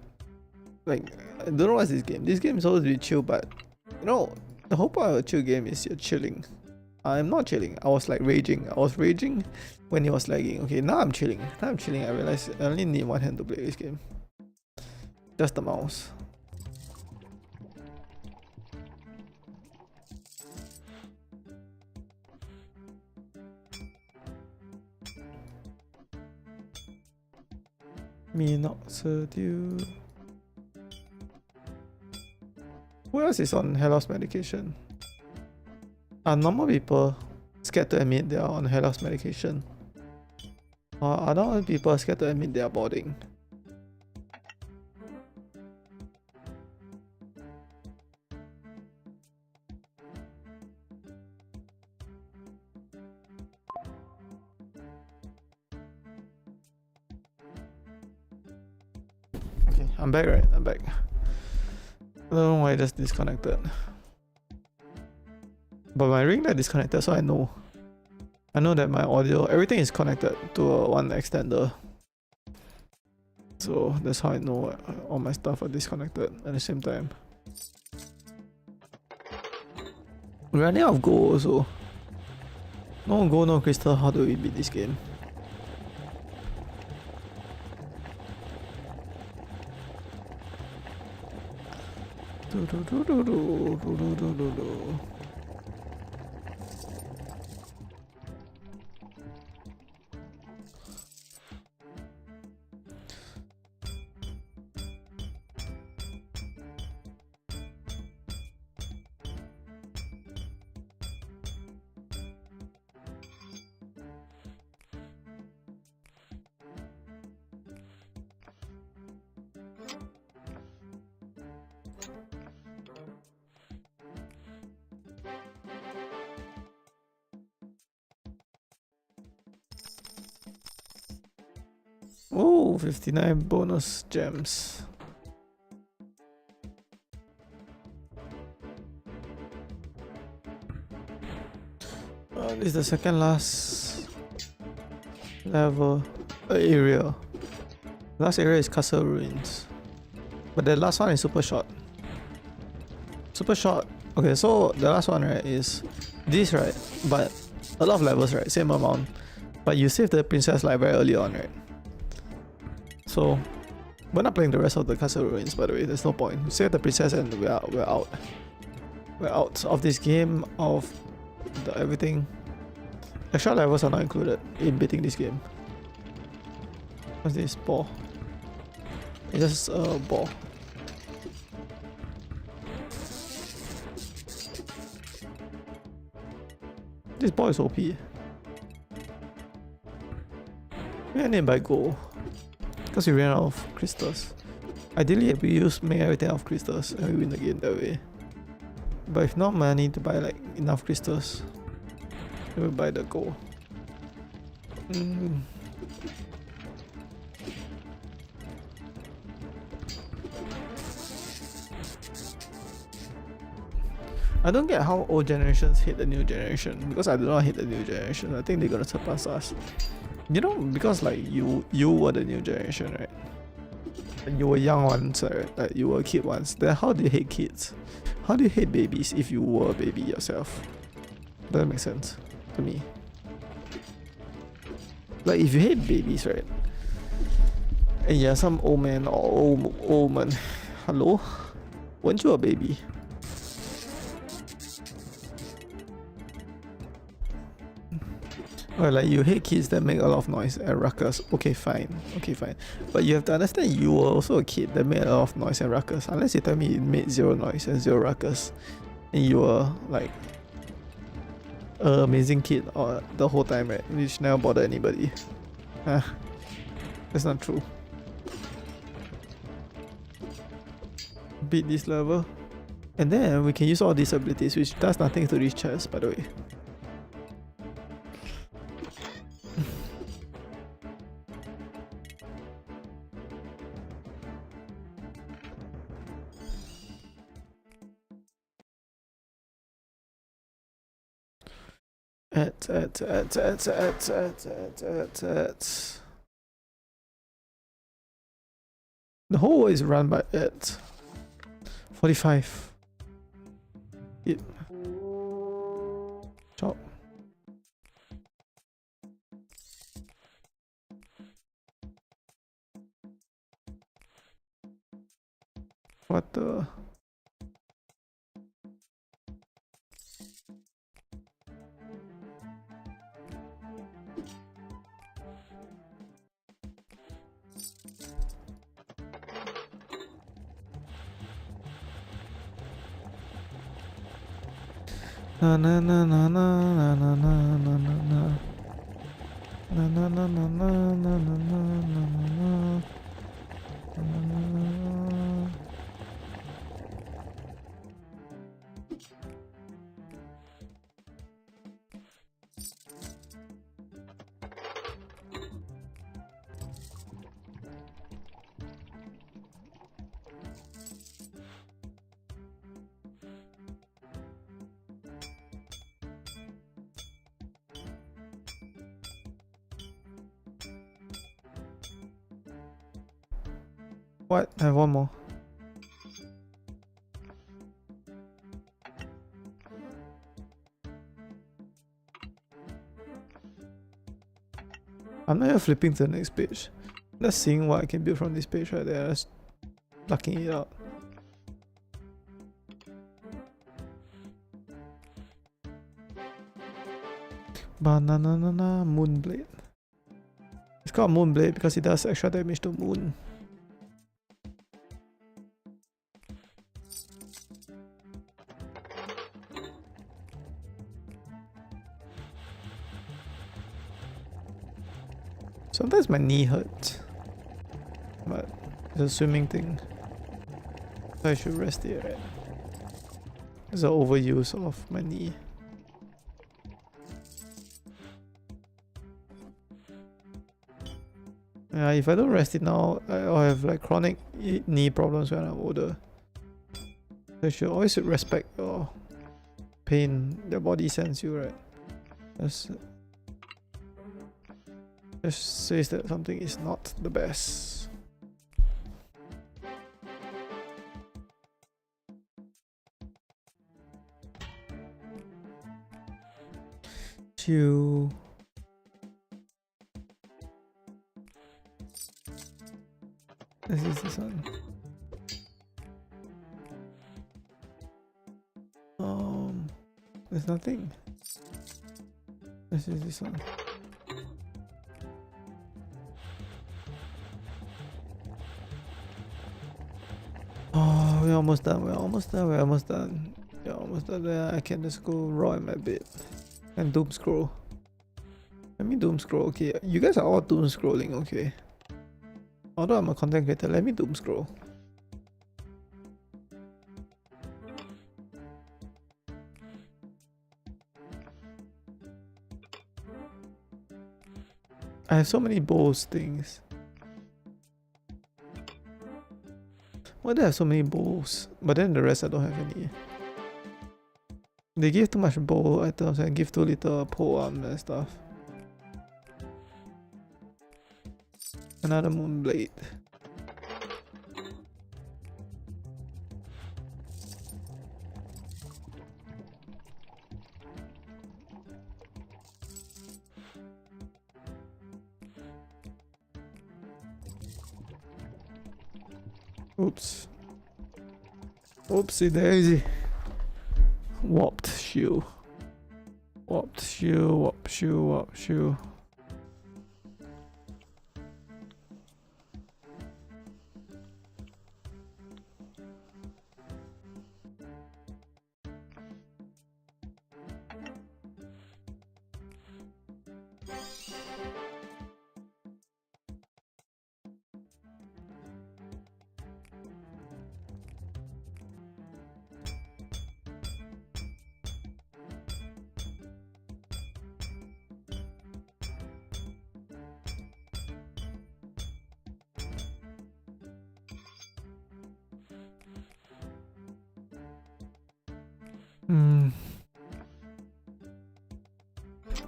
Like, I don't know what's this game. This game is supposed to be chill, but you know, the whole point of a chill game is you're chilling. I'm not chilling. I was like raging. I was raging when it was lagging. Okay, now I'm chilling. Now I'm chilling. I realize I only need one hand to play this game. Just the mouse. Minoxidil. Who else is on hair loss medication? Are normal people scared to admit they are on hair loss medication? Or are normal people scared to admit they are balding? Okay, I'm back, right? I'm back. I don't know why I just disconnected. But my ring light disconnected, so I know. I know that my audio, everything is connected to one extender. So that's how I know all my stuff are disconnected at the same time. We're running out of gold also. No gold, no crystal, how do we beat this game? Oh, 59 bonus gems. This is the second last level area. Last area is Castle Ruins. But the last one is super short. Super short. Okay, so the last one, right, is this, right? But a lot of levels, right? Same amount. But you save the princess like very early on, right? So we're not playing the rest of the Castle Ruins, by the way. There's no point. We save the princess and we're out. We're out of this game, of the everything. Extra levels are not included in beating this game. What's this? Ball. It's just a ball. This ball is OP. We need to buy gold. Because we ran out of crystals. Ideally, if we make everything out of crystals and we win the game that way. But if not, I need to buy like enough crystals. We'll buy the gold. I don't get how old generations hate the new generation, because I do not hate the new generation. I think they're gonna surpass us. You know, because like you were the new generation, right? And you were young once, right? Like you were a kid once. Then how do you hate kids? How do you hate babies if you were a baby yourself? Doesn't make sense to me. Like if you hate babies, right? And you're some old man or old woman, hello? Weren't you a baby? Or like you hate kids that make a lot of noise and ruckus. Okay, fine. Okay, fine. But you have to understand you were also a kid that made a lot of noise and ruckus. Unless you tell me it made zero noise and zero ruckus, and you were like an amazing kid or the whole time, right? Which never bothered anybody. That's not true. Beat this level. And then we can use all these abilities, which does nothing to these chests, by the way. The whole world is run by it. 45. Yep. Chop. What the? Na na na na na na na na na na. Na na na na na na na na na. What? I have one more. I'm not even flipping to the next page. Just seeing what I can build from this page right there. Just plucking it out. Banana Moonblade. It's called Moonblade because it does extra damage to Moon. Sometimes my knee hurts, but it's a swimming thing, so I should rest it, right? It's an overuse of my knee. Yeah, if I don't rest it now, I'll have like chronic knee problems when I'm older. So you should always respect your pain, the body sends you, right? Just says that something is not the best. Chew. This is this one. There's nothing. This is this one. Oh, we're almost done. We're almost done. We're almost done. We're almost done. There, I can just go raw in my bed and doom scroll. Let me doom scroll. Okay, you guys are all doom scrolling. Okay. Although I'm a content creator, let me doom scroll. I have so many bowls things. Why do I have so many bowls? But then the rest I don't have any. They give too much bowl items and give too little pole arm and stuff. Another Moonblade. Oops. Oopsie daisy. Warped shoe. Warped shoe, warped shoe, warped shoe.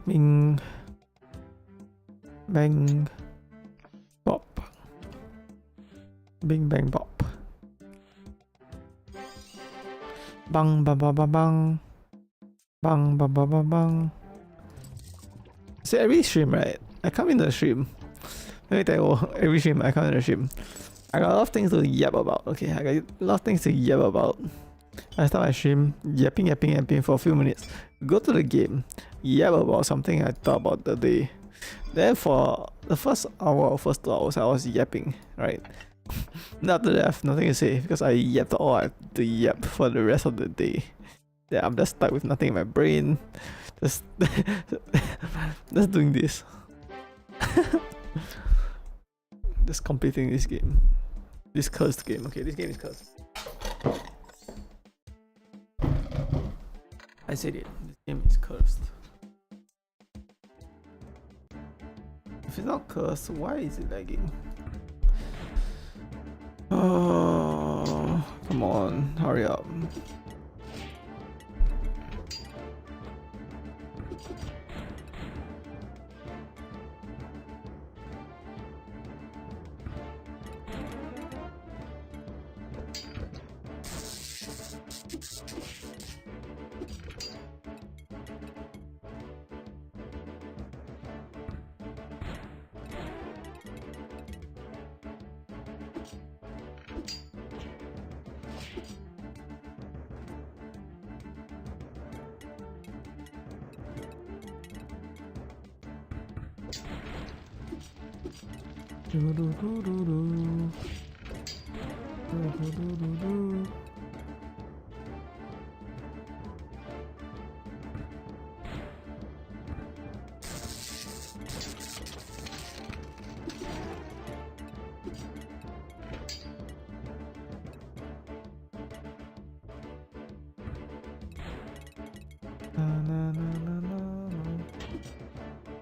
Bing. Bang. Bop. Bing bang bop. Bang ba ba ba bang. Bang ba ba ba bang. So every stream, right? I come in the stream. Let me tell you, every stream I come in the stream. I got a lot of things to yap about. Okay, I got a lot of things to yap about. I start my stream yapping for a few minutes. Go to the game, yap about something I thought about the day. Then for the first hour or first 2 hours, I was yapping, right? Then after that, I have nothing to say because I yapped all I have to yap for the rest of the day. Yeah, I'm just stuck with nothing in my brain. Just, just doing this. Just completing this game. This cursed game. Okay, this game is cursed. I said it. This game is cursed. If it's not cursed, why is it lagging? Oh, come on, hurry up.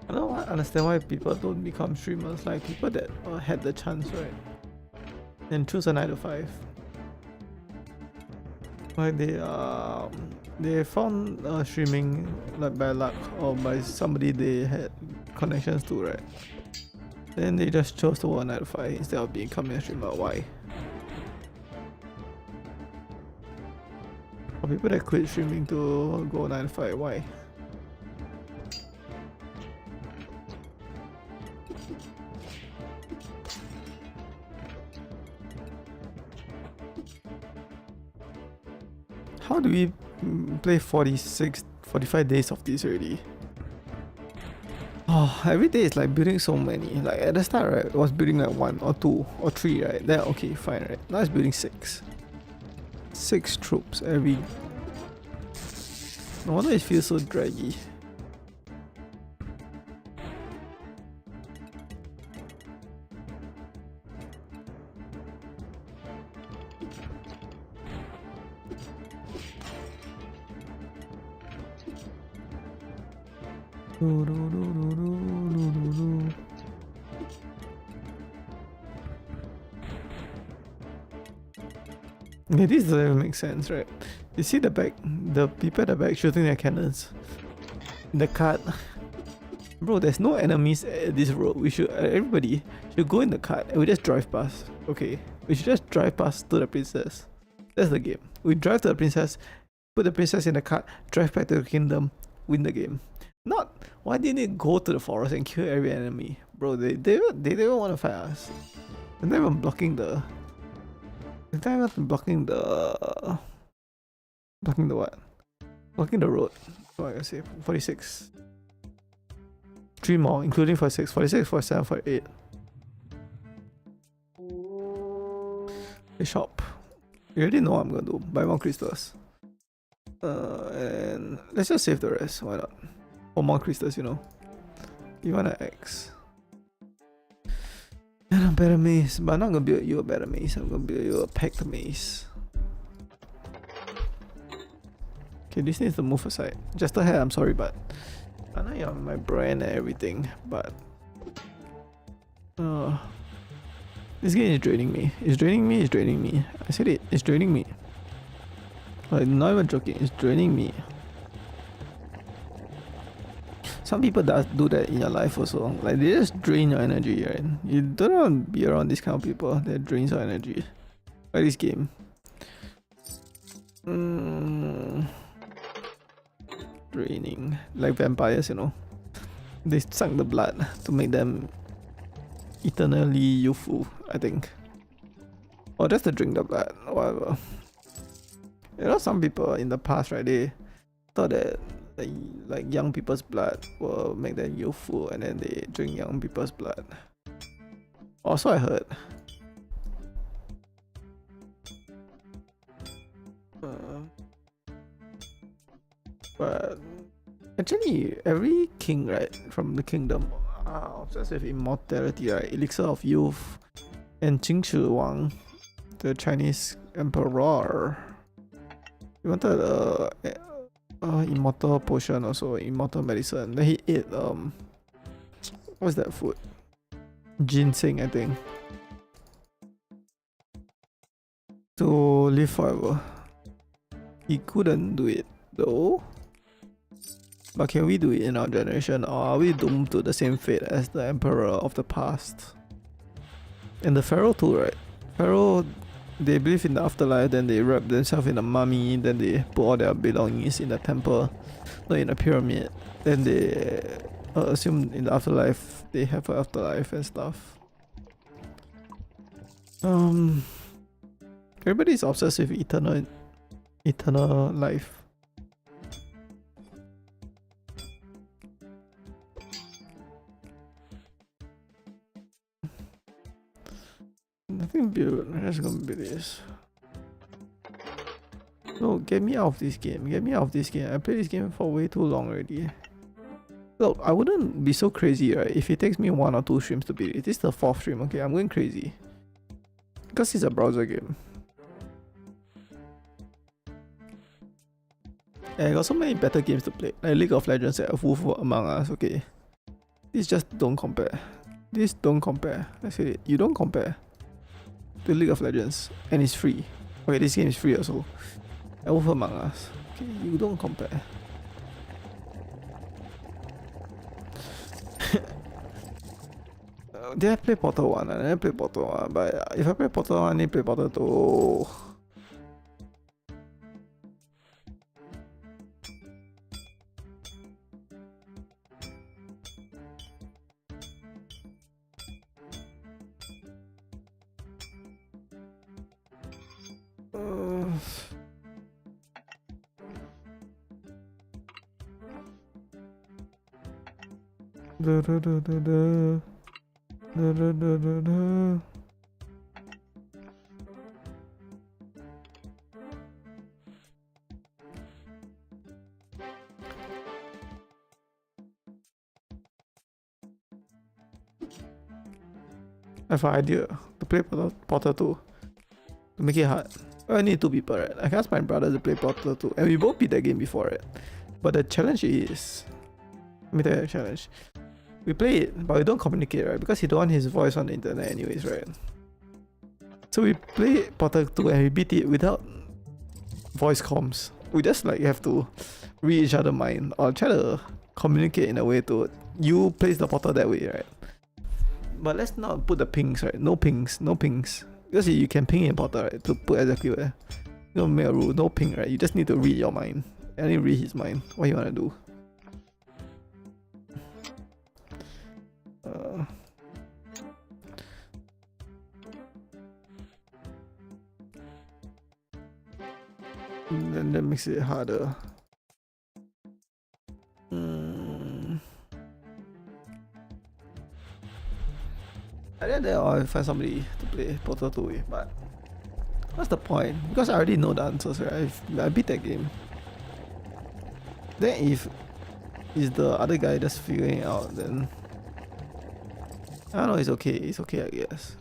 I don't understand why people don't become streamers, like people that had the chance, right? And choose a 9 to 5. Like they found streaming like by luck or by somebody they had connections to, right? Then they just chose to work 9 to 5 instead of becoming a streamer. Why? For people that quit streaming to go 9 to 5, why? How do we play 45 days of this already? Oh, every day is like building so many. Like at the start, right, it was building like 1 or 2 or 3, right? Then okay, fine, right? Now it's building 6. 6 troops every. No wonder it feels so draggy. Yeah, this doesn't even make sense, right? You see the back, the people at the back shooting their cannons. The cart. Bro, there's no enemies at this road. We should, everybody should go in the cart and we just drive past. Okay, we should just drive past to the princess. That's the game. We drive to the princess, put the princess in the cart, drive back to the kingdom, win the game. Not, why didn't they go to the forest and kill every enemy? Bro, they don't want to fight us. They're not even blocking the... They're not even blocking the... Blocking the what? Blocking the road. What I say? 46. 3 more, including 46. 46, 47, 48. The shop. You already know what I'm gonna do. Buy more crystals. And let's just save the rest. Why not? Or more crystals, you know. You want an X. And a better maze. But I'm not gonna build you a better maze. I'm gonna build you a packed maze. Okay, this needs to move aside. Just ahead, I'm sorry, but I know you're my brand and everything, but this game is draining me. It's draining me, it's draining me. I said it, it's draining me. Like, not even joking, it's draining me. Some people do that in your life also. Like, they just drain your energy, right? You don't want to be around this kind of people that drains your energy. Like this game. Draining. Like vampires, you know. They suck the blood to make them eternally youthful, I think. Or just to drink the blood, whatever. You know, some people in the past, right, they thought that like young people's blood will make them youthful and then they drink young people's blood. Also, I heard. But actually, every king, right, from the kingdom are obsessed with immortality, right? Elixir of Youth and Qing Shi Wang, the Chinese emperor. He wanted immortal potion also, immortal medicine. Then he ate what's that food? Ginseng, I think. To live forever. He couldn't do it though. But can we do it in our generation, or are we doomed to the same fate as the emperor of the past? And the pharaoh too, right? Pharaoh, they believe in the afterlife, then they wrap themselves in a mummy, then they put all their belongings in the temple, not in a pyramid. Then they assume in the afterlife they have an afterlife and stuff. Everybody's obsessed with eternal life. Nothing built. That's gonna be this. No, get me out of this game. Get me out of this game. I played this game for way too long already. Look, I wouldn't be so crazy, right, if it takes me 1 or 2 streams to beat it. This is the 4th stream, okay? I'm going crazy. Because it's a browser game. And I got so many better games to play. Like League of Legends and Wolf Among Us, okay? This just don't compare. This don't compare. I said it. You don't compare to League of Legends. And it's free. Okay, this game is free also. And Wolf Among Us. Okay, you don't compare. Did I play Portal 1? I didn't play Portal 1, but if I play Portal 1, I need to play Portal 2. I have an idea to play Portal 2 to make it hard. I need 2 people, right? I can ask my brother to play Portal 2, and we both beat that game before, right? But the challenge is, let me tell you the challenge. We play it, but we don't communicate, right? Because he don't want his voice on the internet anyways, right? So we play Portal 2 and we beat it without voice comms. We just like have to read each other's mind or try to communicate in a way to you place the portal that way, right? But let's not put the pings, right? No pings, no pings. Because you can ping in portal, right? To put exactly where. You don't make a rule, no ping, right? You just need to read your mind. I need to read his mind. What you wanna do? Then that makes it harder. I think I'll find somebody to play Portal 2 with, but what's the point? Because I already know the answers, right? I beat that game. Then if is the other guy just figuring it out, then I don't know, it's okay. It's okay, I guess.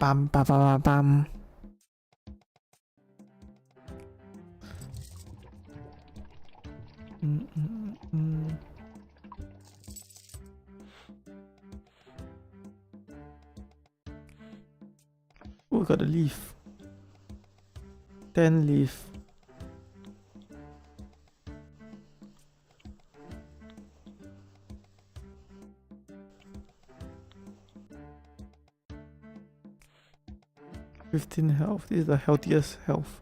Bam, bam, bam, bam. Oh, we got a leaf. 10 leaf. Health. This is the healthiest health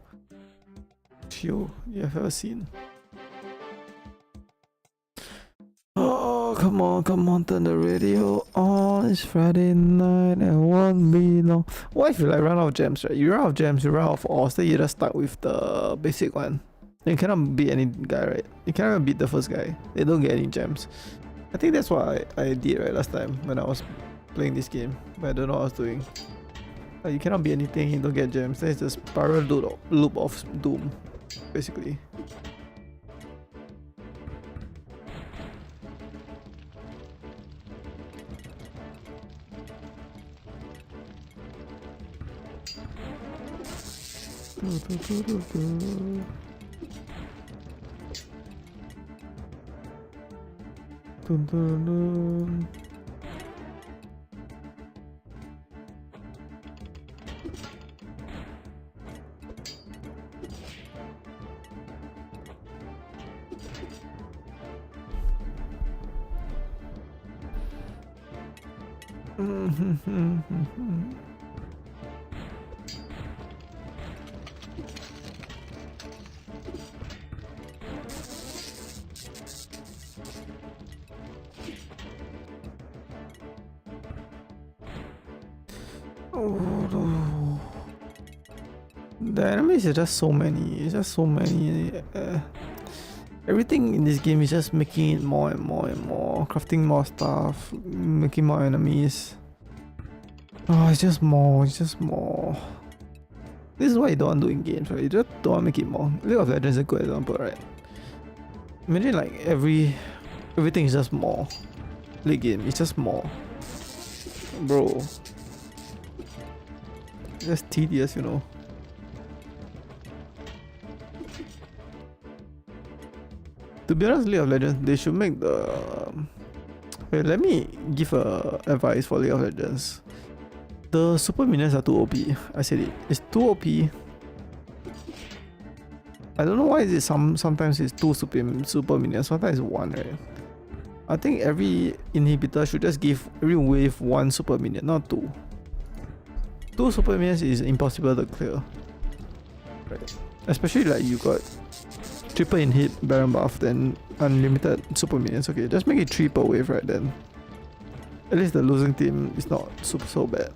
shield you have ever seen. Oh, come on, turn the radio on. It's Friday night and won't be long. What if you like run out of gems, right? You run out of gems, you run out of ores, then you just start with the basic one. You cannot beat any guy, right? You cannot even beat the first guy. They don't get any gems. I think that's what I did right last time when I was playing this game, but I don't know what I was doing. Like, you cannot beat anything, you don't get gems. Then it's a spiral loop of doom, basically. Dun, dun, dun. Oh, the enemies are just so many. It's just so many. Everything in this game is just making it more and more and more. Crafting more stuff, making more enemies. Oh, it's just more. It's just more. This is why you don't want to do in games, right? You just don't want to make it more. League of Legends is a good example, right? Imagine like everything is just more. League game, it's just more. Bro. Just tedious, you know. To be honest, League of Legends, they should make the... Wait, let me give a advice for League of Legends. The super minions are too OP. I said it. It's too OP. I don't know why is it sometimes it's two super minions, sometimes it's one, right? I think every inhibitor should just give every wave one super minion, not two. Two super minions is impossible to clear. Right. Especially like you got triple inhib, Baron buff, then unlimited super minions. Okay, just make it 3 per wave, right then. At least the losing team is not so bad.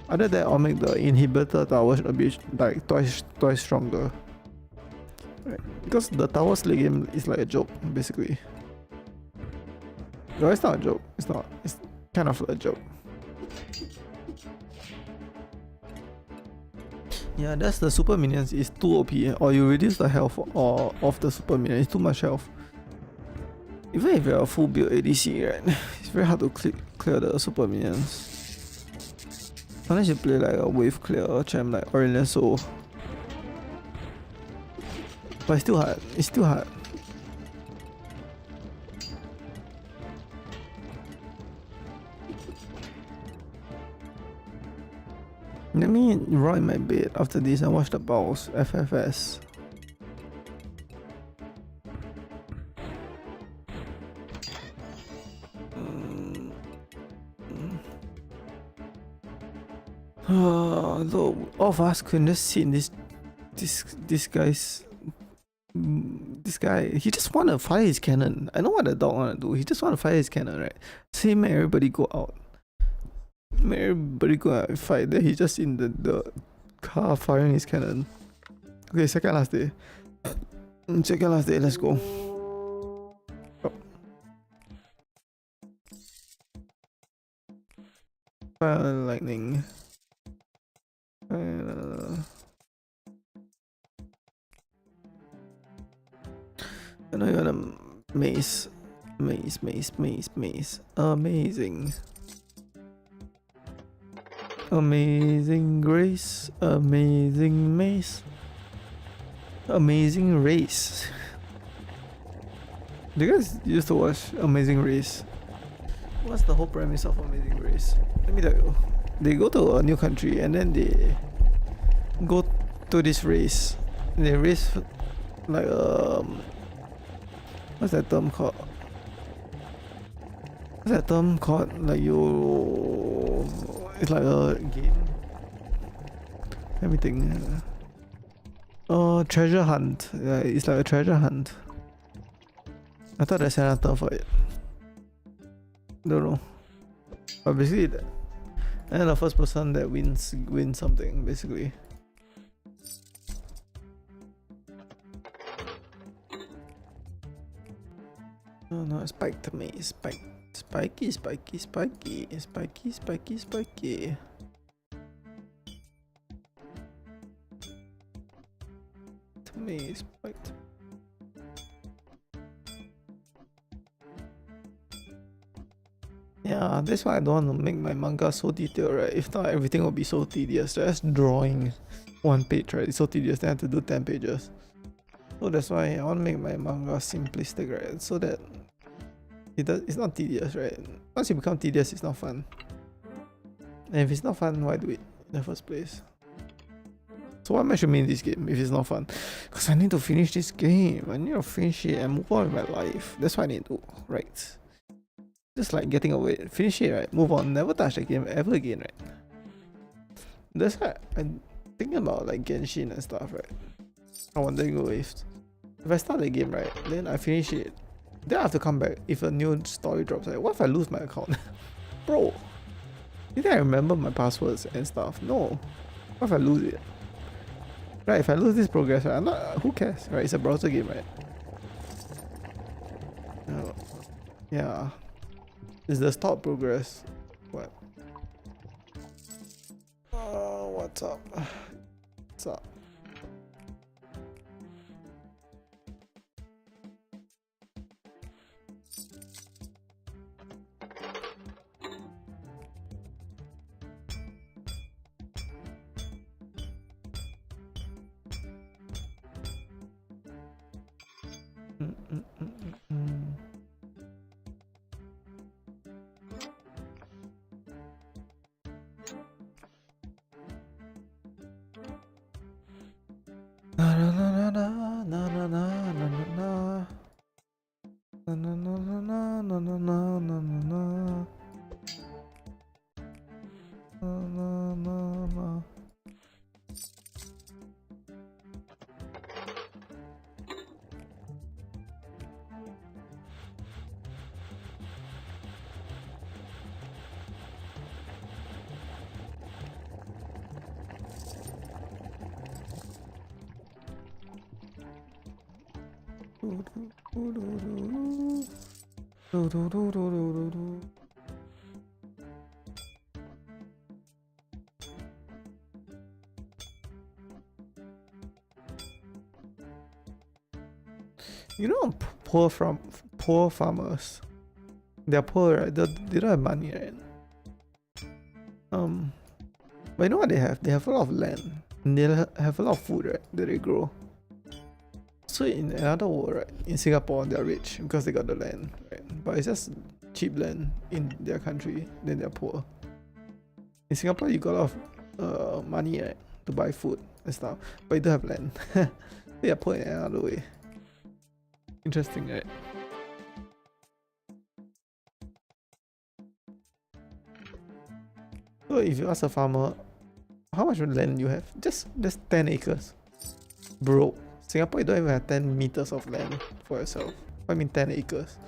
Other than that, I'll make the inhibitor towers a bit like twice stronger. Right. Because the towers late game is like a joke, basically. No, it's not a joke. It's not. It's kind of a joke. Yeah, that's the super minions is too OP, or you reduce the health of the super minion. It's too much health. Even if you're a full build ADC, right, it's very hard to clear the super minions. Unless you play like a wave clear champ like Aurelion Sol. But it's still hard. It's still hard. Let me roll in my bed after this and watch the balls. FFS. Though all of us couldn't just sit in this guy, he just wanna fire his cannon. I know what the dog wanna do. He just wanna fire his cannon, right? See, make everybody go out. Make everybody go out and fight. Then he's just in the car firing his cannon. Okay, second last day. Second last day, let's go. Oh. Fire lightning. I know you got a mace. Amazing. Amazing grace. Amazing mace. Amazing race. Do you guys used to watch Amazing Race? What's the whole premise of Amazing Race? Let me tell you. They go to a new country and then they go to this race. They race like what's that term called? What's that term called? Like you, it's like a game. Let me think. Treasure hunt. Yeah, it's like a treasure hunt. I thought there's another term for it. Don't know. But basically, and then the first person that wins something basically. No, spike to me, spiky. To me, spiked. Yeah, that's why I don't want to make my manga so detailed, right? If not, everything will be so tedious. Just drawing one page, right? It's so tedious, then I have to do 10 pages. So that's why I want to make my manga simplistic, right? So that it's not tedious, right? Once you become tedious, it's not fun. And if it's not fun, why do it in the first place? So what am I should mean this game if it's not fun? Because I need to finish this game. I need to finish it and move on with my life. That's what I need to do, right? Just like getting away, finish it, right? Move on, never touch the game ever again, right? That's why I'm thinking about like Genshin and stuff, right? I wondering if I start the game, right, then I finish it, then I have to come back if a new story drops, right? What if I lose my account? Bro, you think I remember my passwords and stuff? No. What if I lose it? Right, if I lose this progress, right, I'm not, who cares, right? It's a browser game, right? Yeah. Is the stop progress? What? What's up? What's up? You know, poor farmers. They're poor, right? They don't have money, right? But you know what they have? They have a lot of land. And they have a lot of food, right? That they grow. So in another world, right? In Singapore, they're rich because they got the land, right? But it's just cheap land in their country. Then they're poor. In Singapore, you got a lot of money, right? To buy food and stuff. But you don't have land. They are poor in another way. Interesting, right? So if you ask a farmer, how much land you have? Just 10 acres. Bro, Singapore, you don't even have 10 meters of land for yourself. I mean 10 acres.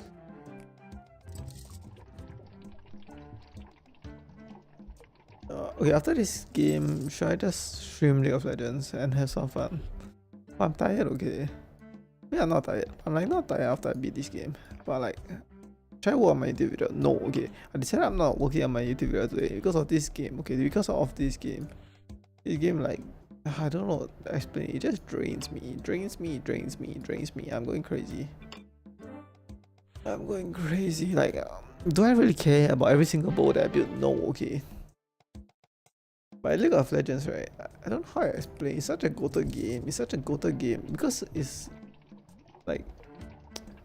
Okay, after this game, should I just stream League of Legends and have some fun? I'm tired, okay. Yeah, I'm not tired. I'm like not tired after I beat this game. But like, should I work on my YouTube video? No, okay. I decided I'm not working on my YouTube video today because of this game, okay? Because of this game. This game, like, I don't know how to explain. It just drains me. I'm going crazy. Like, do I really care about every single bow that I build? No, okay. But League of Legends, right? I don't know how I explain. It's such a goated game. Because it's like,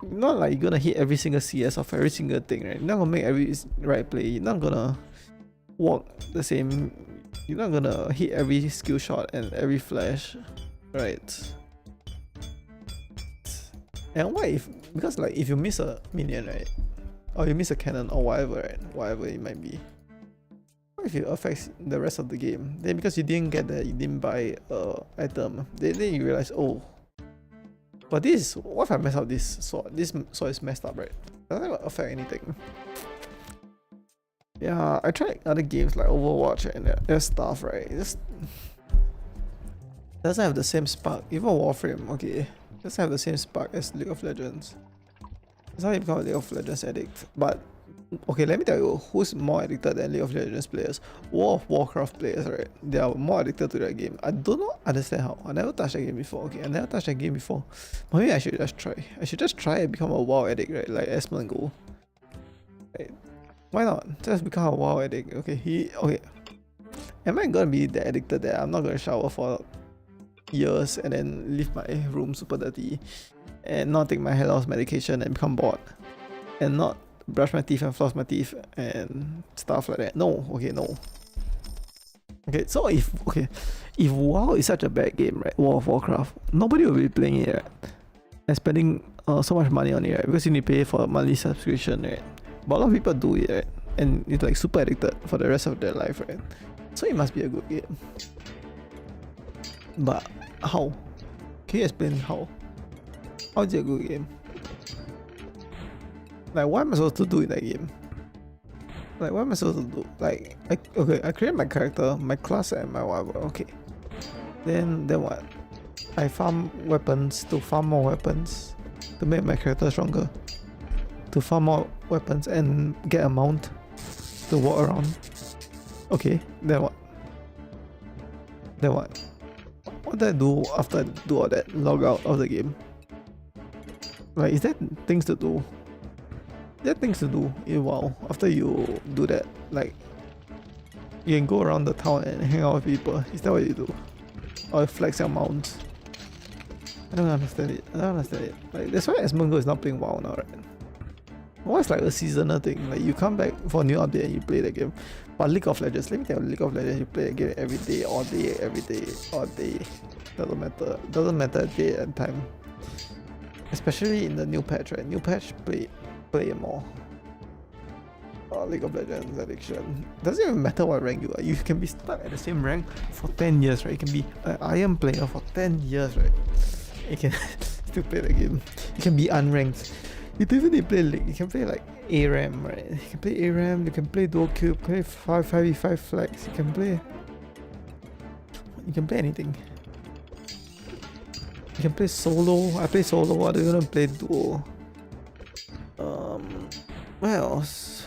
not like you're gonna hit every single CS of every single thing, right? You're not gonna make every right play. You're not gonna walk the same. You're not gonna hit every skill shot and every flash, right? And what if, because like if you miss a minion, right? Or you miss a cannon or whatever, right? Whatever it might be. What if it affects the rest of the game? Then because you didn't get that, you didn't buy item, then you realize, oh, but this, what if I mess up this sword? This sword is messed up, right? Doesn't affect anything. Yeah, I tried other games like Overwatch and their stuff, right? It just doesn't have the same spark. Even Warframe, okay, doesn't have the same spark as League of Legends. That's how you become a League of Legends addict. But okay, let me tell you who's more addicted than League of Legends players. World of Warcraft players, right? They are more addicted to that game. I don't know, understand how. I never touched that game before. Okay, I never touched that game before. Maybe I should just try. I should just try and become a WoW addict, right? Like Asmongold. Right? Why not? Just become a WoW addict. Okay. Am I gonna be that addicted that I'm not gonna shower for years and then leave my room super dirty and not take my hair loss medication and become bored and not brush my teeth and floss my teeth and stuff like that? No. Okay, no. Okay, so if WoW is such a bad game, right? World of Warcraft, nobody will be playing it, right? And spending so much money on it, right? Because you need to pay for a monthly subscription, right? But a lot of people do it, right? And it's like super addicted for the rest of their life, right? So it must be a good game. But how? Can you explain how? How is it a good game? Like, what am I supposed to do in that game? Like, what am I supposed to do? Like, I create my character, my class, and my whatever. Okay. Then what? I farm weapons to farm more weapons to make my character stronger. To farm more weapons and get a mount to walk around. Okay. Then what? What do I do after I do all that? Log out of the game. Like, is there things to do? There are things to do in WoW after you do that. Like, you can go around the town and hang out with people. Is that what you do? Or flex your mounts? I don't understand it. Like, that's why Asmongold is not playing WoW now, right? WoW is like a seasonal thing. Like, you come back for a new update and you play the game. But League of Legends, let me tell you, League of Legends, you play the game every day, all day, every day, all day. Doesn't matter day and time. Especially in the new patch, right? New patch, play more. League of Legends addiction. Doesn't even matter what rank you are. You can be stuck at the same rank for 10 years, right? You can be an Iron player for 10 years, right? You can still play the game. You can be unranked. You don't even need to play League. You can play like ARAM, right? You can play ARAM, you can play dual cube, play 5v5 flags, you can play anything. You can play solo. I play solo. I don't even play duo. What else?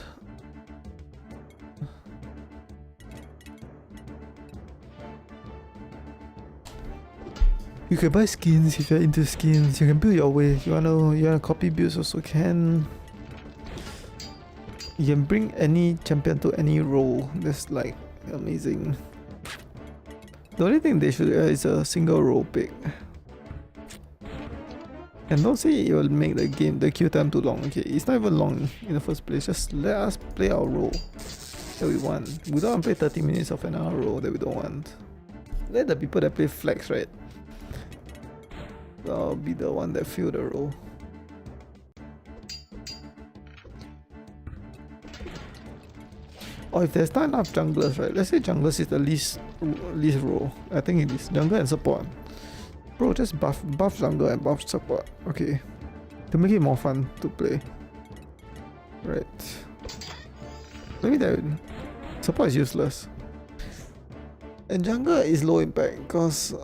You can buy skins if you're into skins. You can build your way. You wanna copy builds also can. You can bring any champion to any role. That's like amazing. The only thing they should is a single role pick. And don't say it will make the queue time too long. Okay, it's not even long in the first place. Just let us play our role that we want. We don't want to play 30 minutes of another role that we don't want. Let the people that play flex, right? I'll be the one that fill the role. Or if there's not enough junglers, right? Let's say junglers is the least role. I think it is jungle and support. Bro, just buff jungle and buff support. Okay. To make it more fun to play. Right. Let me tell you, support is useless. And jungle is low impact because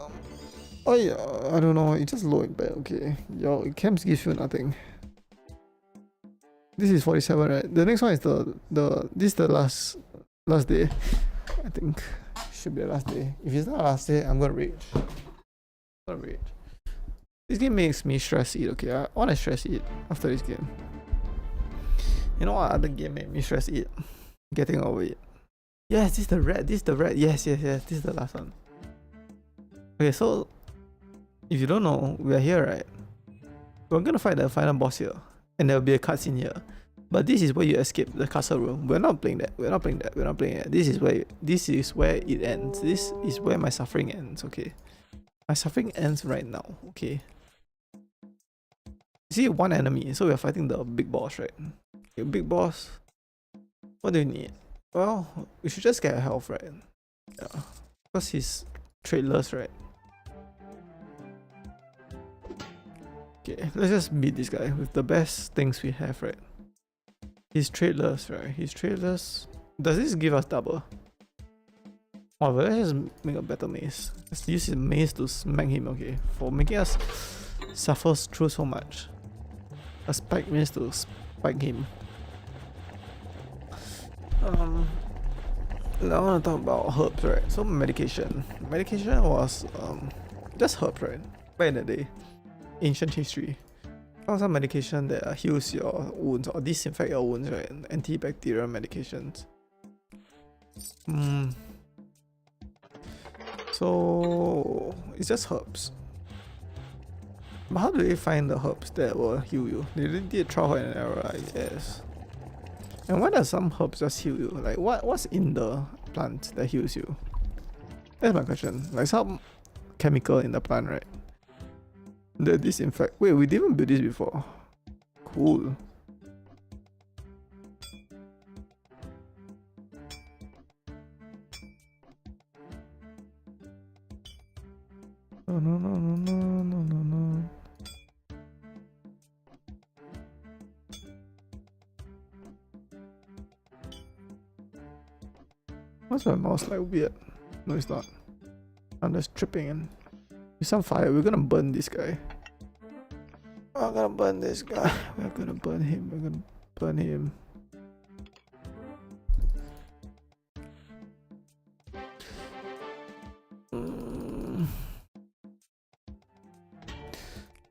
oh yeah, I don't know, it's just low impact. Okay. Your camps gives you nothing. This is 47, right? The next one is this is the last day. I think should be the last day. If it's not the last day, I'm gonna rage. This game makes me stress eat. Okay, I wanna stress eat after this game. You know what other game made me stress eat? Getting over it. Yes, this is the red. Yes. This is the last one. Okay, so if you don't know, we are here, right? We're gonna fight the final boss here, and there will be a cutscene here. But this is where you escape the castle room. We're not playing that. This is where it ends. This is where my suffering ends. Okay, my suffering ends right now. Okay. You see one enemy, so we're fighting the big boss, right? Okay, big boss. What do you need? Well, we should just get health, right? Yeah, because he's traitless, right? Okay, let's just beat this guy with the best things we have, right? He's traitless, right? He's traitless. Does this give us double? Oh, but let's just make a better mace. Let's use his mace to smack him, okay? For making us suffer through so much. A spike mace to spike him. Now I want to talk about herbs, right? So medication. Medication was just herbs, right? Back in the day. Ancient history. Found some medication that heals your wounds or disinfect your wounds, right? Antibacterial medications. So it's just herbs. But how do they find the herbs that will heal you? They did trial and error, I guess. And why does some herbs just heal you? Like what's in the plant that heals you? That's my question. Like some chemical in the plant, right? The disinfect. Wait, we didn't build this before. Cool. No. What's my mouse like weird? No, it's not. I'm just tripping in. With some fire, we're gonna burn this guy. I'm gonna burn this guy. We're gonna burn him. We're gonna burn him.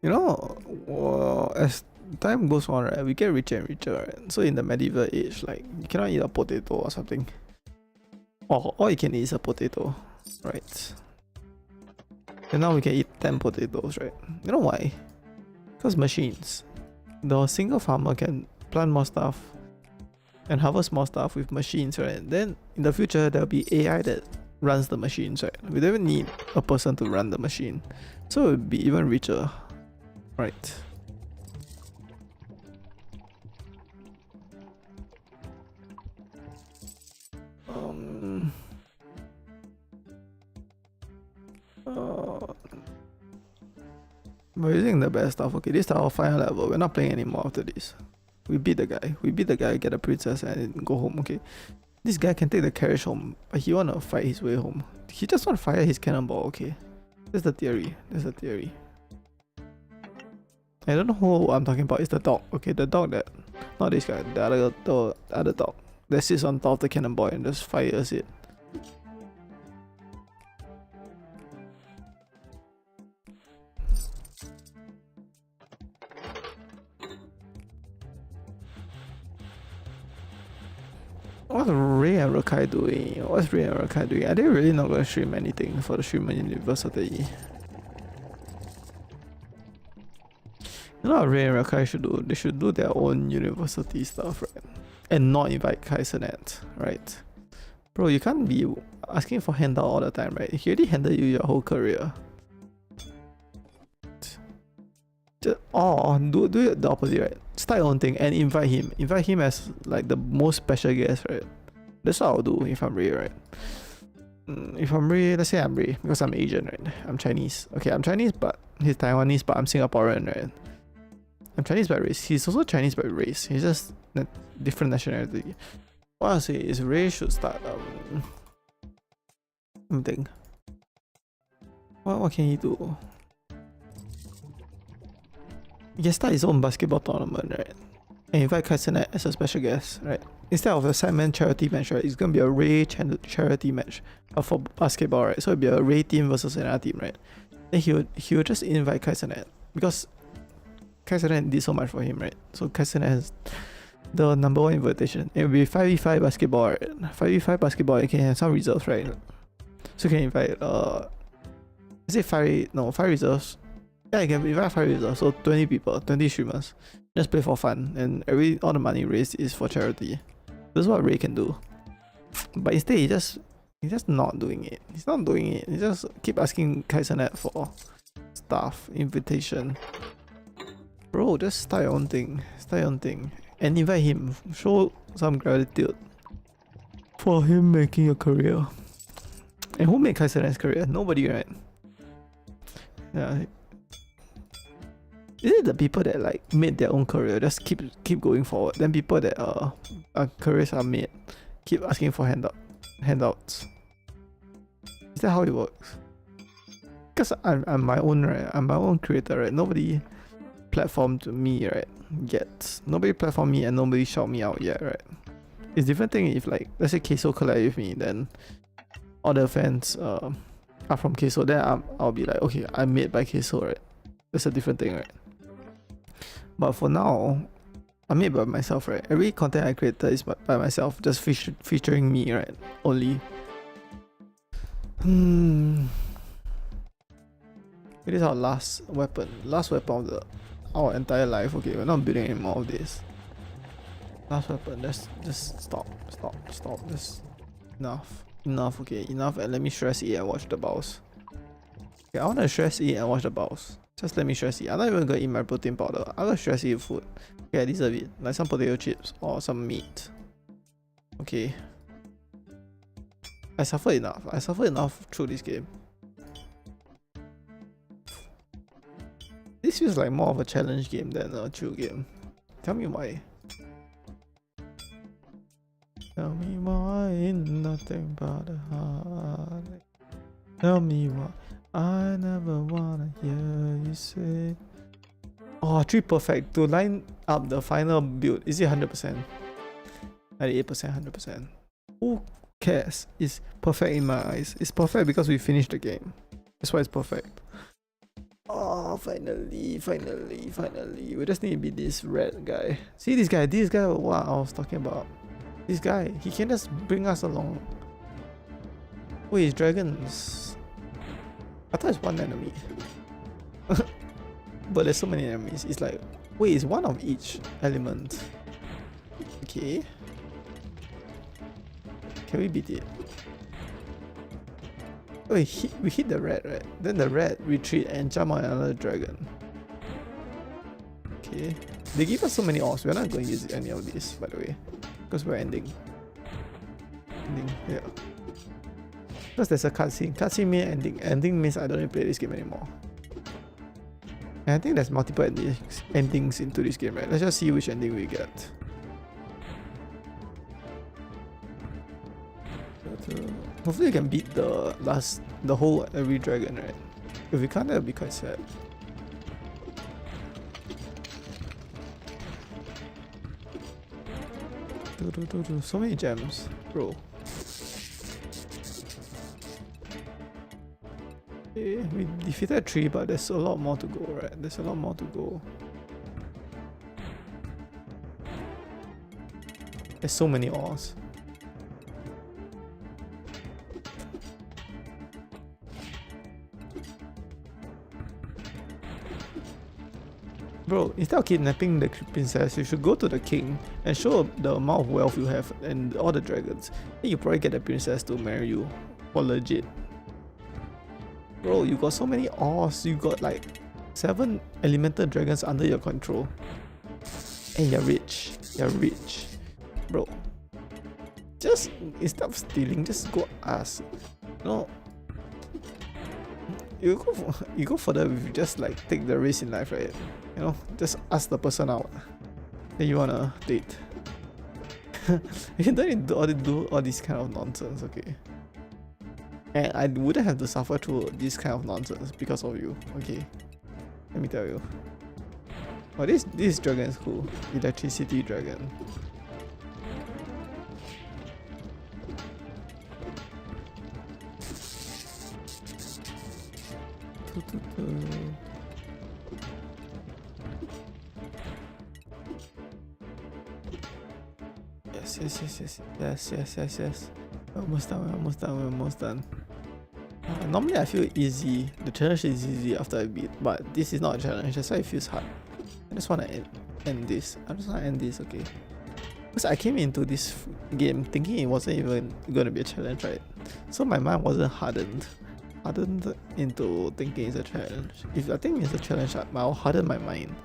You know, as time goes on, right, we get richer and richer, right? So in the medieval age, like, you cannot eat a potato or something. Or all you can eat is a potato, right? And now we can eat 10 potatoes, right? You know why? Because machines. The single farmer can plant more stuff and harvest more stuff with machines, right? Then in the future, there'll be AI that runs the machines, right? We don't even need a person to run the machine. So it'll be even richer, right? We're using the best stuff. Okay, this is our final level. We're not playing anymore after this. We beat the guy, get a princess and go home, okay? This guy can take the carriage home, but he wanna fight his way home. He just wanna fire his cannonball, okay? That's the theory. I don't know who I'm talking about. It's the dog, okay? The dog that... Not this guy, the other dog that sits on top of the cannonball and just fires it. What's Ray and Rakai doing? What's Ray and Rakai doing? Are they really not going to stream anything for the Streamer University? You know what Ray and Rakai should do? They should do their own university stuff, right? And not invite Kaisernet, right? Bro, you can't be asking for handout all the time, right? He already handed you your whole career. Do the opposite, right? Start your own thing and invite him. Invite him as like the most special guest, right? That's what I'll do if I'm Ray, right? If I'm Ray, let's say I'm Ray because I'm Asian, right? I'm Chinese. Okay, I'm Chinese, but he's Taiwanese, but I'm Singaporean, right? I'm Chinese by race. He's also Chinese by race. He's just a different nationality. What I say is Ray should start. Let me think. What can he do? He can start his own basketball tournament, right? And invite Kaisernet as a special guest, right? Instead of a Simon charity match, right? It's gonna be a Ray charity match for basketball, right? So it'll be a Ray team versus another team, right? Then he would just invite Kaisernet because Kaisernet did so much for him, right? So Kaisernet has the number one invitation. It will be 5v5 basketball, right? 5v5 basketball, you can have some reserves, right? So you can invite is it 5 reserves? Yeah, you can invite 5 reserves, so 20 people, 20 streamers. Just play for fun, and all the money raised is for charity. That's what Ray can do. But instead he's just not doing it. He's not doing it. He just keep asking Kaisernet for stuff, invitation. Bro, just start your own thing. And invite him. Show some gratitude for him making a career. And who made Kaisernet's career? Nobody, right? Yeah. Is it the people that like made their own career just keep going forward? Then people that careers are made keep asking for handouts. Is that how it works? Because I'm my own, right? I'm my own creator, right? Nobody platformed me, right? Yet. Nobody platformed me and nobody shout me out yet, right? It's different thing if like, let's say Queso collab with me, then all the fans are from Queso, then I'll be like, okay, I'm made by Queso, right? That's a different thing, right? But for now, I'm made by myself, right? Every content I created is by myself, just featuring me, right? Only. It is our last weapon of our entire life. Okay, we're not building any more of this. Last weapon. Let's just stop. Just enough. Okay, enough. And let me stress eat and watch the bows. Okay, I wanna stress eat and watch the bows. Just let me stress eat. I'm not even gonna eat my protein powder. I'm gonna stress eat food. Okay, I deserve it. Like some potato chips or some meat. Okay. I suffered enough through this game. This feels like more of a challenge game than a chill game. Tell me why. Tell me why nothing but a heartache. Tell me why I never wanna hear you say. Oh, 3 perfect. To line up the final build, is it 100%? 98%, 100%. Who cares? It's perfect in my eyes. It's perfect because we finished the game. That's why it's perfect. Oh, finally. We just need to be this red guy. See this guy, what I was talking about. This guy, he can just bring us along. Wait, it's dragons. I thought it's one enemy. But there's so many enemies. It's like, wait, it's one of each element. Okay. Can we beat it? Wait, we hit the red, right? Then the red retreat and jump on another dragon. Okay. They give us so many ores. We're not going to use any of these, by the way. Because we're ending. Yeah. Because there's a cutscene. Cutscene means ending. Ending means I don't need to play this game anymore. And I think there's multiple endings into this game, right? Let's just see which ending we get. Hopefully we can beat the whole every dragon, right? If we can't, that'll be quite sad. So many gems, bro. Okay, we defeated 3, but there's a lot more to go, right? There's a lot more to go. There's so many ores. Bro, instead of kidnapping the princess, you should go to the king and show the amount of wealth you have and all the dragons. Then you probably get the princess to marry you. For legit. Bro, you got so many ores. You got like 7 elemental dragons under your control. And you're rich. Bro. Just, instead of stealing, just go ask. No. You go further if you just like take the risk in life, right? You know, just ask the person out that you wanna date. You don't need to do all this kind of nonsense, okay? And I wouldn't have to suffer through this kind of nonsense because of you, okay? Let me tell you. Oh, this dragon is cool. Electricity dragon. Yes. We're almost done. Normally I feel easy. The challenge is easy after I beat, but this is not a challenge. That's why it feels hard. I just want to end this. Okay? Because I came into this game thinking it wasn't even going to be a challenge, right? So my mind wasn't hardened into thinking it's a challenge. If I think it's a challenge, I'll harden my mind.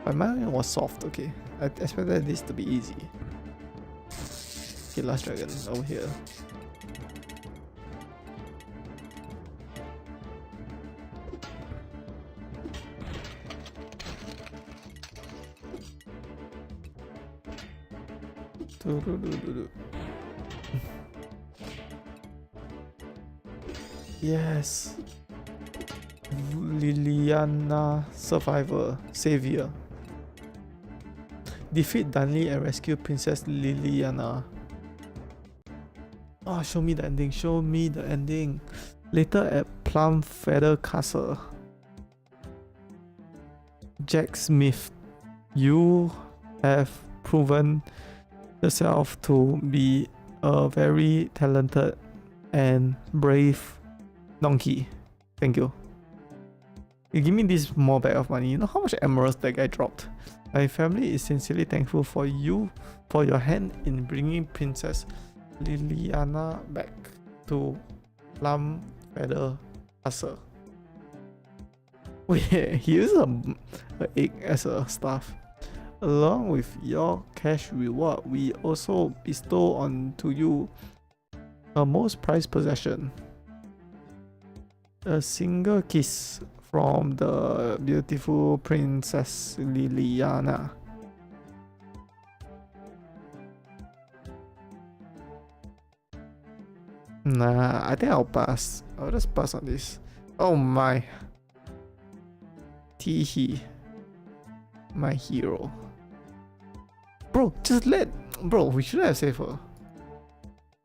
My mind was soft, okay? I expected this to be easy. Okay, last dragon over here. Yes. Liliana, Survivor, Savior. Defeat Dunley and rescue Princess Liliana. Oh, show me the ending. Show me the ending. Later at Plum Feather Castle. Jack Smith, you have proven yourself to be a very talented and brave donkey. Thank you. You give me this more bag of money. You know how much emeralds that guy dropped? My family is sincerely thankful for you, for your hand in bringing Princess Liliana back to Plum Feather Castle. Wait, he uses an egg as a staff. Along with your cash reward, we also bestow onto you a most prized possession. A single kiss from the beautiful Princess Liliana. Nah, I think I'll pass. I'll just pass on this. Oh my. Teehee. My hero. Bro, just let... Bro, we shouldn't have saved her.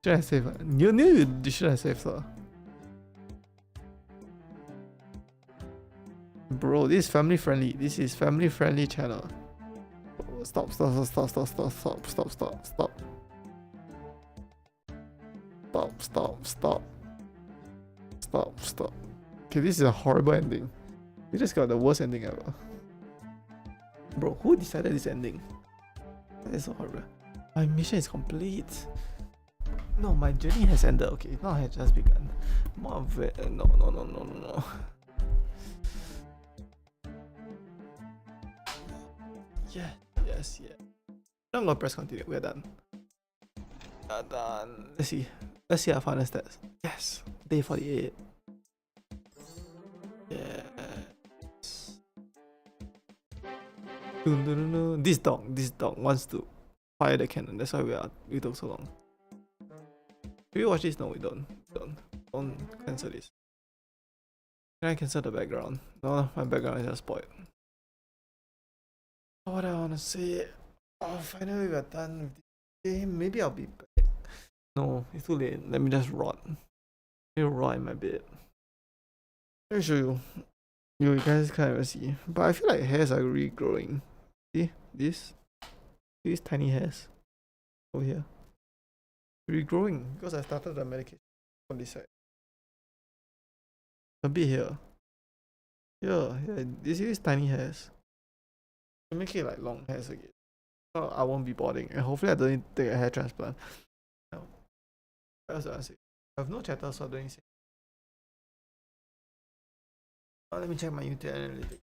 Should have saved her. You knew you should have saved her. Bro, this is family friendly. This is family friendly channel. Stop. Okay, this is a horrible ending. We just got the worst ending ever. Bro, who decided this ending? That is so horrible. My mission is complete. No, my journey has ended. Okay, now it has just begun. More of it. No. Yes. I'm gonna press continue. We're done. Done. Let's see our final stats. Yes. Day 48. Yes. This dog wants to fire the cannon. That's why we took so long. Do we watch this? No, we don't. Don't cancel this. Can I cancel the background? No, my background is just spoiled. What I wanna say? Oh, finally we're done with this game. Maybe I'll be back. No, it's too late. Let me just rot. Let me rot in my bed. Let me show you. You guys can't even see. But I feel like hairs are regrowing. See? These tiny hairs. Over here. Regrowing. Because I started the medication on this side. A bit here. Yeah. These tiny hairs. To make it like long hairs again. So I won't be boring. And hopefully I don't need to take a hair transplant. No. What else do I say? I have no chatter, so I don't need to say. Oh, let me check my YouTube analytics.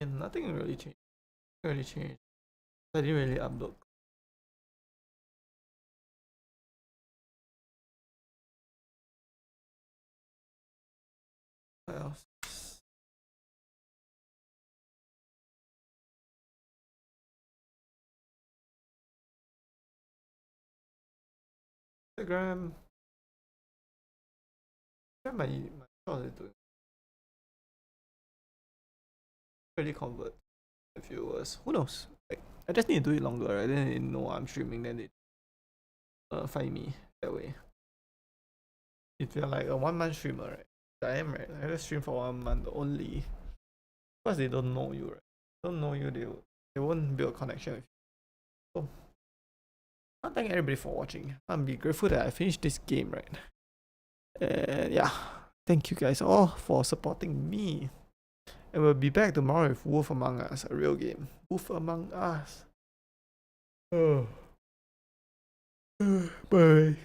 And nothing really changed. I didn't really upload. What else? Instagram. My shorts is doing really convert the viewers. Who knows? Like, I just need to do it longer, right? Then they know I'm streaming, then they find me that way. If you're like a 1 month streamer, right? I am, right? I just stream for 1 month only. Because they don't know you, right? Don't know you, they won't build a connection with you. So I thank everybody for watching. I'm be grateful that I finished this game, right? And yeah, thank you guys all for supporting me. And we'll be back tomorrow with Wolf Among Us, a real game. Wolf Among Us. Oh. Bye.